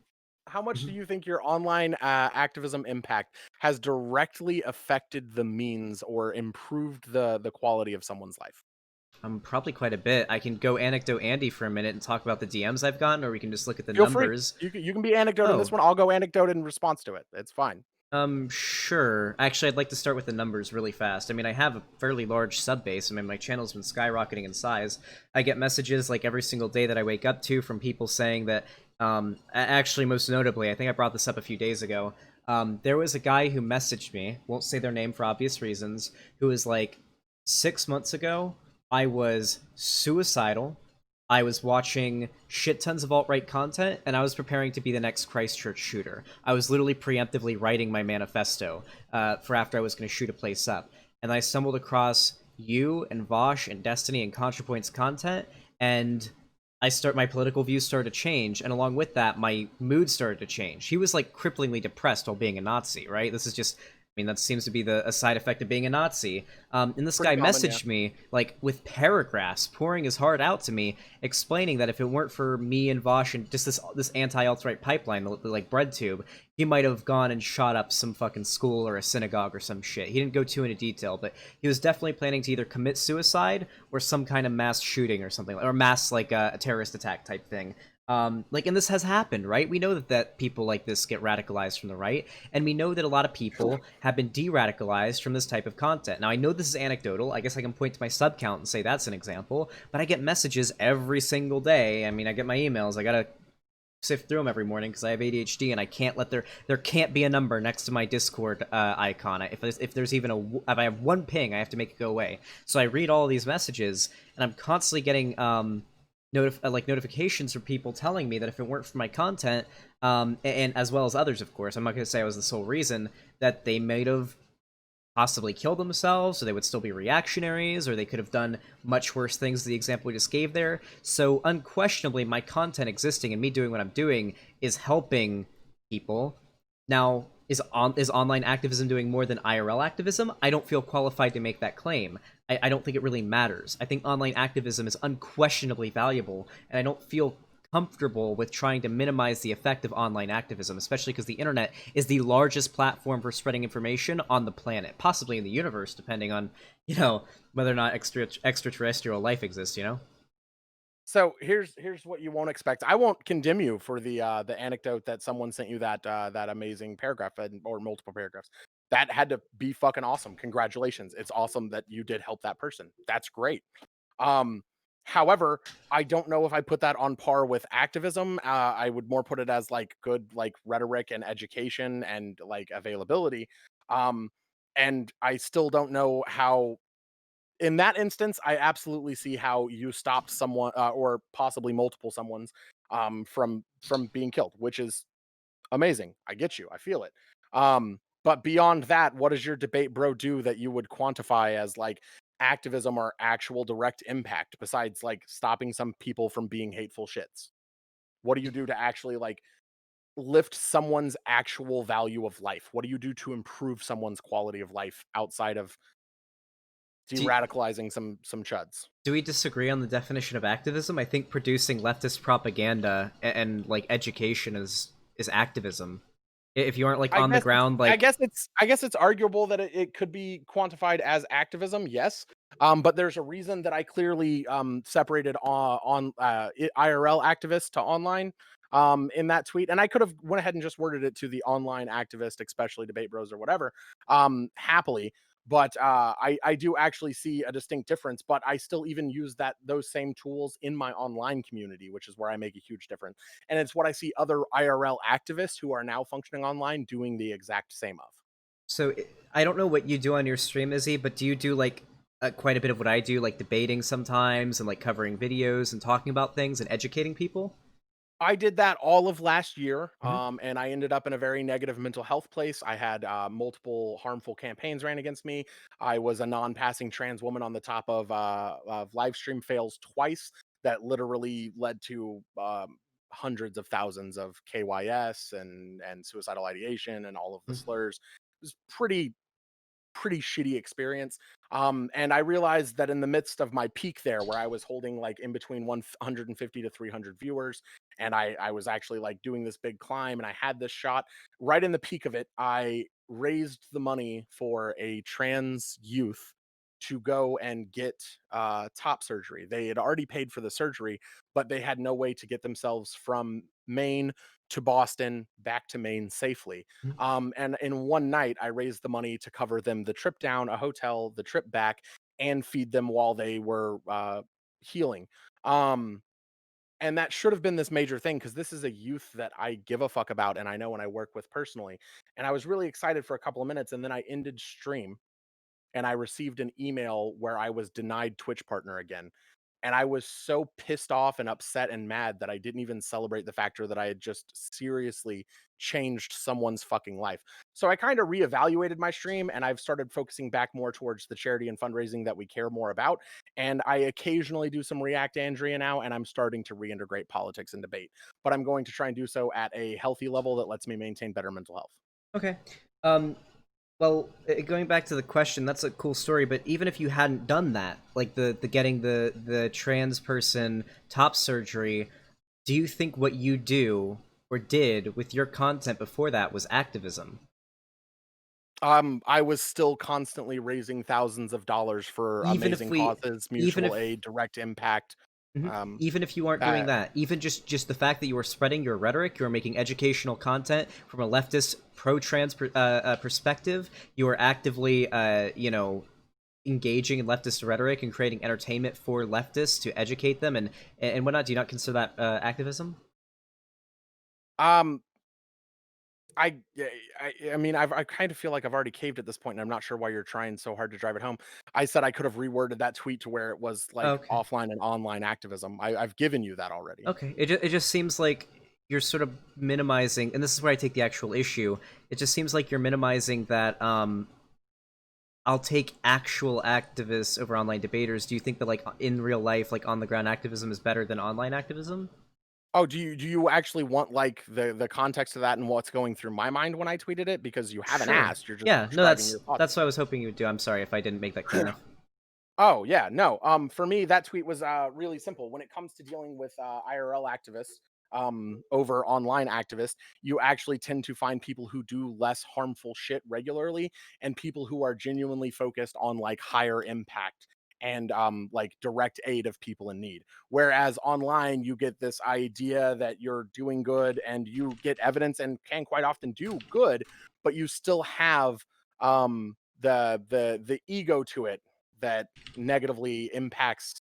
C: how much do you think your online activism impact has directly affected the means or improved the quality of someone's life?
B: Probably quite a bit. I can go anecdote Andy for a minute and talk about the DMs I've gotten, or we can just look at the
C: Feel free.
B: numbers.
C: You can be anecdote in this
B: Oh,
C: one. I'll go anecdote in response to it. It's fine.
B: sure. Actually, I'd like to start with the numbers really fast. I mean, I have a fairly large sub base. I mean, my channel's been skyrocketing in size. I get messages like every single day that I wake up to from people saying that, actually, most notably, I think I brought this up a few days ago. There was a guy who messaged me, won't say their name for obvious reasons, who was like, 6 months ago, I was suicidal. I was watching shit tons of alt-right content, and I was preparing to be the next Christchurch shooter. I was literally preemptively writing my manifesto for after I was going to shoot a place up. And I stumbled across you and Vosh and Destiny and ContraPoint's content, and my political views started to change, and along with that, my mood started to change. He was like cripplingly depressed while being a Nazi, right? This is just, I mean, that seems to be a side effect of being a Nazi. And this
C: Pretty
B: guy
C: common, yeah.
B: messaged me like with paragraphs, pouring his heart out to me, explaining that if it weren't for me and Vosh and just this anti-alt-right pipeline, like Breadtube, he might have gone and shot up some fucking school or a synagogue or some shit. He didn't go too into detail, but he was definitely planning to either commit suicide or some kind of mass shooting or something, or mass like a terrorist attack type thing. And this has happened, right? We know that people like this get radicalized from the right, and we know that a lot of people have been de-radicalized from this type of content. Now, I know this is anecdotal. I guess I can point to my sub count and say that's an example, but I get messages every single day. I mean, I get my emails. I gotta sift through them every morning because I have ADHD and I can't let there can't be a number next to my Discord icon. If there's even if I have one ping, I have to make it go away. So I read all these messages, and I'm constantly getting notifications from people telling me that if it weren't for my content, and as well as others, of course, I'm not going to say I was the sole reason, that they might have possibly killed themselves, or they would still be reactionaries, or they could have done much worse things, the example we just gave there. So unquestionably, my content existing and me doing what I'm doing is helping people. Now, is online activism doing more than IRL activism? I don't feel qualified to make that claim. I don't think it really matters. I think online activism is unquestionably valuable, and I don't feel comfortable with trying to minimize the effect of online activism, especially because the internet is the largest platform for spreading information on the planet, possibly in the universe, depending on, whether or not extraterrestrial life exists,
C: So here's what you won't expect. I won't condemn you for the anecdote that someone sent you that amazing paragraph or multiple paragraphs. That had to be fucking awesome. Congratulations. It's awesome that you did help that person. That's great. Um, However, I don't know if I put that on par with activism. I would more put it as like good like rhetoric and education and like availability. Um, and I still don't know how in that instance, I absolutely see how you stopped someone or possibly multiple someone's from being killed, which is amazing. I get you. I feel it. But beyond that, what does your debate bro do that you would quantify as like activism or actual direct impact besides like stopping some people from being hateful shits? What do you do to actually like lift someone's actual value of life? What do you do to improve someone's quality of life outside of
B: do,
C: de-radicalizing some chuds?
B: do we disagree on the definition of activism? I think producing leftist propaganda and like education is activism. If you aren't like
C: I
B: on the
C: guess it's
B: ground,
C: I
B: like,
C: guess it's I guess it's arguable that it could be quantified as activism, yes. But there's a reason that I clearly separated IRL activists to online in that tweet. And I could have went ahead and just worded it to the online activist, especially debate bros or whatever, happily. But I do actually see a distinct difference, but I still even use those same tools in my online community, which is where I make a huge difference. And it's what I see other IRL activists who are now functioning online doing the exact same of.
B: So I don't know what you do on your stream, Izzy, but do you do like quite a bit of what I do, like debating sometimes and like covering videos and talking about things and educating people?
C: I did that all of last year,
B: Mhm.
C: and I ended up in a very negative mental health place. I had multiple harmful campaigns ran against me. I was a non-passing trans woman on the top of live stream fails twice that literally led to hundreds of thousands of KYS and suicidal ideation and all of the slurs. It was pretty shitty experience. And I realized that in the midst of my peak there, where I was holding like in between 150 to 300 viewers, and I was actually like doing this big climb, and I had this shot right in the peak of it. I raised the money for a trans youth to go and get top surgery. They had already paid for the surgery, but they had no way to get themselves from Maine to Boston back to Maine safely. And in one night, I raised the money to cover them the trip down, a hotel, the trip back, and feed them while they were healing. Um, and that should have been this major thing because this is a youth that I give a fuck about and I know and I work with personally. And I was really excited for a couple of minutes, and then I ended stream and I received an email where I was denied Twitch partner again. And I was so pissed off and upset and mad that I didn't even celebrate the factor that I had just seriously changed someone's fucking life. So I kind of reevaluated my stream and I've started focusing back more towards the charity and fundraising that we care more about. And I occasionally do some React Andrea now, and I'm starting to reintegrate politics and debate. But I'm going to try and do so at a healthy level that lets me maintain better mental health.
B: Okay. Um, Well, going back to the question, that's a cool story. But even if you hadn't done that, like the getting the trans person top surgery, do you think what you do or did with your content before that was activism?
C: I was still constantly raising thousands of dollars for
B: Even if
C: amazing
B: we,
C: causes,
B: even
C: mutual
B: if
C: aid, direct impact.
B: Mhm.
C: Um,
B: Even if you aren't doing
C: that
B: that, even just the fact that you are spreading your rhetoric, you are making educational content from a leftist pro-trans perspective, you are actively, engaging in leftist rhetoric and creating entertainment for leftists to educate them and whatnot. Do you not consider that activism?
C: um, yeah, I mean, I kind of feel like I've already caved at this point, and I'm not sure why you're trying so hard to drive it home. I said I could have reworded that tweet to where it was like
B: Okay.
C: offline and online activism. I've given you that already.
B: Okay. It just seems like you're sort of minimizing, and this is where I take the actual issue. It just seems like you're minimizing that I'll take actual activists over online debaters. Do you think that like in real life, like on the ground activism is better than online activism?
C: Oh, do you actually want like the context of that and what's going through my mind when I tweeted it? Because you haven't
B: Sure.
C: asked. You're just
B: Yeah, no,
C: describing your thoughts.
B: that's what I was hoping you would do. I'm sorry if I didn't make that clear enough.
C: Oh yeah, no. For me, that tweet was really simple. When it comes to dealing with IRL activists over online activists, you actually tend to find people who do less harmful shit regularly, and people who are genuinely focused on like higher impact and like direct aid of people in need. Whereas online, you get this idea that you're doing good, and you get evidence and can quite often do good, but you still have the ego to it that negatively impacts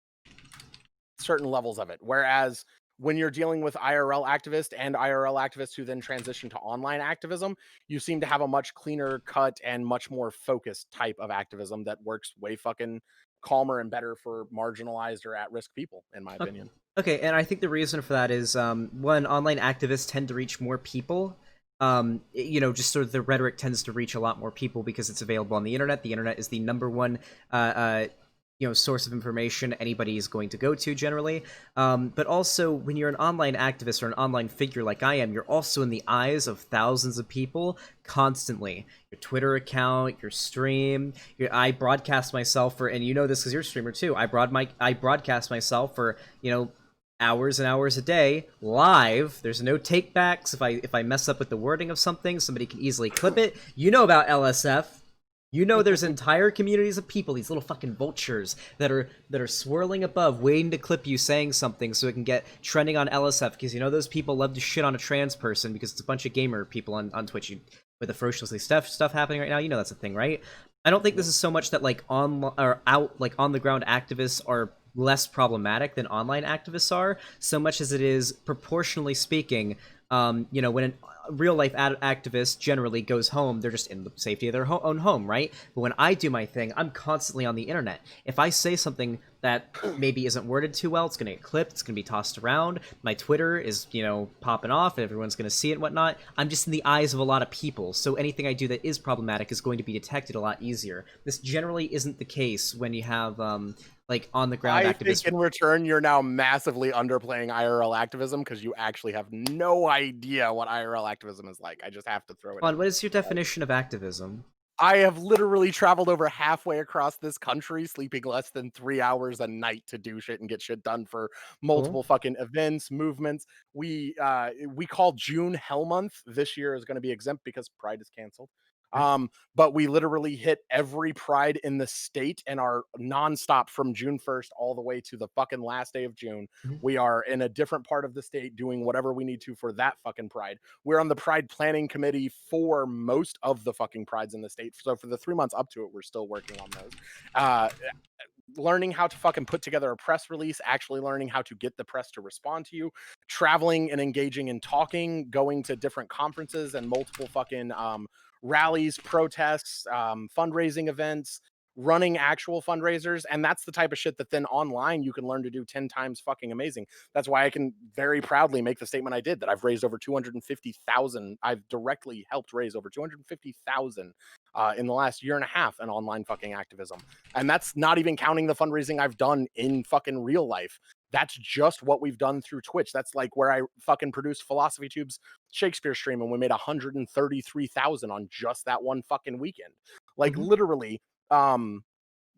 C: certain levels of it. Whereas when you're dealing with IRL activists and IRL activists who then transition to online activism, you seem to have a much cleaner cut and much more focused type of activism that works way fucking calmer and better for marginalized or at-risk people, in my opinion.
B: Okay, and I think the reason for that is one, online activists tend to reach more people. Just sort of the rhetoric tends to reach a lot more people because it's available on the internet. The internet is the number one source of information anybody is going to go to generally. But also, when you're an online activist or an online figure like I am, you're also in the eyes of thousands of people constantly. Your Twitter account, your stream. I broadcast myself for, and you know this because you're a streamer too. I broadcast myself for hours and hours a day live. There's no take backs. If I mess up with the wording of something, somebody can easily clip it. You know about LSF. You know there's entire communities of people, these little fucking vultures that are swirling above, waiting to clip you saying something so it can get trending on LSF, because you know those people love to shit on a trans person because it's a bunch of gamer people on Twitch with the ferociously stuff happening right now. You know that's a thing, right? I don't think this is so much that like on or out like on the ground activists are less problematic than online activists are, so much as it is proportionally speaking. When a real life activist generally goes home, they're just in the safety of their own home, right? But when I do my thing, I'm constantly on the internet. If I say something that maybe isn't worded too well, it's going to get clipped, it's going to be tossed around. My Twitter is, popping off, everyone's going to see it and whatnot. I'm just in the eyes of a lot of people, so anything I do that is problematic is going to be detected a lot easier. This generally isn't the case when you have, like, on-the-ground
C: I
B: activists.
C: think in return, you're now massively underplaying IRL activism because you actually have no idea what IRL activism is like. I just have to throw it
B: Hold on,
C: in.
B: what is your definition of activism?
C: I have literally traveled over halfway across this country, sleeping less than 3 hours a night to do shit and get shit done for
B: Cool.
C: multiple fucking events, movements. We call June Hell Month. This year is gonna be exempt because Pride is canceled.
B: Okay.
C: But we literally hit every Pride in the state and are nonstop from June 1st all the way to the fucking last day of June.
B: Mhm.
C: We are in a different part of the state doing whatever we need to for that fucking Pride. We're on the Pride planning committee for most of the fucking prides in the state. So for the 3 months up to it, we're still working on those. Uh, Learning how to fucking put together a press release, actually learning how to get the press to respond to you, traveling and engaging in talking, going to different conferences and multiple fucking rallies, protests, fundraising events, running actual fundraisers. And that's the type of shit that then online you can learn to do 10 times fucking amazing. That's why I can very proudly make the statement I did that I've raised over 250,000. I've directly helped raise over 250,000 in the last year and a half in online fucking activism. And that's not even counting the fundraising I've done in fucking real life. That's just what we've done through Twitch. That's like where I fucking produced Philosophy Tube's Shakespeare stream and we made 133,000 on just that one fucking weekend. Like
B: Mhm.
C: literally, um,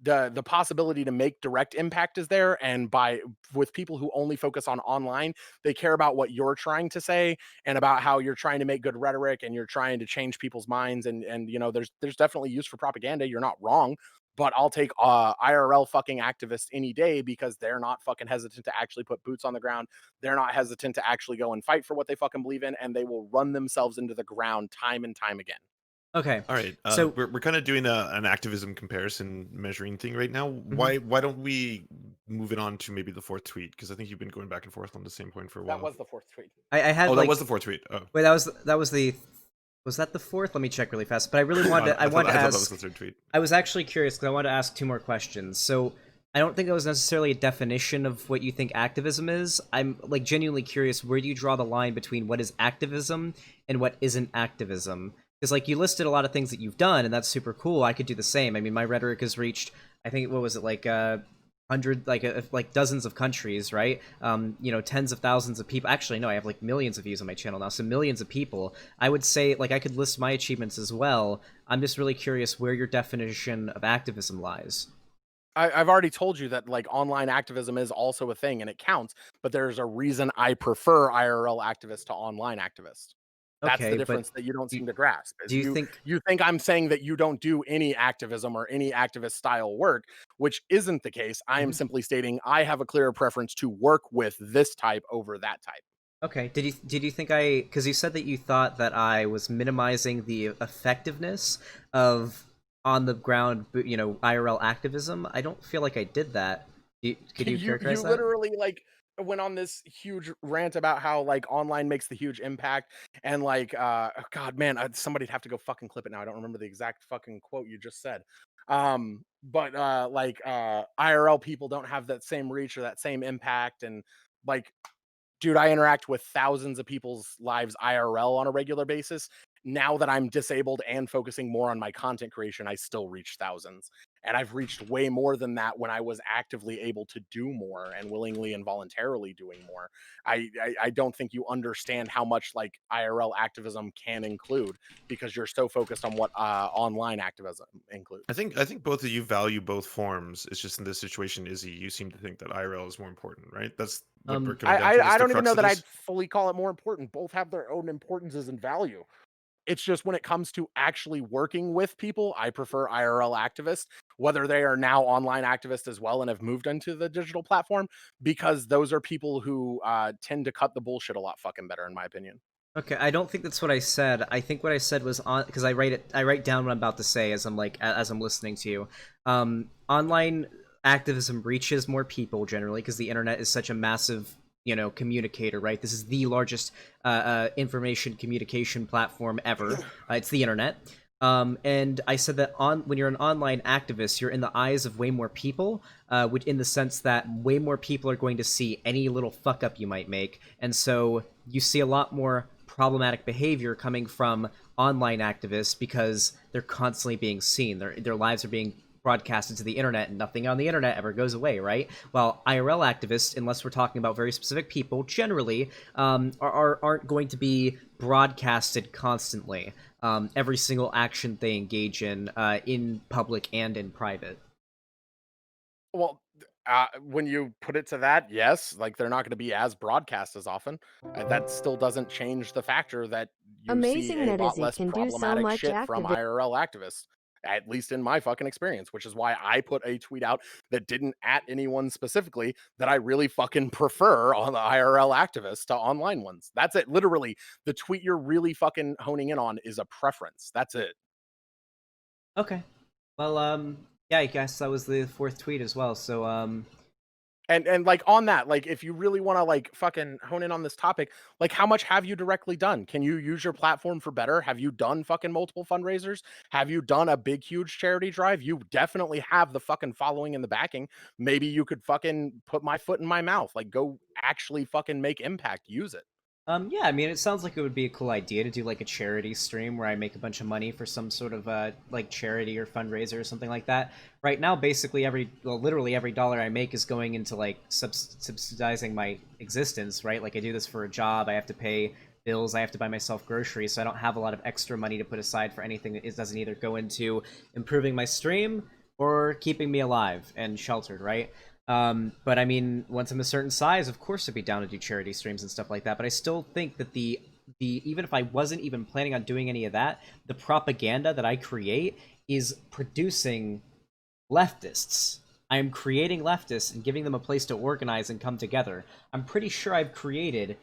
C: the possibility to make direct impact is there, and by with people who only focus on online, they care about what you're trying to say and about how you're trying to make good rhetoric and you're trying to change people's minds, and there's definitely use for propaganda, you're not wrong, but I'll take IRL fucking activists any day because they're not fucking hesitant to actually put boots on the ground. They're not hesitant to actually go and fight for what they fucking believe in, and they will run themselves into the ground time and time again.
B: Okay.
A: All right,
B: So,
A: we're kind of doing an activism comparison measuring thing right now.
B: mhm.
A: Why don't we move it on to maybe the fourth tweet? Because I think you've been going back and forth on the same point for a
C: That
A: while.
C: was the fourth tweet.
B: I
A: Oh,
B: had
A: that was
B: like
A: the fourth tweet. Oh,
B: wait, that was the was that the fourth? Let me check really fast. But I really wanted to, I wanted to
A: I thought that was the
B: ask.
A: third tweet.
B: I was actually curious because I wanted to ask two more questions. So I don't think it was necessarily a definition of what you think activism is. I'm like genuinely curious, where do you draw the line between what is activism and what isn't activism? Because like you listed a lot of things that you've done, and that's super cool. I could do the same. I mean, my rhetoric has reached, I think, what was it, like hundred, like dozens of countries, right? Tens of thousands of people. Actually, no, I have like millions of views on my channel now, so millions of people. I would say like I could list my achievements as well. I'm just really curious where your definition of activism lies.
C: I've already told you that like online activism is also a thing and it counts, but there's a reason I prefer IRL activists to online activists. That's the
B: Okay, but
C: difference that you don't
B: do,
C: seem to grasp. Is
B: do you think?
C: you think I'm saying that you don't do any activism or any activist style work, which isn't the case. I am
B: Mhm.
C: simply stating I have a clearer preference to work with this type over that type.
B: Okay, did you think I? Because you said that you thought that I was minimizing the effectiveness of on the ground, IRL activism. I don't feel like I did that. Could you
C: You
B: characterize that?
C: literally like went on this huge rant about how like online makes the huge impact and like oh god man somebody'd have to go fucking clip it now. I don't remember the exact fucking quote you just said. But like IRL people don't have that same reach or that same impact, and like dude, I interact with thousands of people's lives IRL on a regular basis. Now that I'm disabled and focusing more on my content creation, I still reach thousands. And I've reached way more than that when I was actively able to do more and willingly and voluntarily doing more. I don't think you understand how much like IRL activism can include because you're so focused on what online activism includes.
A: I think both of you value both forms. It's just in this situation, Izzy, you seem to think that IRL is more important, right? That's what we're
B: Um,
A: coming down to. Is
C: I
A: the
C: don't even
A: crux
C: know
A: of
C: that I'd
A: this?
C: fully call it more important. Both have their own importances and value. It's just when it comes to actually working with people, I prefer IRL activists, whether they are now online activists as well and have moved into the digital platform, because those are people who tend to cut the bullshit a lot fucking better, in my opinion.
B: Okay, I don't think that's what I said. I think what I said was on because I write down what I'm about to say as as I'm listening to you. Online activism reaches more people generally because the internet is such a massive, communicator, right? This is the largest information communication platform ever. It's the internet. And I said that on when you're an online activist, you're in the eyes of way more people, which in the sense that way more people are going to see any little fuck up you might make, and so you see a lot more problematic behavior coming from online activists because they're constantly being seen. Their lives are being broadcasted to the internet, and nothing on the internet ever goes away, right? While IRL activists, unless we're talking about very specific people, generally aren't going to be broadcasted constantly. Every single action they engage in public and in private.
C: Well, when you put it to that, yes, like they're not going to be as broadcast as often. That still doesn't change the factor that you see
D: Amazing
C: a
D: that
C: lot
D: Izzy
C: less
D: can do so
C: problematic
D: much
C: shit from
D: activism.
C: IRL activists. At least in my fucking experience, which is why I put a tweet out that didn't at anyone specifically that I really fucking prefer on the IRL activists to online ones. That's it. Literally, the tweet you're really fucking honing in on is a preference. That's it.
B: Okay. Well, yeah, I guess that was the fourth tweet as well. So,
C: And like on that, like if you really want to like fucking hone in on this topic, like how much have you directly done? Can you use your platform for better? Have you done fucking multiple fundraisers? Have you done a big huge charity drive? You definitely have the fucking following and the backing. Maybe you could fucking put my foot in my mouth. Like go actually fucking make impact. Use it.
B: yeah, I mean, it sounds like it would be a cool idea to do like a charity stream where I make a bunch of money for some sort of like charity or fundraiser or something like that. Right now, basically literally every dollar I make is going into like subsidizing my existence, right? Like I do this for a job, I have to pay bills, I have to buy myself groceries, so I don't have a lot of extra money to put aside for anything that doesn't either go into improving my stream or keeping me alive and sheltered, right? But I mean, once I'm a certain size, of course I'd be down to do charity streams and stuff like that. But I still think that the even if I wasn't even planning on doing any of that, the propaganda that I create is producing leftists. I am creating leftists and giving them a place to organize and come together. I'm pretty sure I've created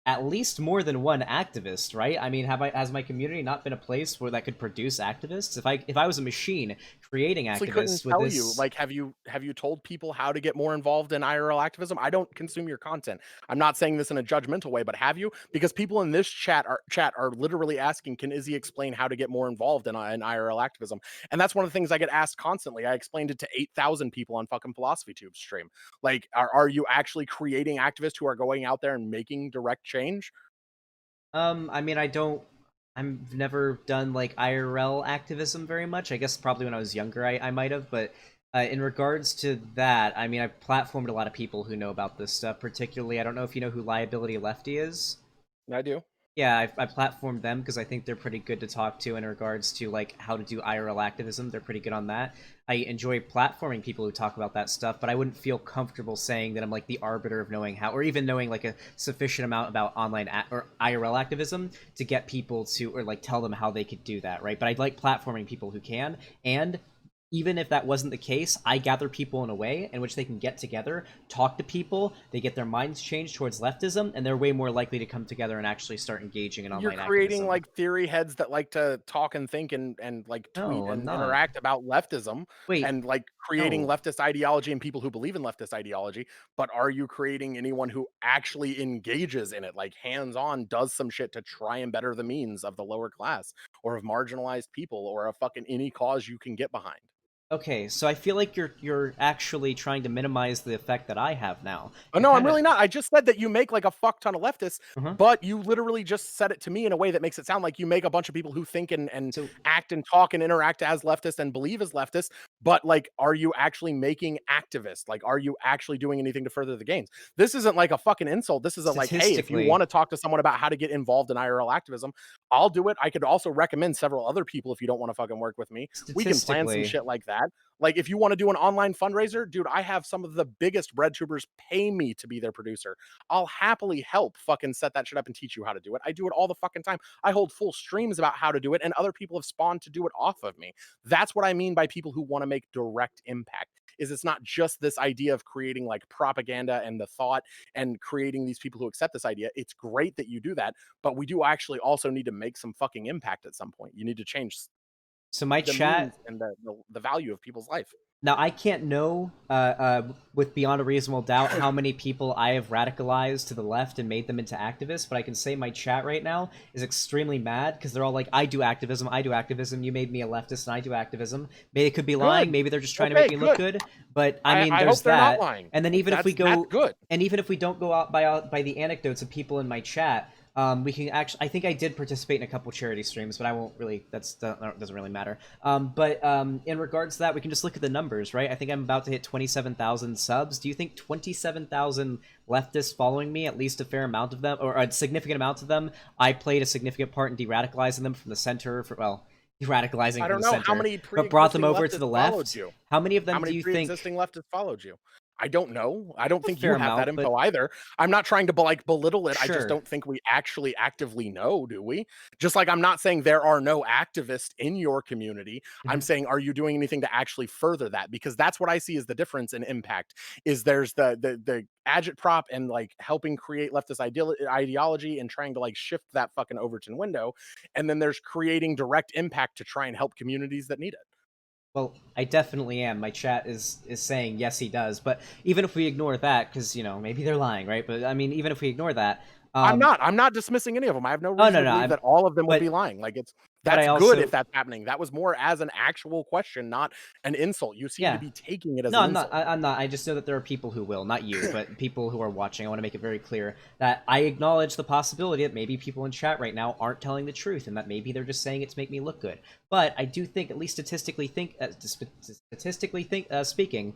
B: at least more than one activist, right? I mean, has my community not been a place where that could produce activists? If I was a machine creating
C: Honestly couldn't
B: activists with
C: tell you.
B: this.
C: Like, have you told people how to get more involved in IRL activism? I don't consume your content. I'm not saying this in a judgmental way, but have you? Because people in this chat are literally asking, can Izzy explain how to get more involved in IRL activism? And that's one of the things I get asked constantly. I explained it to 8,000 people on fucking Philosophy Tube stream. Like, are you actually creating activists who are going out there and making direct change?
B: I mean, I don't. I've never done like IRL activism very much. I guess probably when I was younger, I might have. But in regards to that, I mean, I've platformed a lot of people who know about this stuff. Particularly, I don't know if you know who Liability Lefty is.
C: I do.
B: Yeah, I platformed them because I think they're pretty good to talk to in regards to like how to do IRL activism. They're pretty good on that. I enjoy platforming people who talk about that stuff, but I wouldn't feel comfortable saying that I'm like the arbiter of knowing how, or even knowing like a sufficient amount about or IRL activism to get people to, or like tell them how they could do that, right? But I'd like platforming people who can, and even if that wasn't the case, I gather people in a way in which they can get together, talk to people, they get their minds changed towards leftism, and they're way more likely to come together and actually start engaging in
C: You're
B: online
C: creating
B: activism.
C: like theory heads that like to talk and think and like tweet
B: No, I'm
C: and
B: not.
C: interact about leftism
B: Wait,
C: and like creating
B: no.
C: leftist ideology and people who believe in leftist ideology. But are you creating anyone who actually engages in it, like hands on, does some shit to try and better the means of the lower class or of marginalized people or a fucking any cause you can get behind?
B: Okay, so I feel like you're actually trying to minimize the effect that I have now.
C: Oh,
B: You're
C: no, I'm
B: kind of.
C: really not. I just said that you make like a fuck ton of leftists,
B: Uh-huh.
C: but you literally just said it to me in a way that makes it sound like you make a bunch of people who think and
B: So
C: act and talk and interact as leftists and believe as leftists. But like, are you actually making activists? Like, are you actually doing anything to further the gains? This isn't like a fucking insult. This isn't like, hey, if you
B: statistically,
C: want to talk to someone about how to get involved in IRL activism, I'll do it. I could also recommend several other people if you don't want to fucking work with me. We can plan some
B: statistically,
C: shit like that. Like, if you want to do an online fundraiser, dude, I have some of the biggest Breadtubers pay me to be their producer. I'll happily help fucking set that shit up and teach you how to do it. I do it all the fucking time. I hold full streams about how to do it, and other people have spawned to do it off of me. That's what I mean by people who want to make direct impact. is it's not just this idea of creating like propaganda and the thought and creating these people who accept this idea. It's great that you do that, but we do actually also need to make some fucking impact at some point. You need to change
B: So my
C: the
B: chat
C: means and the value of people's life.
B: Now, I can't know with beyond a reasonable doubt how many people I have radicalized to the left and made them into activists, but I can say my chat right now is extremely mad because they're all like, I do activism, you made me a leftist and I do activism. Maybe they could be lying,
C: Good.
B: maybe they're just trying to
C: Okay,
B: make me look
C: good.
B: good, but I mean,
C: I
B: there's
C: hope they're not
B: that.
C: lying.
B: And then even if we
C: That's
B: go,
C: good.
B: and even if we don't go out by the anecdotes of people in my chat, we can actually. I think I did participate in a couple charity streams, but I won't really. That doesn't really matter. But in regards to that, we can just look at the numbers, right? I think I'm about to hit 27,000 subs. Do you think 27,000 leftists following me, at least a fair amount of them, or a significant amount of them, I played a significant part in de-radicalizing them from the center? De-radicalizing
C: I
B: from
C: don't
B: the
C: know how
B: center,
C: many
B: but brought them
C: pre-existing
B: over to
C: leftists
B: the
C: followed
B: left.
C: you.
B: How many of
C: How
B: them do
C: many
B: you think?
C: pre-existing leftists followed you? I don't know. I don't
B: A
C: think
B: fair
C: you have that
B: amount, but
C: info either. I'm not trying to belittle it. I just
B: sure.
C: don't think we actually actively know, do we? Just like I'm not saying there are no activists in your community. I'm
B: Mhm.
C: saying, are you doing anything to actually further that? Because that's what I see as the difference in impact. Is there's the agitprop and like helping create leftist ideology and trying to like shift that fucking Overton window, and then there's creating direct impact to try and help communities that need it.
B: Well, I definitely am. My chat is saying yes, he does. But even if we ignore that, because maybe they're lying, right? But I mean, even if we ignore that, um,
C: I'm not dismissing any of them. I have no
B: oh
C: reason
B: no,
C: to
B: no,
C: believe that all of them would
B: but
C: be lying. Like
B: but I
C: that's good if
B: also
C: that's happening. That was more as an actual question, not an insult. You seem to
B: yeah.
C: be taking it as
B: No,
C: an
B: I'm not.
C: insult.
B: I'm not. I just know that there are people who will, not you, but people who are watching. I want to make it very clear that I acknowledge the possibility that maybe people in chat right now aren't telling the truth, and that maybe they're just saying it to make me look good. But I do think, at least speaking,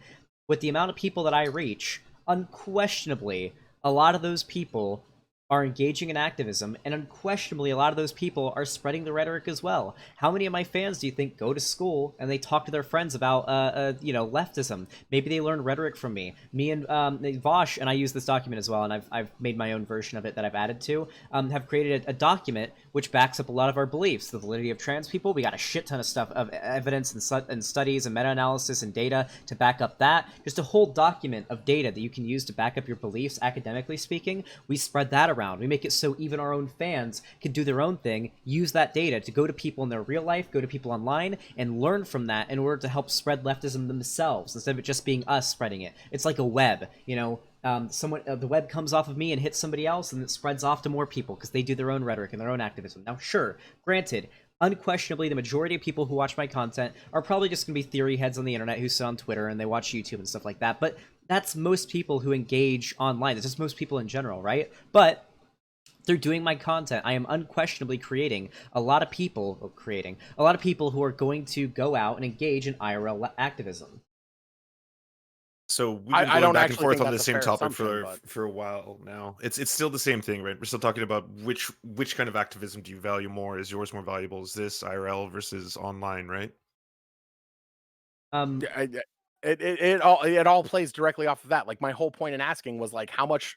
B: with the amount of people that I reach, unquestionably, a lot of those people are engaging in activism, and unquestionably, a lot of those people are spreading the rhetoric as well. How many of my fans do you think go to school and they talk to their friends about, leftism? Maybe they learn rhetoric from me. Me and Vosh, and I use this document as well, and I've made my own version of it that I've added to, have created a document which backs up a lot of our beliefs. The validity of trans people, we got a shit ton of stuff, of evidence and studies and meta-analysis and data to back up that. Just a whole document of data that you can use to back up your beliefs, academically speaking. We spread that around. We make it so even our own fans can do their own thing, use that data to go to people in their real life, go to people online, and learn from that in order to help spread leftism themselves, instead of it just being us spreading it. It's like a web, the web comes off of me and hits somebody else, and it spreads off to more people because they do their own rhetoric and their own activism. Now, sure, granted, unquestionably, the majority of people who watch my content are probably just going to be theory heads on the internet who sit on Twitter and they watch YouTube and stuff like that. But that's most people who engage online. It's just most people in general, right? But through doing my content, I am unquestionably creating a lot of people who are going to go out and engage in IRL activism.
A: So we've been
C: I
A: going
C: don't
A: back and
C: actually
A: forth
C: think
A: on the
C: that's a
A: same
C: fair
A: topic
C: assumption, but
A: for a while now. It's still the same thing, right? We're still talking about which kind of activism do you value more? Is yours more valuable? Is this IRL versus online, right?
B: Um,
C: yeah, it all plays directly off of that. Like my whole point in asking was like, how much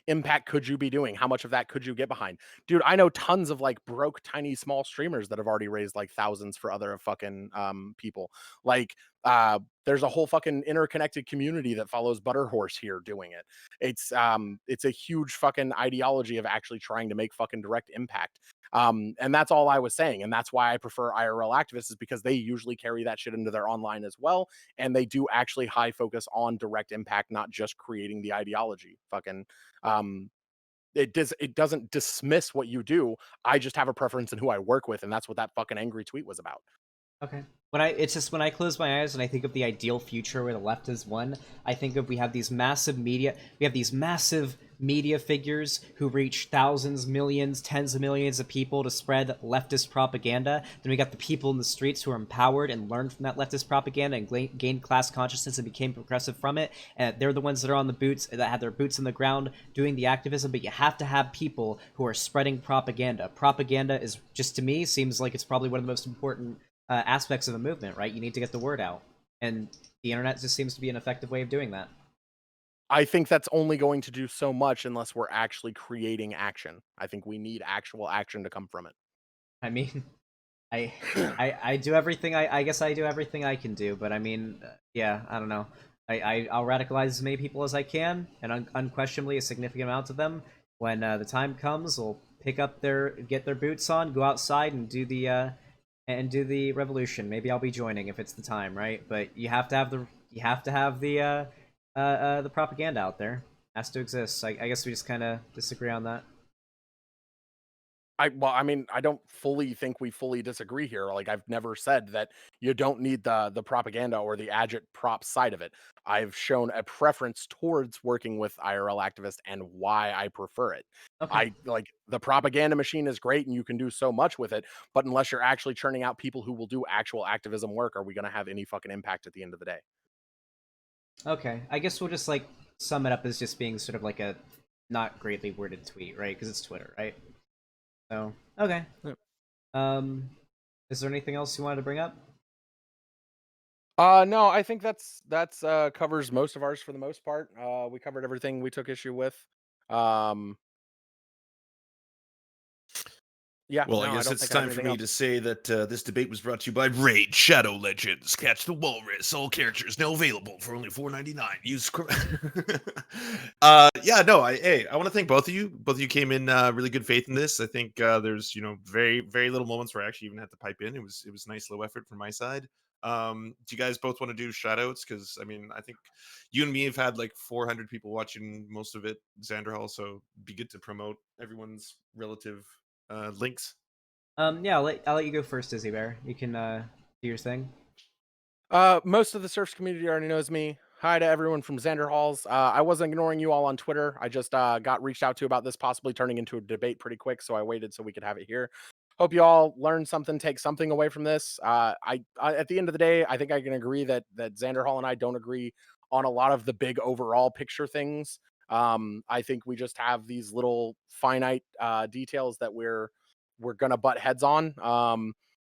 C: impact could you be doing? How much of that could you get behind? Dude, I know tons of like broke, tiny, small streamers that have already raised like thousands for other fucking people. Like there's a whole fucking interconnected community that follows Butterhorse here doing it. It's a huge fucking ideology of actually trying to make fucking direct impact. And that's all I was saying. And that's why I prefer IRL activists, is because they usually carry that shit into their online as well. And they do actually high focus on direct impact, not just creating the ideology. Fucking um it doesn't dismiss what you do. I just have a preference in who I work with, and that's what that fucking angry tweet was about.
B: Okay. When I close my eyes and I think of the ideal future where the left has won, I think of we have these massive media figures who reach thousands, millions, tens of millions of people to spread leftist propaganda. Then we got the people in the streets who are empowered and learned from that leftist propaganda and gained class consciousness and became progressive from it. And they're the ones that are on the boots, that have their boots in the ground doing the activism. But you have to have people who are spreading propaganda. Propaganda is, just to me, seems like it's probably one of the most important aspects of a movement, right? You need to get the word out, and the internet just seems to be an effective way of doing that.
C: I think that's only going to do so much unless we're actually creating action. I think we need actual action to come from it.
B: I mean, I do everything I guess I do everything I can do, but I mean, yeah, I don't know. I'll radicalize as many people as I can, and unquestionably a significant amount of them. When the time comes, will get their boots on, go outside, and do the revolution. Maybe I'll be joining if it's the time, right? But you have to have the propaganda out there. It has to exist. I guess we just kind of disagree on that.
C: I mean, I don't fully think we fully disagree here. Like, I've never said that you don't need the propaganda or the agit-prop side of it. I've shown a preference towards working with IRL activists and why I prefer it.
B: Okay.
C: I like the propaganda machine is great and you can do so much with it, but unless you're actually churning out people who will do actual activism work, are we going to have any fucking impact at the end of the day?
B: Okay. I guess we'll just like sum it up as just being sort of like a not greatly worded tweet, right? Because it's Twitter, right? So okay.
C: Yeah.
B: Is there anything else you wanted to bring up?
C: No, I think that's covers most of ours for the most part. We covered everything we took issue with. Um, yeah,
A: Well, I
C: no, I
A: guess
C: don't
A: it's
C: think I have
A: time for
C: anything
A: me
C: else.
A: to say that this debate was brought to you by Raid Shadow Legends. Catch the Walrus. All characters now available for only $4.99. Use. Yeah, no. I want to thank both of you. Both of you came in really good faith in this. I think there's very very little moments where I actually even had to pipe in. It was nice low effort from my side. Do you guys both want to do shout outs? Because I mean, I think you and me have had like 400 people watching most of it, Xanderhall. So it'd be good to promote everyone's relative links.
B: Yeah, I'll let you go first, Izzy Bear. You can do your thing.
C: Most of the surfs community already knows me. Hi to everyone from Xander Halls. I wasn't ignoring you all on Twitter. I just got reached out to about this possibly turning into a debate pretty quick, so I waited so we could have it here. Hope you all learn something, take something away from this. I at the end of the day, I think I can agree that Xander Hall and I don't agree on a lot of the big overall picture things. I think we just have these little finite details that we're gonna butt heads on.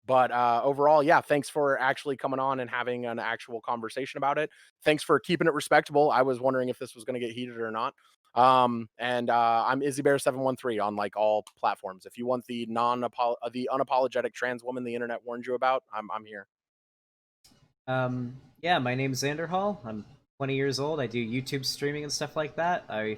C: But overall, yeah, thanks for actually coming on and having an actual conversation about it. Thanks for keeping it respectable. I was wondering if this was going to get heated or not. And I'm Izzybear713 on like all platforms. If you want the the unapologetic trans woman the internet warned you about, I'm here.
B: Yeah, my name's Xander Hall. I'm 20 years old. I do YouTube streaming and stuff like that. I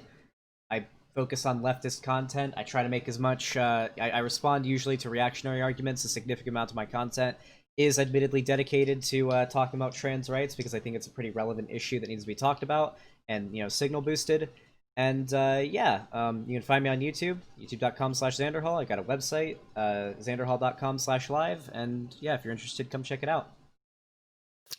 B: focus on leftist content. I try to make as much. I respond usually to reactionary arguments. A significant amount of my content is admittedly dedicated to talking about trans rights because I think it's a pretty relevant issue that needs to be talked about and signal boosted. And yeah, you can find me on YouTube, youtube.com/Xanderhall. I got a website, xanderhall.com/live. And yeah, if you're interested, come check it out.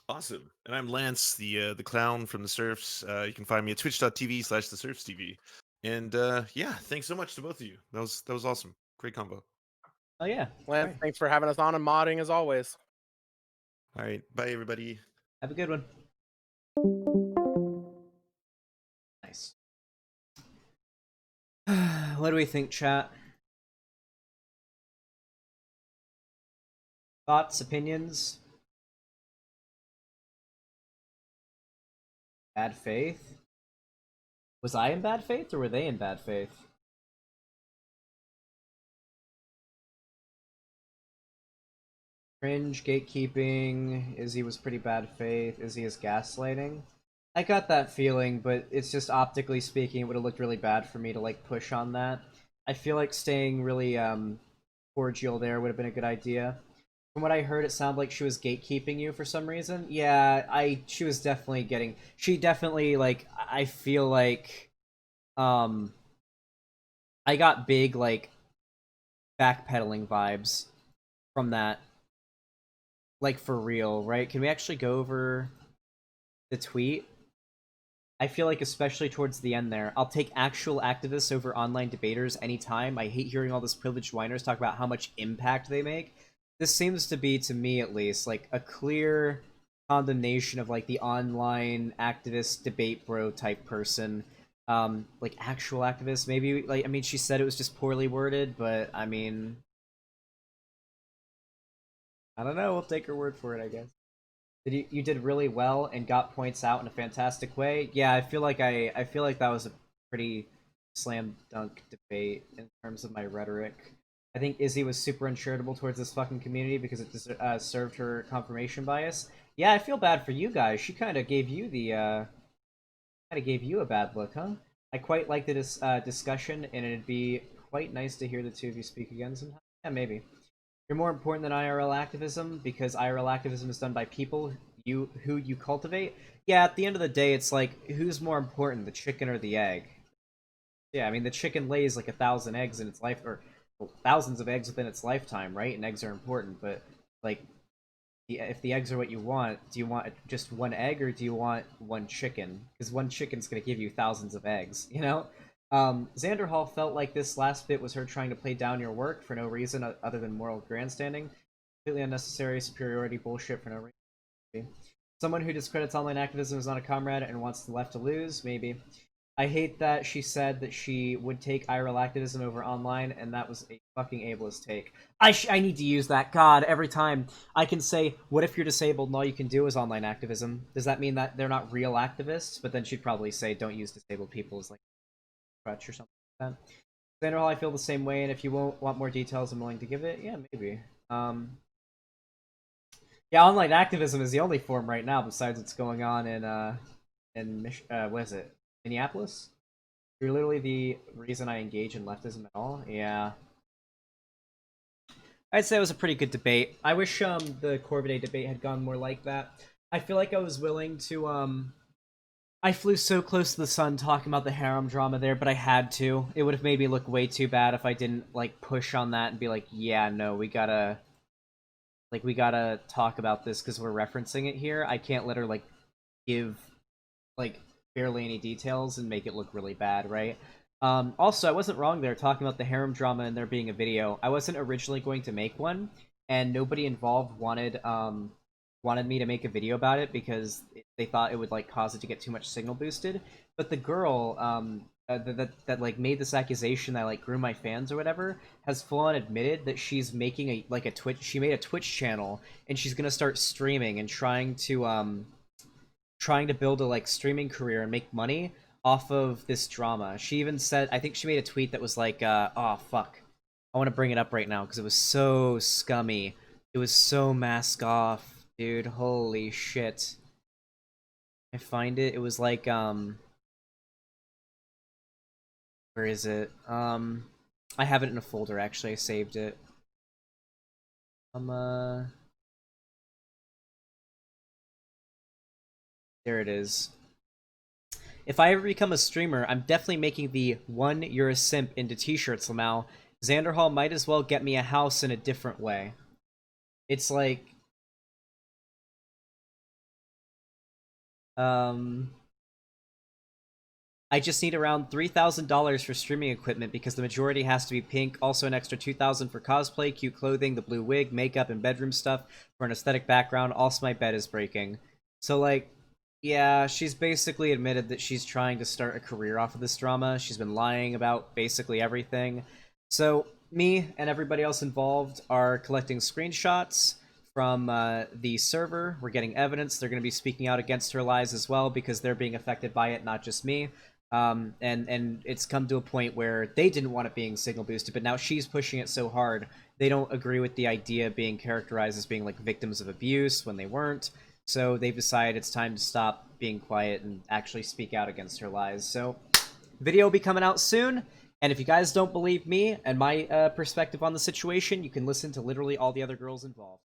A: Awesome. And I'm Lance, the clown from the Surfs. You can find me at twitch.tv/thesurfstv. And yeah, thanks so much to both of you. That was awesome. Great combo.
B: Oh yeah,
C: Lance,
B: right.
C: thanks for having us on and modding as always.
A: All right. Bye everybody.
B: Have a good one. Nice. What do we think, chat? Thoughts, opinions? Bad faith? Was I in bad faith or were they in bad faith? Cringe, gatekeeping, Izzy was pretty bad faith, Izzy is gaslighting. I got that feeling, but it's just optically speaking, it would have looked really bad for me to like push on that. I feel like staying really cordial there would have been a good idea. From what I heard, it sounded like she was gatekeeping you for some reason. Yeah, she was definitely getting. She definitely like. I feel like, um, I got big like backpedaling vibes from that. Like for real, right? Can we actually go over the tweet? I feel like especially towards the end there, I'll take actual activists over online debaters anytime. I hate hearing all this privileged whiners talk about how much impact they make. This seems to be, to me at least, like a clear condemnation of like the online activist debate bro type person. Like actual activists, maybe like I mean she said it was just poorly worded, but I mean I don't know, we'll take her word for it, I guess. You did really well and got points out in a fantastic way. Yeah, I feel like that was a pretty slam dunk debate in terms of my rhetoric. I think Izzy was super uncharitable towards this fucking community because it served her confirmation bias. Yeah, I feel bad for you guys. She kind of gave you the kind of gave you a bad look, huh? I quite like the discussion, and it'd be quite nice to hear the two of you speak again sometime. Yeah, maybe. You're more important than IRL activism because IRL activism is done by people who you cultivate. Yeah, at the end of the day, it's like who's more important, the chicken or the egg? Yeah, I mean the chicken lays like 1,000 eggs in its life, or well, thousands of eggs within its lifetime, right? And eggs are important, but like if the eggs are what you want, do you want just one egg or do you want one chicken? Because one chicken's going to give you thousands of eggs, you know? Xander Hall felt like this last bit was her trying to play down your work for no reason other than moral grandstanding. Completely unnecessary superiority bullshit for no reason. Someone who discredits online activism is not a comrade and wants the left to lose, maybe. I hate that she said that she would take IRL activism over online, and that was a fucking ableist take. I need to use that. God, every time I can say, what if you're disabled and all you can do is online activism? Does that mean that they're not real activists? But then she'd probably say, don't use disabled people as like a crutch or something like that. Xander Hall, I feel the same way, and if you won't want more details, I'm willing to give it. Yeah, maybe. Yeah, online activism is the only form right now besides what's going on in what is it? Minneapolis? You're literally the reason I engage in leftism at all. Yeah. I'd say it was a pretty good debate. I wish the Corvidae debate had gone more like that. I feel like I was willing to I flew so close to the sun talking about the harem drama there, but I had to. It would have made me look way too bad if I didn't like push on that and be like, yeah, no, we gotta talk about this because we're referencing it here. I can't let her like give like barely any details and make it look really bad, right? Also, I wasn't wrong there talking about the harem drama and there being a video. I wasn't originally going to make one, and nobody involved wanted me to make a video about it because they thought it would like cause it to get too much signal boosted. But the girl that like made this accusation that I, like grew my fans or whatever has full on admitted that she's making a Twitch. She made a Twitch channel and she's gonna start streaming and trying to build a like streaming career and make money off of this drama. She even said, I think she made a tweet that was like, oh fuck, I want to bring it up right now because it was so scummy. It was so mask off, dude. Holy shit. I find it. It was like, where is it? I have it in a folder actually. I saved it. There it is. If I ever become a streamer, I'm definitely making the one you're a simp into t-shirts, Lamau. Xander Hall might as well get me a house in a different way. It's like... I just need around $3,000 for streaming equipment because the majority has to be pink. Also an extra $2,000 for cosplay, cute clothing, the blue wig, makeup, and bedroom stuff for an aesthetic background. Also my bed is breaking. So like, yeah, she's basically admitted that she's trying to start a career off of this drama. She's been lying about basically everything. So me and everybody else involved are collecting screenshots from the server. We're getting evidence. They're going to be speaking out against her lies as well because they're being affected by it, not just me. And it's come to a point where they didn't want it being signal boosted, but now she's pushing it so hard they don't agree with the idea of being characterized as being like victims of abuse when they weren't. So they've decided it's time to stop being quiet and actually speak out against her lies. So video will be coming out soon. And if you guys don't believe me and my perspective on the situation, you can listen to literally all the other girls involved.